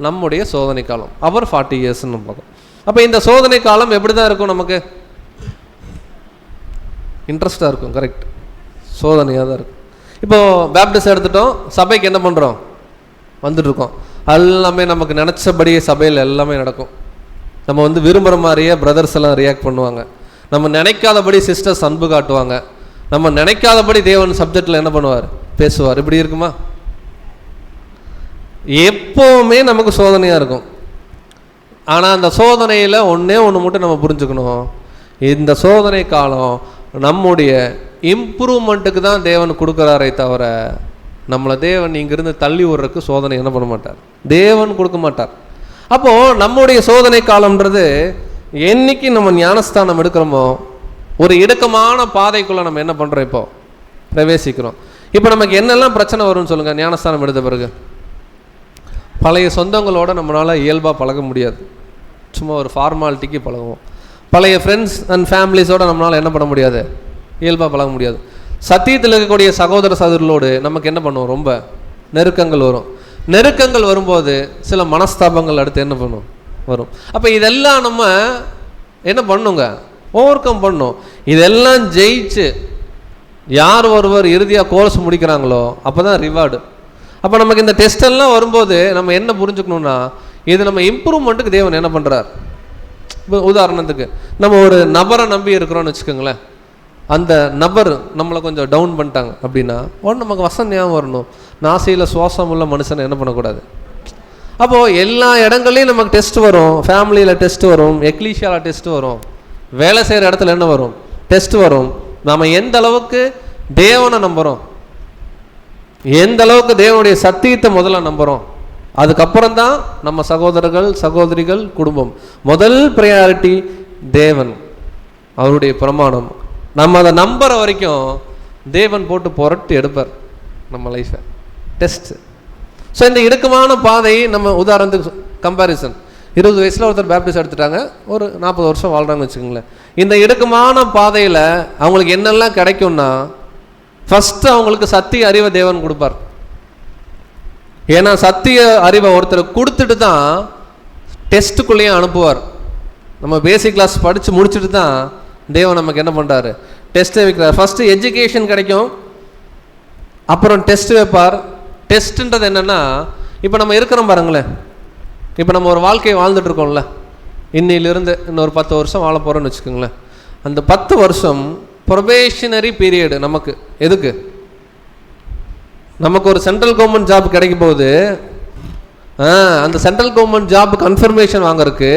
நம்முடைய சோதனை காலம். அவர் 40 இயர்ஸ்ன்னு பார்க்கும். அப்போ இந்த சோதனை காலம் எப்படி தான் இருக்கும்? நமக்கு இன்ட்ரெஸ்டாக இருக்கும். கரெக்ட், சோதனையாக தான் இருக்கும். இப்போது பேப்டிஸ்ட் எடுத்துட்டோம், சபைக்கு என்ன பண்ணுறோம்? வந்துட்டுருக்கோம். எல்லாமே நமக்கு நினச்சபடியே சபையில் எல்லாமே நடக்கும். நம்ம வந்து விரும்புகிற மாதிரியே பிரதர்ஸ் எல்லாம் ரியாக்ட் பண்ணுவாங்க. நம்ம நினைக்காதபடி சிஸ்டர்ஸ் அன்பு காட்டுவாங்க. நம்ம நினைக்காதபடி தேவன் சப்ஜெக்டில் என்ன பண்ணுவார்? பேசுவார். இப்படி இருக்குமா? எப்போவுமே நமக்கு சோதனையாக இருக்கும். ஆனால் அந்த சோதனையில் ஒன்றே ஒன்று மட்டும் நம்ம புரிஞ்சுக்கணும், இந்த சோதனை காலம் நம்முடைய இம்ப்ரூவ்மெண்ட்டுக்கு தான் தேவன் கொடுக்குறாரே தவிர, நம்மளை தேவன் இங்கிருந்து தள்ளி விடுறதுக்கு சோதனை என்ன பண்ண மாட்டார்? தேவன் கொடுக்க மாட்டார். அப்போது நம்முடைய சோதனை காலம்ன்றது என்னைக்கு நம்ம ஞானஸ்தானம் எடுக்கிறோமோ, ஒரு இடுக்கமான பாதைக்குள்ளே நம்ம என்ன பண்ணுறோம்? இப்போ பிரவேசிக்கிறோம். இப்போ நமக்கு என்னெல்லாம் பிரச்சனை வரும்னு சொல்லுங்கள். ஞானஸ்தானம் எடுத்த பிறகு பழைய சொந்தங்களோட நம்மளால் இயல்பாக பழக முடியாது, சும்மா ஒரு ஃபார்மாலிட்டிக்கு பழகுவோம். பழைய ஃப்ரெண்ட்ஸ் அண்ட் ஃபேமிலிஸோடு நம்மளால் என்ன பண்ண முடியாது? இயல்பாக பழக முடியாது. சத்தியத்தில் இருக்கக்கூடிய சகோதர சகோதரர்களோடு நமக்கு என்ன பண்ணுவோம்? ரொம்ப நெருக்கங்கள் வரும். நெருக்கங்கள் வரும்போது சில மனஸ்தாபங்கள் அடுத்து என்ன பண்ணும்? வரும். அப்போ இதெல்லாம் நம்ம என்ன பண்ணுங்க? ஓவர் கம் பண்ணும். இதெல்லாம் ஜெயிச்சு யார் ஒருவர் இறுதியாக கோர்ஸ் முடிக்கிறாங்களோ அப்போ தான் ரிவார்டு. அப்போ நமக்கு இந்த டெஸ்ட் எல்லாம் வரும்போது நம்ம என்ன புரிஞ்சுக்கணுன்னா, இது நம்ம இம்ப்ரூவ்மெண்ட்டுக்கு தேவன் என்ன பண்ணுறார்? இப்போ உதாரணத்துக்கு நம்ம ஒரு நபரை நம்பி இருக்கிறோன்னு வச்சுக்கோங்களேன். அந்த நபர் நம்மளை கொஞ்சம் டவுன் பண்ணிட்டாங்க அப்படின்னா ஒன்று நமக்கு வசனம் ஞாபகம் வரணும், நாசியில் சுவாசம் உள்ள மனுஷனை என்ன பண்ணக்கூடாது. அப்போது எல்லா இடங்கள்லையும் நமக்கு டெஸ்ட் வரும். ஃபேமிலியில் டெஸ்ட் வரும், எக்லீஷியாவில் டெஸ்ட் வரும். வேலை செய்கிற இடத்துல என்ன வரும்? டெஸ்ட் வரும். நாம் எந்த அளவுக்கு தேவனை நம்புகிறோம், எந்த அளவுக்கு தேவனுடைய சத்தியத்தை முதல்ல நம்புகிறோம், அதுக்கப்புறம் தான் நம்ம சகோதரர்கள் சகோதரிகள் குடும்பம். முதல் ப்ரையாரிட்டி தேவன், அவருடைய பிரமாணம். நம்ம அதை நம்புற வரைக்கும் தேவன் போட்டு புரட்டி எடுப்பார் நம்ம லைஃப்பை. டெஸ்ட். ஸோ இந்த இடுக்கமான பாதை, நம்ம உதாரணத்துக்கு கம்பேரிசன், 20 வயசில் ஒருத்தர் பேப்டிஸ்ட் எடுத்துட்டாங்க, ஒரு 40 வருஷம் வாழ்கிறாங்கன்னு வச்சுக்கோங்களேன். இந்த இடுக்கமான பாதையில் அவங்களுக்கு என்னெல்லாம் கிடைக்கும்னா, ஃபஸ்ட்டு அவங்களுக்கு சத்திய அறிவை தேவன் கொடுப்பார். ஏன்னா சத்திய அறிவை ஒருத்தர் கொடுத்துட்டு தான் டெஸ்ட்டுக்குள்ளேயே அனுப்புவார். நம்ம பேசிக் கிளாஸ் படித்து முடிச்சுட்டு தான் தேவன் நமக்கு என்ன பண்ணுறாரு? டெஸ்ட்டை வைக்கிறார். ஃபஸ்ட்டு எஜுகேஷன் கிடைக்கும், அப்புறம் டெஸ்ட் வைப்பார். டெஸ்ட்டுன்றது என்னென்னா, இப்போ நம்ம இருக்கிறோம் பாருங்களேன், இப்போ நம்ம ஒரு வாழ்க்கையை வாழ்ந்துட்டுருக்கோம்ல, இன்னிலிருந்து இன்னொரு 10 வருஷம் வாழ போகிறோன்னு வச்சுக்கோங்களேன். அந்த 10 வருஷம் ப்ரொபேஷனரி பீரியடு. நமக்கு எதுக்கு? நமக்கு ஒரு சென்ட்ரல் கவர்மெண்ட் ஜாப் கிடைக்கும் போது அந்த சென்ட்ரல் கவர்மெண்ட் ஜாப் கன்ஃபர்மேஷன் வாங்கறதுக்கு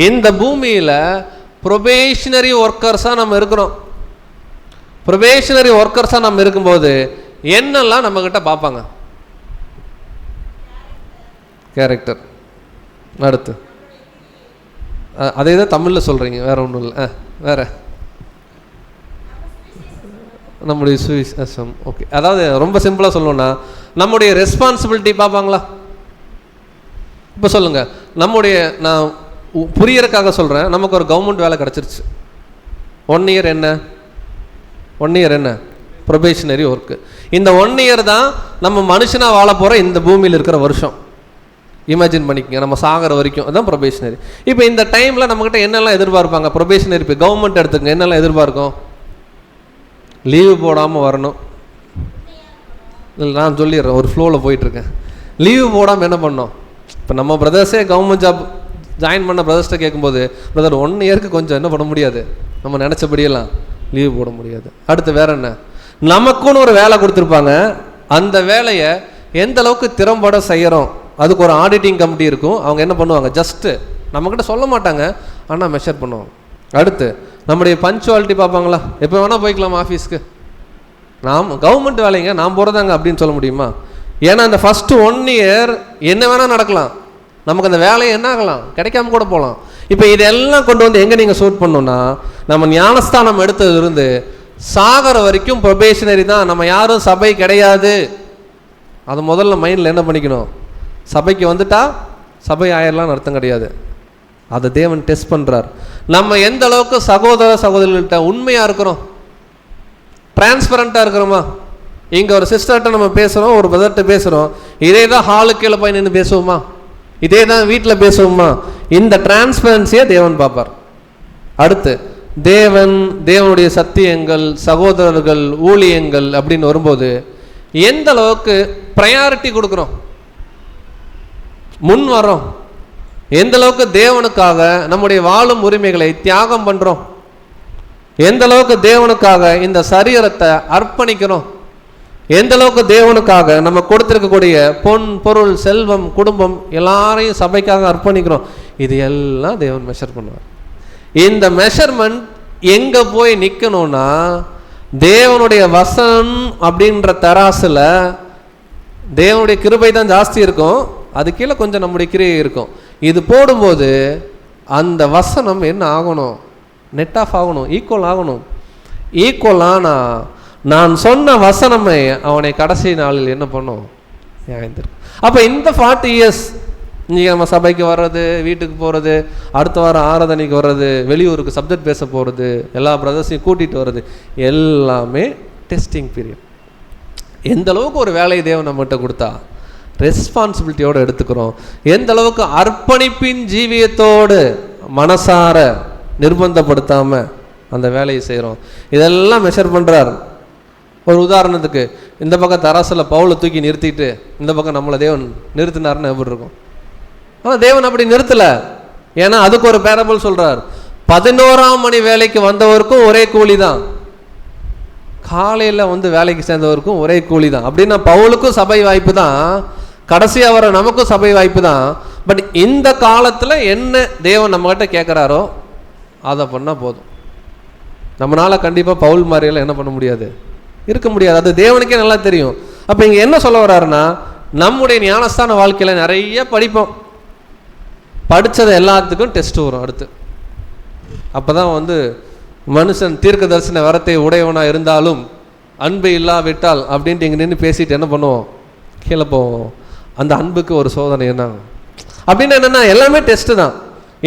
இந்த பூமியில் ப்ரொபேஷனரி ஒர்க்கர்ஸாக நம்ம இருக்கிறோம். ப்ரொபேஷனரி ஒர்க்கர்ஸாக நம்ம இருக்கும்போது என்னெல்லாம் நம்மக்கிட்ட பார்ப்பாங்க? கேரக்டர். அடுத்து அதே தான் தமிழில் சொல்கிறீங்க, வேறு ஒன்றும் இல்லை. வேறு நம்முடைய சுவிசேஷம். ஓகே, அதாவது ரொம்ப சிம்பிளாக சொல்லணும்னா நம்முடைய ரெஸ்பான்சிபிலிட்டி பார்ப்பாங்களா? இப்போ சொல்லுங்கள், நம்முடைய, நான் புரியறதுக்காக சொல்கிறேன், நமக்கு ஒரு கவர்மெண்ட் வேலை கிடச்சிருச்சு. 1 இயர் என்ன? 1 இயர் என்ன? Probationary work. இந்த 1 இயர் தான் நம்ம மனுஷனாக வாழ போகிற இந்த பூமியில் இருக்கிற வருஷம். இமேஜின் பண்ணிக்கங்க, நம்ம சாகிற வரைக்கும் அதுதான் ப்ரொபேஷனரி. இப்போ இந்த டைமில் நம்மக்கிட்ட என்னெல்லாம் எதிர்பார்ப்பாங்க? ப்ரொபேஷனரி இப்போ கவர்மெண்ட் எடுத்துக்கங்க, என்னெல்லாம் எதிர்பார்க்கும்? லீவு போடாமல் வரணும். இல்லை, நான் சொல்லிடுறேன், ஒரு ஃப்ளோவில் போயிட்டுருக்கேன். லீவு போடாமல் என்ன பண்ணோம்? இப்போ நம்ம பிரதர்ஸே கவர்மெண்ட் ஜாப் ஜாயின் பண்ண பிரதர்ஸ்ட்டை கேட்கும்போது, பிரதர் 1 இயருக்கு கொஞ்சம் என்ன பண்ண முடியாது, நம்ம நினச்சபடியெல்லாம் லீவு போட முடியாது. அடுத்து வேற என்ன? நமக்குன்னு ஒரு வேலை கொடுத்துருப்பாங்க, அந்த வேலையை எந்த அளவுக்கு திறம்பட செய்கிறோம், அதுக்கு ஒரு ஆடிட்டிங் கமிட்டி இருக்கும். அவங்க என்ன பண்ணுவாங்க? ஜஸ்ட்டு நம்மக்கிட்ட சொல்ல மாட்டாங்க, ஆனால் மெஷர் பண்ணுவாங்க. அடுத்து நம்முடைய பஞ்சுவாலிட்டி பார்ப்பாங்களா? எப்போ வேணால் போய்க்கலாம் ஆஃபீஸ்க்கு, நாம் கவர்மெண்ட் வேலைங்க, நான் போகிறதாங்க அப்படின்னு சொல்ல முடியுமா? ஏன்னா அந்த ஃபஸ்ட்டு 1 இயர் என்ன வேணால் நடக்கலாம், நமக்கு அந்த வேலையை என்ன ஆகலாம், கிடைக்காம கூட போகலாம். இப்போ இதெல்லாம் கொண்டு வந்து எங்கே நீங்கள் சூட் பண்ணோன்னா, நம்ம ஞானஸ்தானம் எடுத்ததுலேருந்து சாகர வரைக்கும் ப்ரொபேஷனரி தான். நம்ம யாரும் சபை கிடையாது, அது முதல்ல மைண்டில் என்ன பண்ணிக்கணும்? சபைக்கு வந்துட்டா சபை ஆயிரலாம்னு அர்த்தம் கிடையாது. அதை தேவன் டெஸ்ட் பண்ணுறார். நம்ம எந்த அளவுக்கு சகோதர சகோதரிகள்கிட்ட உண்மையாக இருக்கிறோம், டிரான்ஸ்பரண்ட்டாக இருக்கிறோமா? இங்கே ஒரு சிஸ்டர்கிட்ட நம்ம பேசுகிறோம், ஒரு பிரதர்கிட்ட பேசுகிறோம், இதே தான் ஹாலுக்கு கீழே போய் நின்று பேசுவோமா? இதே தான் வீட்டில் பேசுவோமா? இந்த டிரான்ஸ்பரன்சியை தேவன் பார்ப்பார். அடுத்து தேவனுடைய சத்தியங்கள், சகோதரர்கள், ஊழியங்கள் அப்படின்னு வரும்போது எந்த அளவுக்கு ப்ரையாரிட்டி கொடுக்குறோம், முன் வரோம், எந்த அளவுக்கு தேவனுக்காக நம்முடைய வாழும் உரிமைகளை தியாகம் பண்ணுறோம், எந்த அளவுக்கு தேவனுக்காக இந்த சரீரத்தை அர்ப்பணிக்கிறோம், எந்த அளவுக்கு தேவனுக்காக நம்ம கொடுத்துருக்கக்கூடிய பொன் பொருள் செல்வம் குடும்பம் எல்லாரையும் சபைக்காக அர்ப்பணிக்கிறோம். இது எல்லாம் தேவன் மெஷர் பண்ணுவார். இந்த மெஷர்மெண்ட் எங்கே போய் நிற்கணும்னா, தேவனுடைய வசனம் அப்படின்ற தராசில் தேவனுடைய கிருபை தான் ஜாஸ்தி இருக்கும், அது கீழே கொஞ்சம் நம்முடைய கிரியை இருக்கும். இது போடும்போது அந்த வசனம் என்ன ஆகணும்? நெட் ஆஃப் ஆகணும், ஈக்குவல் ஆகணும். ஈக்குவலானா நான் சொன்ன வசனமே அவனை கடைசி நாளில் என்ன பண்ணும்? அப்போ இந்த 40 இயர்ஸ் இன்றைக்கி நம்ம சபைக்கு வர்றது, வீட்டுக்கு போகிறது, அடுத்த வாரம் ஆராதனைக்கு வர்றது, வெளியூருக்கு சப்ஜெக்ட் பேச போகிறது, எல்லா பிரதர்ஸையும் கூட்டிகிட்டு வர்றது, எல்லாமே டெஸ்டிங் பீரியட். எந்த அளவுக்கு ஒரு வேலையை தேவன் நம்மகிட்ட கொடுத்தா ரெஸ்பான்சிபிலிட்டியோடு எடுத்துக்கிறோம், எந்த அளவுக்கு அர்ப்பணிப்பின் ஜீவியத்தோடு மனசார நிர்பந்தப்படுத்தாமல் அந்த வேலையை செய்கிறோம், இதெல்லாம் மெஷர் பண்ணுறார். ஒரு உதாரணத்துக்கு, இந்த பக்கம் தராசில் பவுலை தூக்கி நிறுத்திட்டு இந்த பக்கம் நம்மளை தேவன் நிறுத்தினார்னு எப்படி இருக்கும்? ஆனால் தேவன் அப்படி நிறுத்தலை. ஏன்னா அதுக்கு ஒரு பேரபிள் சொல்கிறார். 11ஆம் மணி வேலைக்கு வந்தவருக்கும் ஒரே கூலி தான், காலையில் வந்து வேலைக்கு சேர்ந்தவருக்கும் ஒரே கூலி தான். அப்படின்னா பவுலுக்கும் சபை வாய்ப்பு தான், கடைசியாக வர நமக்கும் சபை வாய்ப்பு தான். பட் இந்த காலத்தில் என்ன தேவன் நம்மகிட்ட கேட்குறாரோ அதை பண்ணால் போதும். நம்மளால் கண்டிப்பாக பவுல் மாதிரியெல்லாம் என்ன பண்ண முடியாது, இருக்க முடியாது. அது தேவனுக்கே நல்லா தெரியும். அப்போ இங்கே என்ன சொல்ல வர்றாருன்னா, நம்முடைய ஞானஸ்தான வாழ்க்கையில் நிறைய படிப்போம், படித்தது எல்லாத்துக்கும் டெஸ்ட் வரும் அடுத்து. அப்போ தான் மனுஷன் தீர்க்க தரிசன வரத்தை உடையவனாக இருந்தாலும் அன்பு இல்லாவிட்டால் அப்படின்ட்டு இங்கே நின்று பேசிட்டு என்ன பண்ணுவோம், கீழே போவோம். அந்த அன்புக்கு ஒரு சோதனை என்ன அப்படின்னு என்னென்னா எல்லாமே டெஸ்ட்டு தான்.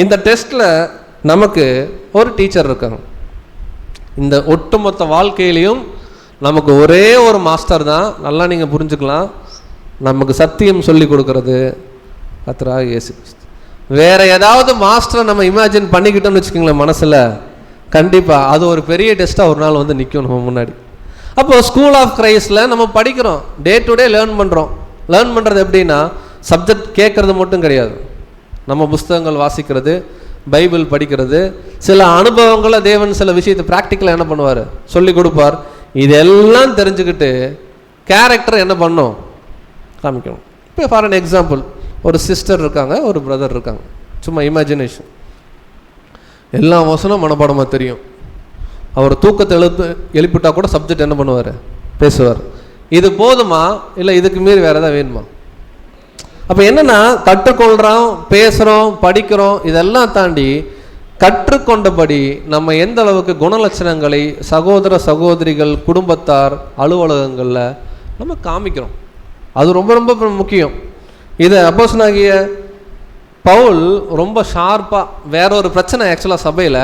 இந்த டெஸ்ட்டில் நமக்கு ஒரு டீச்சர் இருக்காங்க. இந்த ஒட்டுமொத்த வாழ்க்கையிலையும் நமக்கு ஒரே ஒரு மாஸ்டர் தான். நல்லா நீங்கள் புரிஞ்சுக்கலாம். நமக்கு சத்தியம் சொல்லி கொடுக்கறது கர்த்தராகிய இயேசு கிறிஸ்து. வேற ஏதாவது மாஸ்டரை நம்ம இமேஜின் பண்ணிக்கிட்டோம்னு வச்சுக்கோங்களேன் மனசில், கண்டிப்பாக அது ஒரு பெரிய டெஸ்ட்டாக ஒரு நாள் நிற்கும் நம்ம முன்னாடி. அப்போது ஸ்கூல் ஆஃப் கிரைஸ்டில் நம்ம படிக்கிறோம், டே டு டே லேர்ன் பண்ணுறோம். லேர்ன் பண்ணுறது எப்படின்னா, சப்ஜெக்ட் கேட்குறது மட்டும் கிடையாது, நம்ம புஸ்தகங்கள் வாசிக்கிறது, பைபிள் படிக்கிறது, சில அனுபவங்களை தேவன் சில விஷயத்தை ப்ராக்டிக்கலாக என்ன பண்ணுவார், சொல்லி கொடுப்பார். இதெல்லாம் தெரிஞ்சுக்கிட்டு கேரக்டர் என்ன பண்ணணும், காமிக்கணும். இப்போ ஃபார் அன் எக்ஸாம்பிள், ஒரு சிஸ்டர் இருக்காங்க, ஒரு பிரதர் இருக்காங்க. சும்மா இமேஜினேஷன். எல்லா வசனம் மனப்பாடமாக தெரியும். அவர் தூக்கத்தை எழுப்பிட்டா கூட சப்ஜெக்ட் என்ன பண்ணுவார், பேசுவார். இது போதுமா, இல்லை இதுக்கு மீறி வேறு எதாவது வேணுமா? அப்போ என்னென்னா, கற்றுக்கொள்கிறோம், பேசுகிறோம், படிக்கிறோம், இதெல்லாம் தாண்டி கற்றுக்கொண்டபடி நம்ம எந்த அளவுக்கு குணலட்சணங்களை சகோதர சகோதரிகள், குடும்பத்தார், அலுவலகங்களில் நம்ம காமிக்கிறோம், அது ரொம்ப ரொம்ப முக்கியம். இதை அப்போஸ்தலனாகிய பவுல் ரொம்ப ஷார்ப்பாக, வேற ஒரு பிரச்சனை ஆக்சுவலாக சபையில்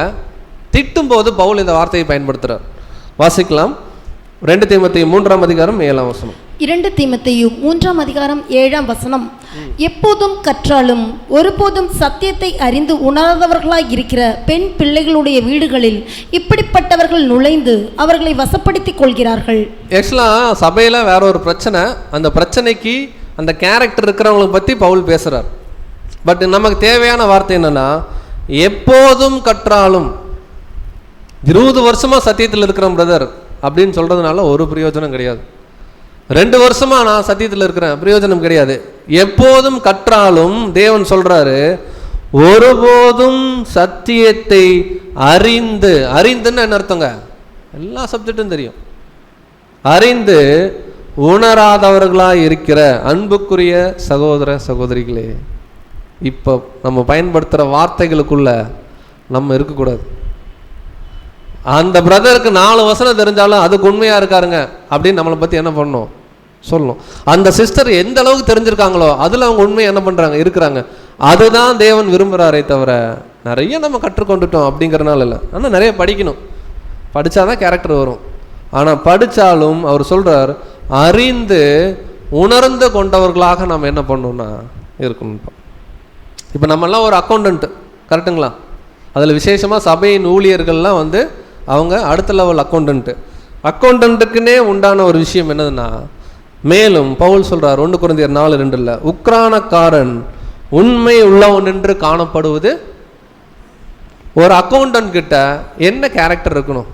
திட்டும்போது பவுல் இந்த வார்த்தையை பயன்படுத்துகிறார். வாசிக்கலாம். 2 தீமோத்தேயு 3:7. 2 தீமோத்தேயு 3:7. எப்போதும் கற்றாலும் ஒருபோதும் சத்தியத்தை அறிந்து உணராதவர்களாய் இருக்கிற பெண் பிள்ளைகளுடைய வீடுகளில் இப்படிப்பட்டவர்கள் நுழைந்து அவர்களை வசப்படுத்திக் கொள்கிறார்கள். ஆக்சுவலாக சபையில் வேற ஒரு பிரச்சனை, அந்த பிரச்சனைக்கு அந்த கேரக்டர் இருக்கிறவங்களை பற்றி பவுல் பேசுகிறார். பட் நமக்கு தேவையான வார்த்தை என்னென்னா, எப்போதும் கற்றாலும். 20 வருஷமாக சத்தியத்தில் இருக்கிறேன் பிரதர் அப்படின்னு சொல்கிறதுனால ஒரு பிரயோஜனம் கிடையாது. 2 வருஷமாக நான் சத்தியத்தில் இருக்கிறேன், பிரயோஜனம் கிடையாது. எப்போதும் கற்றாலும் தேவன் சொல்கிறாரு, ஒருபோதும் சத்தியத்தை அறிந்துன்னு என்ன அர்த்தங்க, எல்லா சப்ஜெக்டும் தெரியும், அறிந்து உணராதவர்களாக இருக்கிற அன்புக்குரிய சகோதர சகோதரிகளே. இப்போ நம்ம பயன்படுத்துகிற வார்த்தைகளுக்குள்ள நம்ம இருக்கக்கூடாது. அந்த பிரதருக்கு 4 வசனம் தெரிஞ்சாலும் அதுக்கு உண்மையாக இருக்காருங்க அப்படின்னு நம்மளை பற்றி என்ன பண்ணணும், சொல்லணும். அந்த சிஸ்டர் எந்த அளவுக்கு தெரிஞ்சிருக்காங்களோ அதில் அவங்க உண்மையை என்ன பண்ணுறாங்க, இருக்கிறாங்க. அதுதான் தேவன் விரும்புகிறாரே தவிர நிறைய நம்ம கற்றுக்கொண்டுட்டோம் அப்படிங்கிறனால இல்லை. ஆனால் நிறைய படிக்கணும், படித்தாதான் கேரக்டர் வரும். ஆனால் படித்தாலும் அவர் சொல்கிறார், அறிந்து உணர்ந்து கொண்டவர்களாக நம்ம என்ன பண்ணணும்னா இருக்கணும். இப்போ நம்மெல்லாம் ஒரு அக்கௌண்டன்ட், கரெக்டுங்களா? அதில் விசேஷமாக சபையின் ஊழியர்கள்லாம் அவங்க அடுத்த லெவல் அக்கௌண்டன்ட்டு. அக்கௌண்டன்ட்டுக்குன்னே உண்டான ஒரு விஷயம் என்னதுன்னா, மேலும் பவுல் சொல்கிறார் 1 கொரிந்தியர் 4:2, உக்ரானக்காரன் உண்மை உள்ளவன் என்று காணப்படுவது. ஒரு அக்கௌண்டன்ட் கிட்ட என்ன கேரக்டர் இருக்கணும்?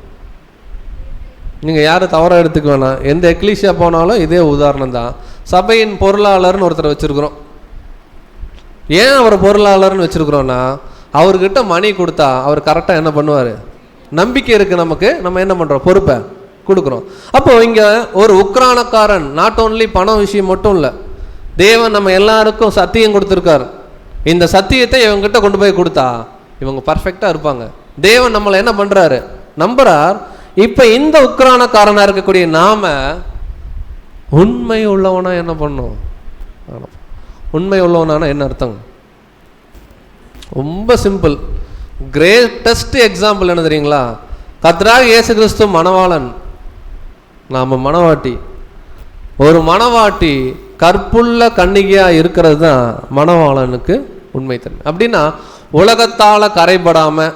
நீங்கள் யாரும் தவறாக எடுத்துக்க வேணாம். எந்த எக்லீசியா போனாலும் இதே உதாரணம் தான். சபையின் பொருளாளர்னு ஒருத்தர் வச்சுருக்குறோம். ஏன் அவர் பொருளாளர்னு வச்சுருக்குறோன்னா, அவர்கிட்ட மணி கொடுத்தா அவர் கரெக்டாக என்ன பண்ணுவார், நம்பிக்கை இருக்குது நமக்கு, நம்ம என்ன பண்ணுறோம், பொறுப்பை கொடுக்குறோம். அப்போது இங்கே ஒரு உக்ரானக்காரன் நாட் ஓன்லி பணம் விஷயம் மட்டும் இல்லை, தேவன் நம்ம எல்லாருக்கும் சத்தியம் கொடுத்துருக்கார். இந்த சத்தியத்தை இவங்ககிட்ட கொண்டு போய் கொடுத்தா இவங்க பர்ஃபெக்டாக இருப்பாங்க. தேவன் நம்மளை என்ன பண்ணுறாரு, நம்புறார். இப்போ இந்த உக்ரானக்காரனாக இருக்கக்கூடிய நாம உண்மை உள்ளவனா என்ன பண்ணும், உண்மை உள்ளவனானா என்ன அர்த்தம்? ரொம்ப சிம்பிள். கிரேட்டஸ்ட் எக்ஸாம்பிள் என்ன தெரியுங்களா? கர்த்தராகிய இயேசு கிறிஸ்து மணவாளன், நாம் மணவாட்டி. ஒரு மணவாட்டி கற்புள்ள கன்னிகையாக இருக்கிறது தான் மணவாளனுக்கு உண்மைத்தன்மை. அப்படின்னா உலகத்தால் கரைபடாமல்,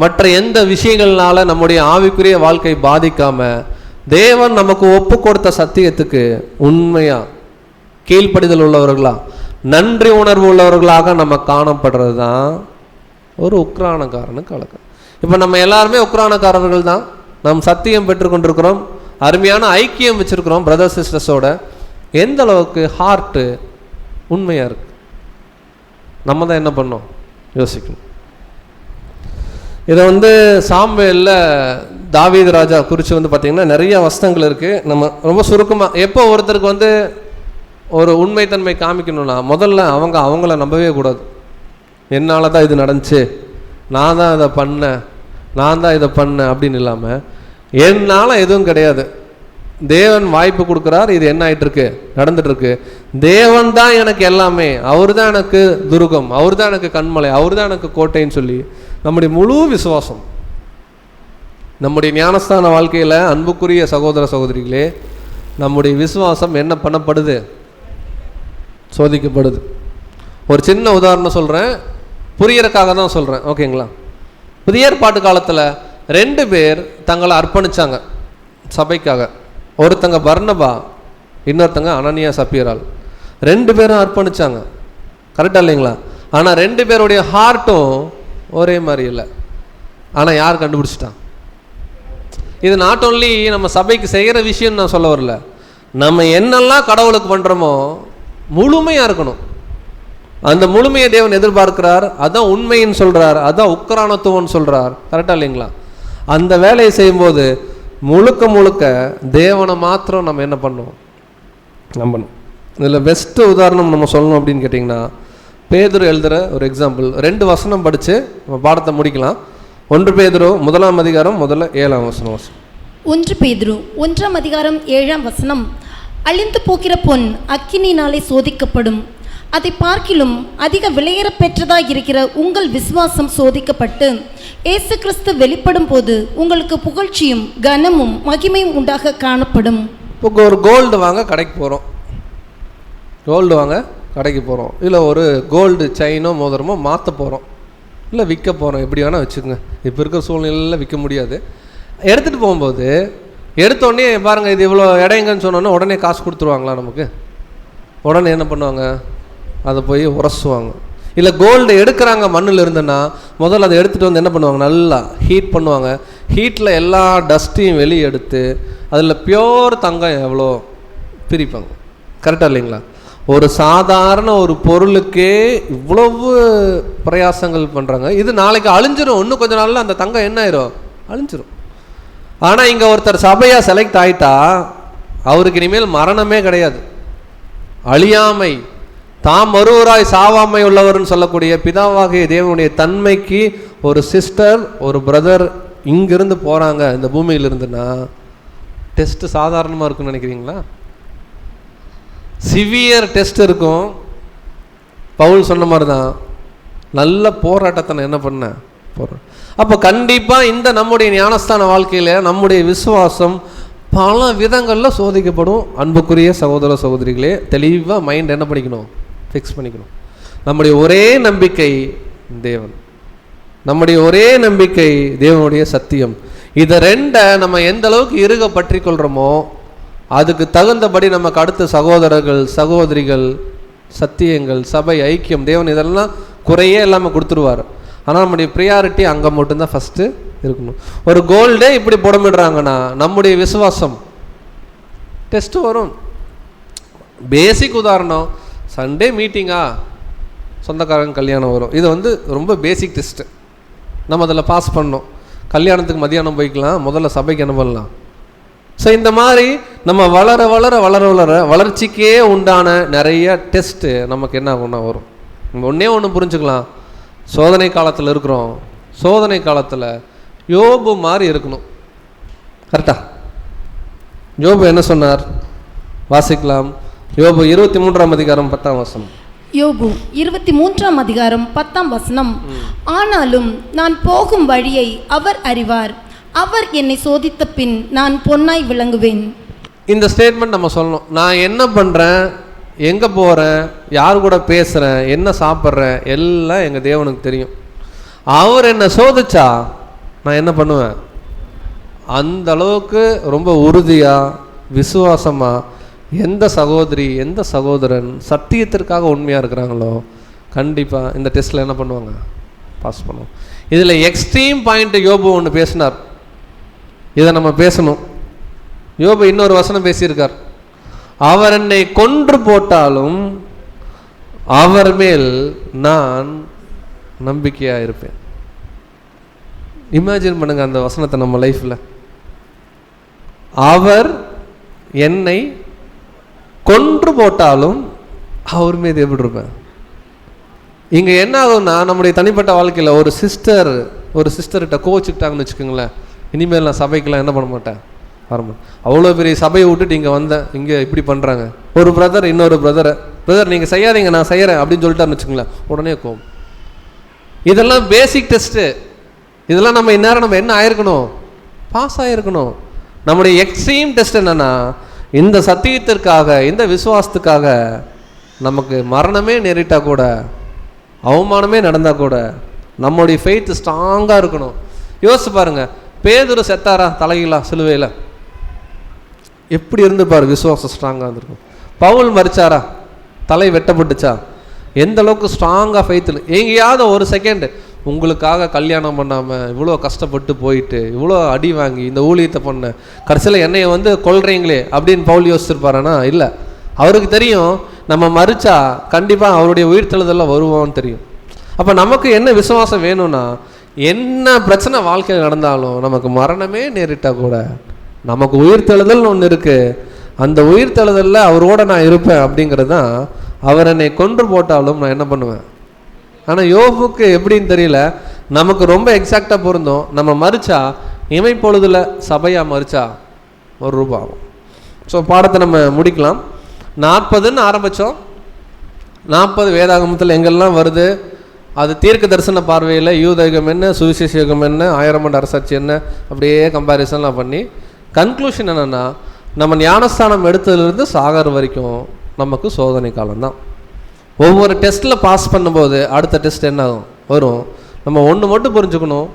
மற்ற எந்த விஷயங்கள்னால நம்முடைய ஆவிக்குரிய வாழ்க்கை பாதிக்காமல், தேவன் நமக்கு ஒப்பு கொடுத்த சத்தியத்துக்கு உண்மையாக கீழ்ப்படிதல் உள்ளவர்களா, நன்றி உணர்வு உள்ளவர்களாக நம்ம காணப்படுறது தான் ஒரு உக்ரானக்காரனுக்கு அழகம். இப்போ நம்ம எல்லாருமே உக்ரானக்காரர்கள் தான். நாம் சத்தியம் பெற்றுக்கொண்டிருக்கிறோம், அருமையான ஐக்கியம் வச்சுருக்கிறோம் பிரதர் சிஸ்டர்ஸோட. எந்த அளவுக்கு ஹார்ட்டு உண்மையாக இருக்கு, நம்ம தான் என்ன பண்ணோம் யோசிக்கணும். இதை வந்து சாமுவேலில் தாவீது ராஜா குறித்து வந்து பார்த்திங்கன்னா நிறைய வசனங்கள் இருக்குது. நம்ம ரொம்ப சுருக்கமாக, எப்போ ஒருத்தருக்கு வந்து ஒரு உண்மைத்தன்மை காமிக்கணும்னா முதல்ல அவங்கள நம்பவே கூடாது. என்னால் தான் இது நடந்துச்சு, நான் தான் இதை பண்ணேன், நான் தான் இதை பண்ணேன் அப்படின்னு இல்லாமல், என்னால் எதுவும் கிடையாது, தேவன் வாய்ப்பு கொடுக்குறார், இது என்ன ஆகிட்டுருக்கு, நடந்துட்டுருக்கு, தேவன் தான் எனக்கு எல்லாமே, அவர் தான் எனக்கு துருகம், அவர் தான் எனக்கு கண்மலை, அவர் தான் எனக்கு கோட்டைன்னு சொல்லி நம்முடைய முழு விசுவாசம், நம்முடைய ஞானஸ்தான வாழ்க்கையில் அன்புக்குரிய சகோதர சகோதரிகளே, நம்முடைய விசுவாசம் என்ன பண்ணப்படுது, சோதிக்கப்படுது. ஒரு சின்ன உதாரணம் சொல்கிறேன், புரியறதுக்காக தான் சொல்கிறேன், ஓகேங்களா? புதிய ஏற்பாட்டு காலத்தில் 2 பேர் தங்களை அர்ப்பணித்தாங்க சபைக்காக. ஒருத்தங்க பர்னபா, இன்னொருத்தங்க அனனியா சப்பீரால். 2 பேரும் அர்ப்பணித்தாங்க, கரெக்டாக இல்லைங்களா? ஆனால் 2 பேருடைய ஹார்ட்டும் ஒரே மாதிரி இல்லை. ஆனால் யார் கண்டுபிடிச்சிட்டான்? இது நாட் ஓன்லி நம்ம சபைக்கு செய்கிற விஷயம் நான் சொல்ல வரல, நம்ம என்னெல்லாம் கடவுளுக்கு பண்ணுறோமோ முழுமையாக இருக்கணும். அந்த முழுமையை தேவன் எதிர்பார்க்கிறார். அதான் உண்மைன்னு சொல்கிறார், அதான் உக்கரானத்துவம்னு சொல்கிறார், கரெக்டாக இல்லைங்களா? அந்த வேலையை செய்யும்போது முழுக்க முழுக்க தேவனை மாத்திரம் நம்ம என்ன பண்ணணும், நம்பணும். இதில் பெஸ்ட்டு உதாரணம் நம்ம சொல்லணும் அப்படின்னு கேட்டிங்கன்னா, பேதுரு எழுதுகிற ஒரு எக்ஸாம்பிள். 2 வசனம் படித்து நம்ம பாடத்தை முடிக்கலாம். 1 பேதுரு 1ஆம் அதிகாரம் 7ஆம் வசனம். 1 பேதுரு 1ஆம் அதிகாரம் 7ஆம் வசனம். அழிந்து போகிற பொன் அக்கினினாலே சோதிக்கப்படும், அதை பார்க்கிலும் அதிக விலையேற பெற்றதாக இருக்கிற உங்கள் விசுவாசம் சோதிக்கப்பட்டு இயேசு கிறிஸ்து வெளிப்படும் போது உங்களுக்கு புகழ்ச்சியும் கனமும் மகிமையும் உண்டாக காணப்படும். இப்போ ஒரு கோல்டு வாங்க கடைக்கு போகிறோம், கோல்டு வாங்க கடைக்கு போகிறோம், இல்லை ஒரு கோல்டு செயினோ மோதிரமோ மாற்ற போகிறோம், இல்லை விற்க போகிறோம், எப்படி வேணால் வச்சுக்கோங்க. இப்போ இருக்கிற சூழ்நிலையில் விற்க முடியாது. எடுத்துகிட்டு போகும்போது எடுத்தோடனே பாருங்கள் இது இவ்வளோ இடையங்கன்னு சொன்னோன்னே உடனே காசு கொடுத்துருவாங்களா நமக்கு? உடனே என்ன பண்ணுவாங்க, அதை போய் உரசுவாங்க. இல்லை கோல்டு எடுக்கிறாங்க மண்ணில் இருந்துன்னா முதல்ல அதை எடுத்துகிட்டு வந்து என்ன பண்ணுவாங்க, நல்லா ஹீட் பண்ணுவாங்க. ஹீட்டில் எல்லா டஸ்ட்டையும் வெளியே எடுத்து அதில் பியோர் தங்கம் எவ்வளோ பிரிப்பாங்க, கரெக்டாக இல்லைங்களா? ஒரு சாதாரண ஒரு பொருளுக்கே இவ்வளவு பிரயாசங்கள் பண்ணுறாங்க. இது நாளைக்கு அழிஞ்சிரும், இன்னும் கொஞ்ச நாளில் அந்த தங்கம் என்ன ஆயிரும், அழிஞ்சிரும். ஆனால் இங்கே ஒருத்தர் சபையாக செலக்ட் ஆகிட்டா அவருக்கு இனிமேல் மரணமே கிடையாது, அழியாமை, தாம் ஒருவராய் சாவாமை உள்ளவர்னு சொல்லக்கூடிய பிதாவாகிய தேவனுடைய தன்மைக்கு ஒரு சிஸ்டர் ஒரு பிரதர் இங்கிருந்து போகிறாங்க இந்த பூமியிலிருந்துன்னா டெஸ்ட்டு சாதாரணமாக இருக்குன்னு நினைக்கிறீங்களா? சிவியர் டெஸ்ட் இருக்கும். பவுல் சொன்ன மாதிரி தான் நல்ல போராட்டத்தை நான் என்ன பண்ணேன், போகிறேன். அப்போ கண்டிப்பாக இந்த நம்முடைய ஞானஸ்தான வாழ்க்கையில் நம்முடைய விசுவாசம் பல விதங்களில் சோதிக்கப்படும். அன்புக்குரிய சகோதர சகோதரிகளே, தெளிவாக மைண்ட் என்ன பண்ணிக்கணும், ஃபிக்ஸ் பண்ணிக்கணும். நம்முடைய ஒரே நம்பிக்கை தேவன், நம்முடைய ஒரே நம்பிக்கை தேவனுடைய சத்தியம். இதை 2 நம்ம எந்த அளவுக்கு இறுக பற்றி கொள்கிறோமோ அதுக்கு தகுந்தபடி நமக்கு அடுத்த சகோதரர்கள் சகோதரிகள் சத்தியங்கள் சபை ஐக்கியம் தேவன் இதெல்லாம் குறையே இல்லாமல் கொடுத்துருவார். ஆனால் நம்முடைய ப்ரியாரிட்டி அங்கே மட்டும்தான் ஃபஸ்ட்டு இருக்கணும். ஒரு கோல்டே இப்படி புடமிடுறாங்கன்னா நம்முடைய விசுவாசம் டெஸ்ட்டு வரும். பேசிக் உதாரணம், சண்டே மீட்டிங்கா சொந்தக்காரங்க கல்யாணம் வரும், இது வந்து ரொம்ப பேசிக் டெஸ்ட்டு. நம்ம அதில் பாஸ் பண்ணோம். கல்யாணத்துக்கு மதியானம் போய்க்கலாம், முதல்ல சபைக்கு என்ன பண்ணலாம். ஸோ இந்த மாதிரி நம்ம வளர வளர வளர வளர வளர்ச்சிக்கே உண்டான நிறைய டெஸ்ட்டு நமக்கு என்ன ஆகும்னா வரும். நம்ம ஒன்று புரிஞ்சுக்கலாம், சோதனை காலத்தில் இருக்கிறோம், சோதனை காலத்தில் யோபு மாதிரி இருக்கணும். கரெக்டா? யோபு என்ன சொன்னார் வாசிக்கலாம். யோபு 23ஆம் அதிகாரம் 10ஆம் வசனம். யோபு 23ஆம் அதிகாரம் 10ஆம் வசனம். ஆனாலும் நான் போகும் வழியை அவர் அறிவார், அவர் என்னை சோதித்த பின் நான் பொன்னாய் விளங்குவேன். இந்த ஸ்டேட்மெண்ட் நம்ம சொல்லணும். நான் என்ன பண்ணுறேன், எங்கே போகிறேன், யார் கூட பேசுகிறேன், என்ன சாப்பிட்றேன், எல்லாம் எங்கள் தேவனுக்கு தெரியும். அவர் என்னை சோதிச்சா நான் என்ன பண்ணுவேன், அந்த அளவுக்கு ரொம்ப உறுதியாக விசுவாசமாக எந்த சகோதரி எந்த சகோதரன் சத்தியத்திற்காக உண்மையாக இருக்கிறாங்களோ கண்டிப்பாக இந்த டெஸ்ட்டில் என்ன பண்ணுவாங்க, பாஸ் பண்ணுவோம். இதில் எக்ஸ்ட்ரீம் பாயிண்ட் யோபு ஒன்று பேசினார், இதை நம்ம பேசணும். யோபு இன்னொரு வசனம் பேசியிருக்கார், அவர் என்னை கொன்று போட்டாலும் அவர் மேல் நான் நம்பிக்கையாக இருப்பேன். இமேஜின் பண்ணுங்க அந்த வசனத்தை நம்ம லைஃப்பில். அவர் என்னை கொன்று போட்டாலும் அவர் மீது எப்படி இருப்பேன்? இங்கே என்ன ஆகும்னா, நம்முடைய தனிப்பட்ட வாழ்க்கையில் ஒரு சிஸ்டர்கிட்ட கோச்சுக்கிட்டாங்கன்னு வச்சுக்கோங்களேன், இனிமேல் நான் சபைக்கெலாம் என்ன பண்ண மாட்டேன், வரமாட்டேன். அவ்வளோ பெரிய சபையை விட்டுட்டு இங்கே வந்தேன், இங்கே இப்படி பண்ணுறாங்க. ஒரு பிரதர் இன்னொரு பிரதர் நீங்கள் செய்யாதீங்க நான் செய்கிறேன் அப்படின்னு சொல்லிட்டாருன்னு வச்சுக்கோங்களேன், உடனே கோவம். இதெல்லாம் பேசிக் டெஸ்ட்டு. இதெல்லாம் நம்ம இந்நேரம் நம்ம என்ன ஆயிருக்கணும், பாஸ் ஆகிருக்கணும். நம்முடைய எக்ஸ்ட்ரீம் டெஸ்ட் என்னென்னா, இந்த சத்தியத்திற்காக இந்த விசுவாசத்துக்காக நமக்கு மரணமே நேரிட்டால் கூட, அவமானமே நடந்தால் கூட நம்முடைய ஃபெய்த் ஸ்ட்ராங்காக இருக்கணும். யோசிச்சு பாருங்கள், பேதுரு செத்தாரா தலையிலா சிலுவையில்? எப்படி இருந்துப்பார்? விசுவாசம் ஸ்ட்ராங்காக இருந்திருக்கும். பவுல் மரிச்சாரா? தலை வெட்டப்பட்டுச்சா? எந்த அளவுக்கு ஸ்ட்ராங்காக ஃபெய்த்தில். எங்கேயாவது ஒரு செகண்ட் உங்களுக்காக கல்யாணம் பண்ணாமல் இவ்வளோ கஷ்டப்பட்டு போயிட்டு இவ்வளோ அடி வாங்கி இந்த ஊழியத்தை பண்ண, கடைசியில் என்னையை கொல்றீங்களே அப்படின்னு பவுல் யோசிச்சிருப்பாரானா? இல்லை. அவருக்கு தெரியும் நம்ம மறிச்சா கண்டிப்பாக அவருடைய உயிர்த்தெழுதலில் வருவோம்னு தெரியும். அப்போ நமக்கு என்ன விசுவாசம் வேணும்னா, என்ன பிரச்சனை வாழ்க்கையில் நடந்தாலும் நமக்கு மரணமே நேரிட்டால் கூட நமக்கு உயிர்த்தெழுதல்னு ஒன்று இருக்குது. அந்த உயிர்த்தெழுதலில் அவரோட நான் இருப்பேன் அப்படிங்கிறது தான். அவர் என்னை கொன்று போட்டாலும் நான் என்ன பண்ணுவேன். ஆனால் யோபுக்கு எப்படின்னு தெரியல, நமக்கு ரொம்ப எக்ஸாக்டாக பொருந்தும். நம்ம மறிச்சா இமைப்பொழுதில் சபையாக மறிச்சா ₹1 ஆகும். ஸோ பாடத்தை நம்ம முடிக்கலாம். 40ன்னு ஆரம்பித்தோம். 40 வேதாகமத்தில் எங்கெல்லாம் வருது, அது தீர்க்க தரிசன பார்வையில் யூதயுகம் என்ன, சுவிசேஷ யுகம் என்ன, 1000 ஆண்டு அரசாட்சி என்ன, அப்படியே கம்பேரிசன்லாம் பண்ணி கன்க்ளூஷன் என்னென்னா, நம்ம ஞானஸ்தானம் எடுத்ததுலேருந்து சாகர் வரைக்கும் நமக்கு சோதனை காலம்தான். ஒவ்வொரு டெஸ்ட்டில் பாஸ் பண்ணும்போது அடுத்த டெஸ்ட் என்ன ஆகும் வரும். நம்ம ஒன்று மட்டும் புரிஞ்சுக்கணும்,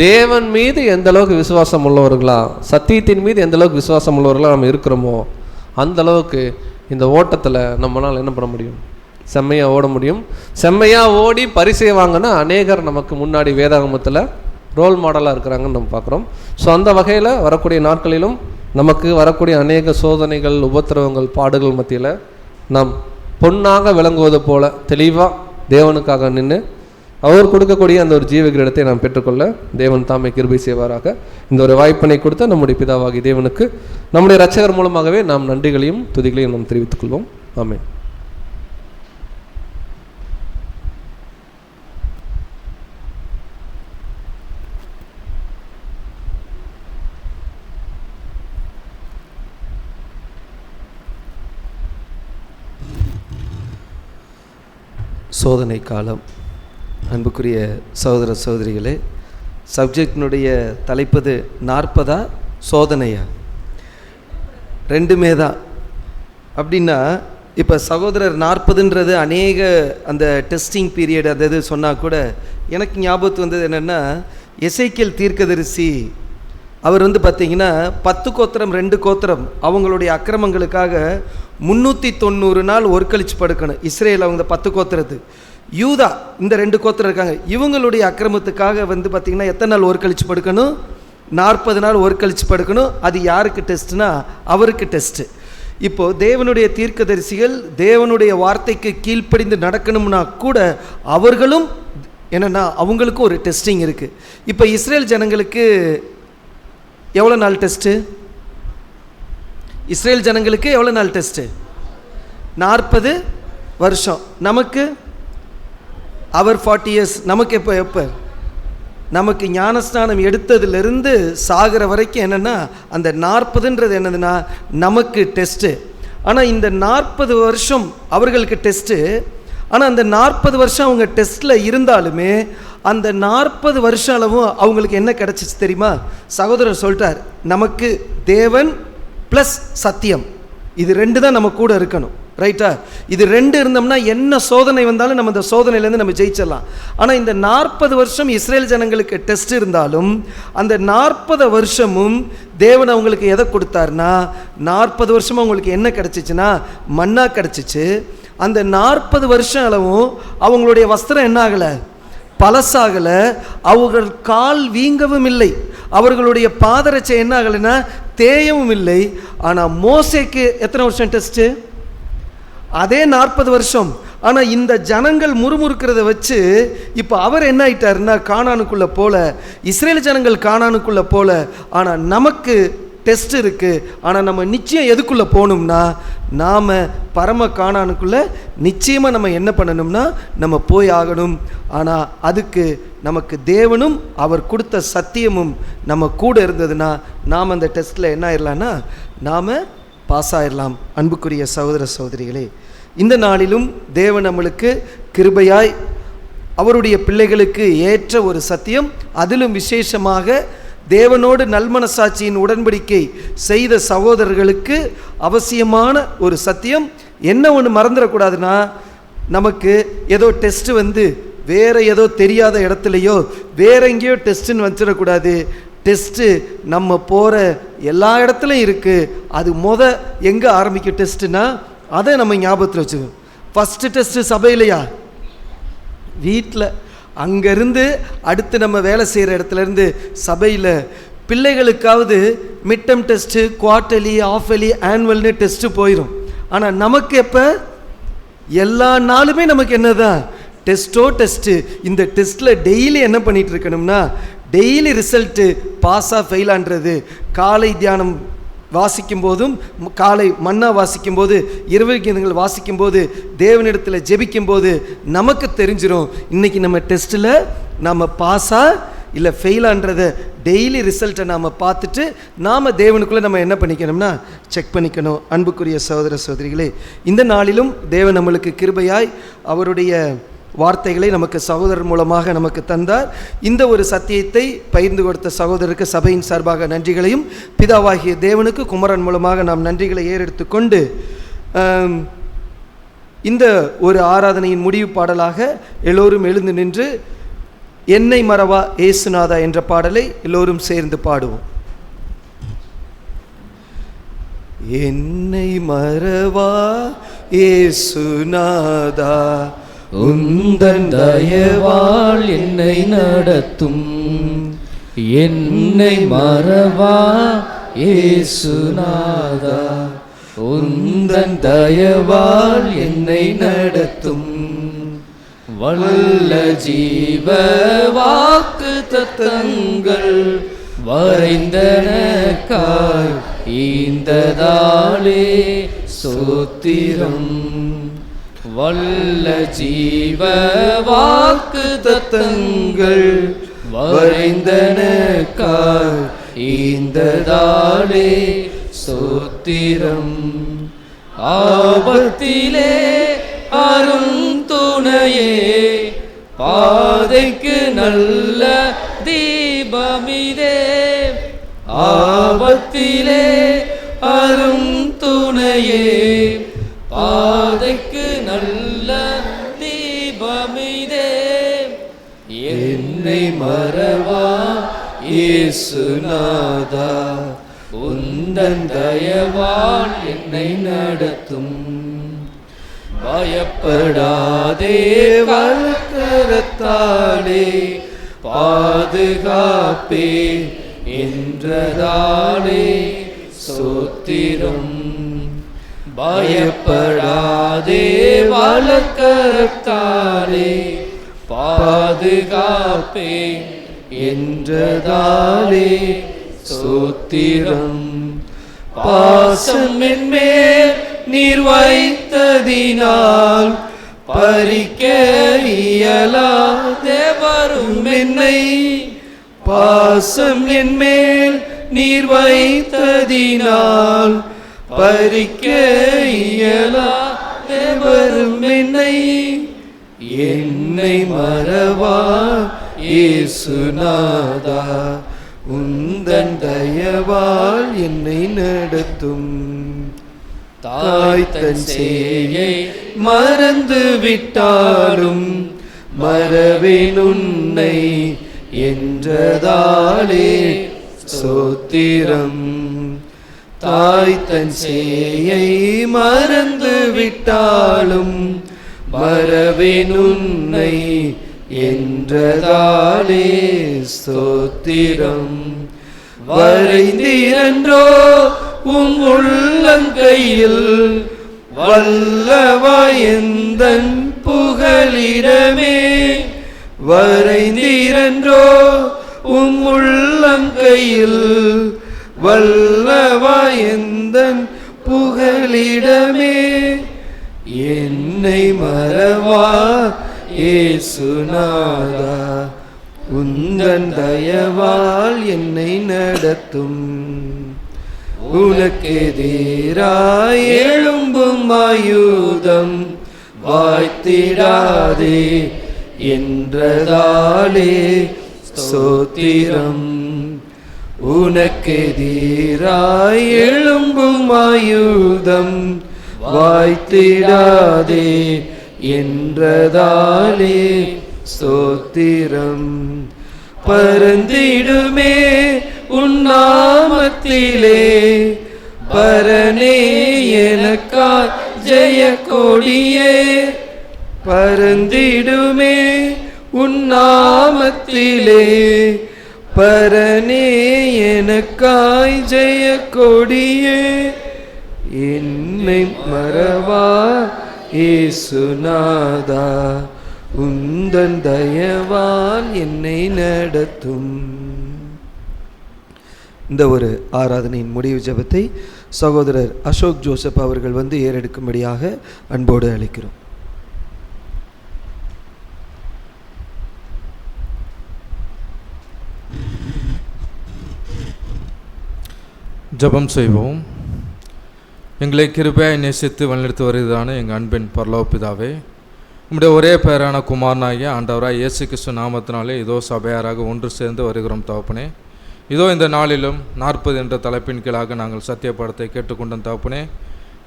தேவன் மீது எந்த அளவுக்கு விசுவாசம் உள்ளவர்களா, சத்தியத்தின் மீது எந்த அளவுக்கு விசுவாசம் உள்ளவர்களா நம்ம இருக்கிறோமோ அந்த அளவுக்கு இந்த ஓட்டத்தில் நம்மளால் என்ன பண்ண முடியும், செம்மையாக ஓட முடியும். செம்மையாக ஓடி பரிசை வாங்கினா அநேகர் நமக்கு முன்னாடி வேதாகமத்தில் ரோல் மாடலாக இருக்கிறாங்கன்னு நம்ம பார்க்குறோம். ஸோ அந்த வகையில் வரக்கூடிய நாட்களிலும் நமக்கு வரக்கூடிய அநேக சோதனைகள், உபத்திரவங்கள், பாடுகள் மத்தியில் நாம் பொன்னாக விளங்குவது போல தெளிவாக தேவனுக்காக நின்று அவர் கொடுக்கக்கூடிய அந்த ஒரு ஜீவ கிரீடத்தை நாம் பெற்றுக்கொள்ள தேவன் தாமே கிருபை செய்வாராக. இந்த ஒரு வாய்ப்பினை கொடுத்த நம்முடைய பிதாவாகி தேவனுக்கு நம்முடைய இரட்சகர் மூலமாகவே நாம் நன்றிகளையும் துதிகளையும் நாம் தெரிவித்துக் கொள்வோம். ஆமென். சோதனை காலம். அன்புக்குரிய சகோதர சகோதரிகளே, சப்ஜெக்டினுடைய தலைப்பது 40 சோதனையா? ரெண்டுமே தான். அப்படின்னா இப்போ சகோதரர் 40ன்றது அநேக அந்த டெஸ்டிங் பீரியட் அது இது சொன்னால் கூட எனக்கு ஞாபகத்து வந்தது என்னென்னா, எசேக்கியேல் தீர்க்கதரிசி அவர் பார்த்திங்கன்னா 10 கோத்திரம் 2 கோத்திரம் அவங்களுடைய அக்கிரமங்களுக்காக 390 நாள் ஒருக்கழிச்சு படுக்கணும். இஸ்ரேல் அவங்க 10 கோத்திரத்து, யூதா இந்த 2 கோத்திரம் இருக்காங்க, இவங்களுடைய அக்கிரமத்துக்காக பார்த்திங்கன்னா எத்தனை நாள் ஒருக்கழிச்சு படுக்கணும்? 40 நாள் ஒருக்கழிச்சு படுக்கணும். அது யாருக்கு டெஸ்ட்னா அவருக்கு டெஸ்ட்டு. இப்போது தேவனுடைய தீர்க்கதரிசிகள் தேவனுடைய வார்த்தைக்கு கீழ்ப்படிந்து நடக்கணும்னா கூட அவர்களும் என்னென்னா அவங்களுக்கும் ஒரு டெஸ்டிங் இருக்குது. இப்போ இஸ்ரேல் ஜனங்களுக்கு எவ்வளோ நாள் டெஸ்ட்டு? இஸ்ரேல் ஜனங்களுக்கு எவ்வளோ நாள் டெஸ்ட்டு? 40 வருஷம். நமக்கு அவர் 40 இயர்ஸ். நமக்கு எப்போ நமக்கு ஞானஸ்நானம் எடுத்ததுலேருந்து சாகிற வரைக்கும் என்னென்னா அந்த 40ன்றது என்னதுன்னா நமக்கு டெஸ்ட்டு. ஆனால் இந்த 40 வருஷம் அவர்களுக்கு டெஸ்ட்டு. ஆனால் அந்த 40 வருஷம் அவங்க டெஸ்ட்டில் இருந்தாலுமே அந்த 40 வருஷம் அளவும் அவங்களுக்கு என்ன கிடச்சிச்சு தெரியுமா? சகோதரர் சொல்லிட்டார், நமக்கு தேவன் ப்ளஸ் சத்தியம், இது 2 தான் நம்ம கூட இருக்கணும். ரைட்டா? இது 2 இருந்தோம்னா என்ன சோதனை வந்தாலும் நம்ம இந்த சோதனையிலேருந்து நம்ம ஜெயிச்சிடலாம். ஆனால் இந்த 40 வருஷம் இஸ்ரேல் ஜனங்களுக்கு டெஸ்ட் இருந்தாலும் அந்த 40 வருஷமும் தேவன் அவங்களுக்கு எதை கொடுத்தாருன்னா, 40 வருஷமும் அவங்களுக்கு என்ன கிடச்சிச்சுன்னா மன்னா கிடச்சிச்சு. அந்த 40 வருஷம் அளவும் அவங்களுடைய வஸ்திரம் என்ன ஆகலை, பழசாகலை, அவர்கள் கால் வீங்கவும் இல்லை, அவர்களுடைய பாதரட்சை என்ன ஆகலைன்னா தேயவும் இல்லை. ஆனால் மோசேக்கு எத்தனை வருஷம் டெஸ்ட்டு? அதே 40 வருஷம். ஆனால் இந்த ஜனங்கள் முறுமுறுக்கிறத வச்சு இப்போ அவர் என்ன ஆயிட்டாருன்னா கானானுக்குள்ளே போல, இஸ்ரேல் ஜனங்கள் கானானுக்குள்ளே போல. ஆனால் நமக்கு டெஸ்ட் இருக்குது. ஆனால் நம்ம நிச்சயம் எதுக்குள்ளே போகணும்னா, நாம் பரம கானானுக்குள்ளே நிச்சயமாக நம்ம என்ன பண்ணணும்னா நம்ம போய் ஆகணும். ஆனால் அதுக்கு நமக்கு தேவனும் அவர் கொடுத்த சத்தியமும் நம்ம கூட இருந்ததுன்னா நாம் அந்த டெஸ்ட்டில் என்ன ஆயிடலான்னா நாம் பாஸ் ஆயிடலாம். அன்புக்குரிய சகோதர சகோதரிகளே, இந்த நாளிலும் தேவன் நம்மளுக்கு கிருபையாய் அவருடைய பிள்ளைகளுக்கு ஏற்ற ஒரு சத்தியம், அதிலும் விசேஷமாக தேவனோடு நல்மனசாட்சியின் உடன்படிக்கை செய்த சகோதரர்களுக்கு அவசியமான ஒரு சத்தியம். என்ன ஒன்று மறந்துடக்கூடாதுன்னா, நமக்கு ஏதோ டெஸ்ட் வேறு ஏதோ தெரியாத இடத்துலையோ வேற எங்கேயோ டெஸ்ட்டுன்னு வச்சிடக்கூடாது. டெஸ்ட்டு நம்ம போகிற எல்லா இடத்துலையும் இருக்குது. அது எங்கே ஆரம்பிக்கும் டெஸ்ட்டுனா அதை நம்ம ஞாபகத்தில் வச்சுக்கணும். ஃபஸ்ட்டு டெஸ்ட்டு சபையிலையா? வீட்டில். அங்கேருந்து அடுத்து நம்ம வேலை செய்கிற இடத்துலேருந்து சபையில். பிள்ளைகளுக்காவது மிட்டம் டெஸ்ட்டு, குவார்ட்டர்லி, ஆஃபலி, ஆனுவல்னு டெஸ்ட்டு போயிடும். ஆனால் நமக்கு எப்போ? எல்லா நாளுமே நமக்கு என்ன தான்? டெஸ்ட்டு. இந்த டெஸ்ட்டில் டெய்லி என்ன பண்ணிகிட்டு இருக்கணும்னா, டெய்லி ரிசல்ட்டு பாஸாக ஃபெயிலான்றது. காலை தியானம் வாசிக்கும் போதும், காலை மன்னா வாசிக்கும் போது, இரவு கீதங்கள் வாசிக்கும் போது, தேவனிடத்தில் ஜெபிக்கும் போது நமக்கு தெரிஞ்சிடும் இன்றைக்கி நம்ம டெஸ்ட்டில் நாம் பாஸா இல்லை ஃபெயிலான்றதை டெய்லி ரிசல்ட்டை நாம் பார்த்துட்டு நாம் தேவனுக்குள்ளே நம்ம என்ன பண்ணிக்கணும்னா செக் பண்ணிக்கணும். அன்புக்குரிய சகோதர சகோதரிகளே, இந்த நாளிலும் தேவன் நம்மளுக்கு கிருபையாய் அவருடைய வார்த்தைகளை நமக்கு சகோதரர் மூலமாக நமக்கு தந்தார். இந்த ஒரு சத்தியத்தை பகிர்ந்து கொடுத்த சகோதரருக்கு சபையின் சார்பாக நன்றிகளையும், பிதாவாகிய தேவனுக்கு குமரன் மூலமாக நாம் நன்றிகளை ஏறெடுத்து கொண்டு இந்த ஒரு ஆராதனையின் முடிவு பாடலாக எல்லோரும் எழுந்து நின்று என்னை மறவா ஏசுநாதா என்ற பாடலை எல்லோரும் சேர்ந்து பாடுவோம். என்னை மறவா ஏசுநாதா, உந்தன் தயவால் என்னை நடத்தும். என்னை மறவா இயேசுநாதா, உந்தன் தயவால் என்னை நடத்தும். வல்ல ஜீவ வாக்கு தத்தங்கள் வரைந்தனக்காய் ஈந்ததாலே சோத்திரம். வல்ல ஜீவ வாக்கு தத்தங்கள் வரைந்தனக்காய் ஈந்ததாலே சோத்திரம். ஆபத்திலே அரும் துணையே, பாதைக்கு நல்ல தீபமிதே. ஆபத்திலே அரும் துணையே, பாதைக்கு நல்ல தீபமிதே. என்னை மறவா இயேசுநாதா, உந்தன் தயவால் என்னை நடத்தும். பயப்படாதே வல்கரத்தாலே பாதுகாப்பே என்றதாலே சோத்திரம். பயப்படாதே வல்கரத்தாலே பாதுகாப்பே என்றதாலே சோத்திரம். பாசம் என்மேல் நீர் வைத்ததினால் பறிக்க இயலாதே வரும் என்னை. பாசம் என்மேல் நீர் வைத்ததினால் பறிக்க இயலாதே வரும் என்னை. என்னை மறவா இயேசுநாதா, உந்தன் தயவால் என்னை நடத்தும். தாய் தன் சேயை மறந்து விட்டாலும் மறவேன் உன்னை என்றதாலே சோத்திரம். தாய் தன் சேயை மறந்து விட்டாலும் மறவேன் உன்னை என்றதாலே ஸ்தோத்திரம். வரைந்திரன்றோ உள்ளங்கையில் வல்லவாயந்தன் புகலிடமே வரைந்தீரன்றோ உம் உள்ளம் கையில் வல்லவாயந்தன் புகலிடமே என்னை மறவா இயேசுநாதா உந்தன் தயவால் என்னை நடத்தும் உனக்கெதிராய் எழும்பும் ஆயுதம் வாய்த்திடாதே என்றதாலே ஸ்தோத்திரம் உனக்கெதிராய் எழும்பும் ஆயுதம் வாய்த்திடாதே என்றதாலே ஸ்தோத்திரம் பரந்திடுமே உன்னாமத்திலே பரனே எனக்கா ஜெய கொடியே பரந்திடுமே உன்னாமத்திலே பரனே எனக்காய் ஜெய கொடியே என்னை மறவா இயேசுநாதா உந்தன் தயவால் என்னை நடத்தும். இந்த ஒரு ஆராதனையின் முடிவு ஜெபத்தை சகோதரர் அசோக் ஜோசப் அவர்கள் வந்து ஏறெடுக்கும்படியாக அன்போடு அழைக்கிறோம். ஜெபம் செய்வோம். எங்களை கிருபையாய் நேசித்து வழிநடத்தி வருகிறதான எங்கள் அன்பின் பரலோக பிதாவே, உம்முடைய ஒரே பெயரான குமாரனாகிய ஆண்டவராய் இயேசு கிறிஸ்து நாமத்தினாலே இதோ சபையாராக ஒன்று சேர்ந்து வருகிறோம் தகப்பனே. இதோ இந்த நாளிலும் 40 என்ற தலைப்பின் கீழாக நாங்கள் சத்திய பாடத்தை கேட்டுக்கொண்டோம் தகப்பனே.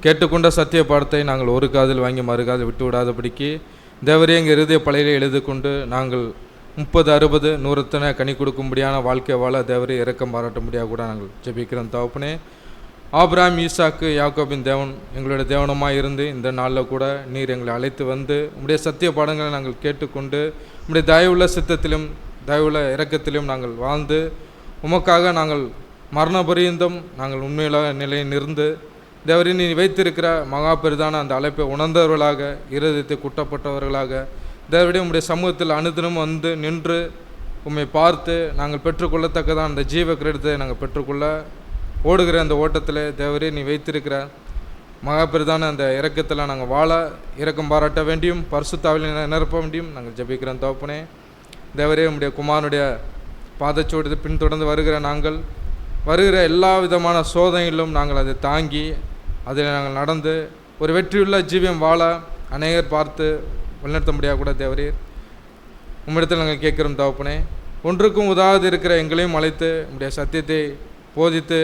கேட்டுக்கொண்ட சத்திய பாடத்தை நாங்கள் ஒரு காதில் வாங்கி மறுகாதில் விட்டு விடாதபடிக்கு தேவரே எங்கள் இருதய பலையிலே எழுதி கொண்டு நாங்கள் 30, 60, 100 கனி கொடுக்கும்படியான வாழ்க்கை வாழ தேவரே இரக்கம் பாராட்டும்படியாக கூட நாங்கள் ஜெபிக்கிறோம் தகப்பனே. ஆபிரகாம், ஈசாக்கு, யாக்கோபின் தேவன் எங்களுடைய தேவனமாக இருந்து இந்த நாளில் கூட நீர் எங்களை அழைத்து வந்து உம்முடைய சத்திய பாடங்களை நாங்கள் கேட்டுக்கொண்டு உம்முடைய தயவுள்ள சித்தத்திலும் தயவுள்ள இரக்கத்திலும் நாங்கள் வாழ்ந்து உமக்காக நாங்கள் மரண பரியந்தம் நாங்கள் உண்மையிலாக நிலையை நிறுந்து தேவரே நீ வைத்திருக்கிற மகா பெரிதான அந்த அழைப்பை உணர்ந்தவர்களாக இருதயத்தை குட்டப்பட்டவர்களாக தேவரே உம்முடைய சமூகத்தில் அனுதினம் வந்து நின்று உம்மை பார்த்து நாங்கள் பெற்றுக்கொள்ளத்தக்கதான் அந்த ஜீவ கிரீடத்தை நாங்கள் பெற்றுக்கொள்ள ஓடுகிற அந்த ஓட்டத்தில் தேவரே நீ வைத்திருக்கிற மகா பெரிதான அந்த இரக்கத்தில் நாங்கள் வாழ இரக்கம் பாராட்ட வேண்டியும் பரிசுத்தாவில் நிரப்ப வேண்டியும் நாங்கள் ஜெபிக்கிறோம் தகப்பனே. தேவரே உம்முடைய குமாரனுடைய பாதச்சோடு பின்தொடர்ந்து வருகிற நாங்கள் வருகிற எல்லா விதமான சோதனைகளிலும் நாங்கள் அதை தாங்கி அதில் நாங்கள் நடந்து ஒரு வெற்றியுள்ள ஜீவியம் வாழ அநேகர் பார்த்து வழிநடத்த முடியாது கூட தேவரே உம்மிடத்தில் நாங்கள் கேட்குறோம் தகப்பனே. ஒன்றுக்கும் உதாவது இருக்கிற எங்களையும் அழைத்து உம்முடைய சத்தியத்தை போதித்து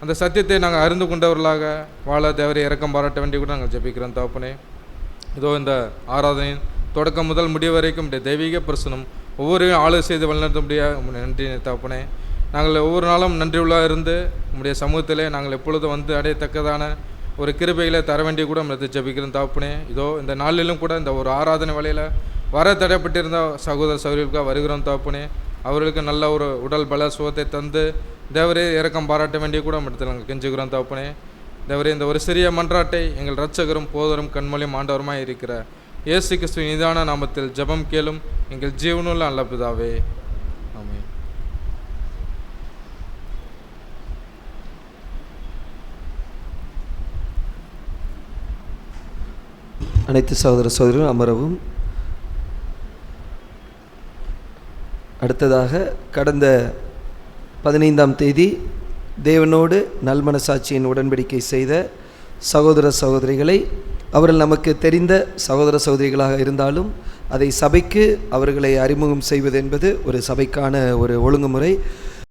அந்த சத்தியத்தை நாங்கள் அறிந்து கொண்டவர்களாக வாழ தேவரை இரக்கம் பாராட்ட வேண்டி கூட நாங்கள் ஜெபிக்கிறோம் தகப்பனே. இதோ இந்த ஆராதனையின் தொடக்கம் முதல் முடிவு வரைக்கும் உடைய தெய்வீக பிரசனம் ஒவ்வொரு ஆளு செய்து வழிநடத்த முடியாது நன்றி தகப்பனே. நாங்கள் ஒவ்வொரு நாளும் நன்றியுள்ளாக இருந்து உம்முடைய சமூகத்திலே நாங்கள் எப்பொழுதும் வந்து அடையத்தக்கதான ஒரு கிருபைகளை தர வேண்டிய கூட நம்மளை ஜெபிக்கிறோம் தகப்பனே. இதோ இந்த நாளிலும் கூட இந்த ஒரு ஆராதனை வேளையில் வர தடைப்பட்டிருந்த சகோதர சகோதரிகளுக்காக வருகிறோம் தகப்பனே. அவர்களுக்கு நல்ல ஒரு உடல் பல சுகத்தை தந்து தேவரே இரக்கம் பாராட்ட வேண்டிய கூட இடத்துல நாங்கள் கெஞ்சுக்கிறோம் தகப்பனே. தேவரே இந்த ஒரு சிறிய மன்றாட்டை எங்கள் இரட்சகரும் போதரும் கண்மொழியும் ஆண்டவருமாய் இருக்கிற இயேசு கிறிஸ்து நிதான நாமத்தில் ஜெபம் கேளும் எங்கள் ஜீவனுள்ள நல்ல பிதாவே, ஆமென். அனைத்து சகோதர சகோதரரும் அமரவும். அடுத்ததாக கடந்த 15ஆம் தேதி தேவனோடு நல்மனசாட்சியின் உடன்படிக்கை செய்த சகோதர சகோதரிகளை அவர்கள் நமக்கு தெரிந்த சகோதர சகோதரிகளாக இருந்தாலும் அதை சபைக்கு அவர்களை அறிமுகம் செய்வது என்பது ஒரு சபைக்கான ஒரு ஒழுங்குமுறை.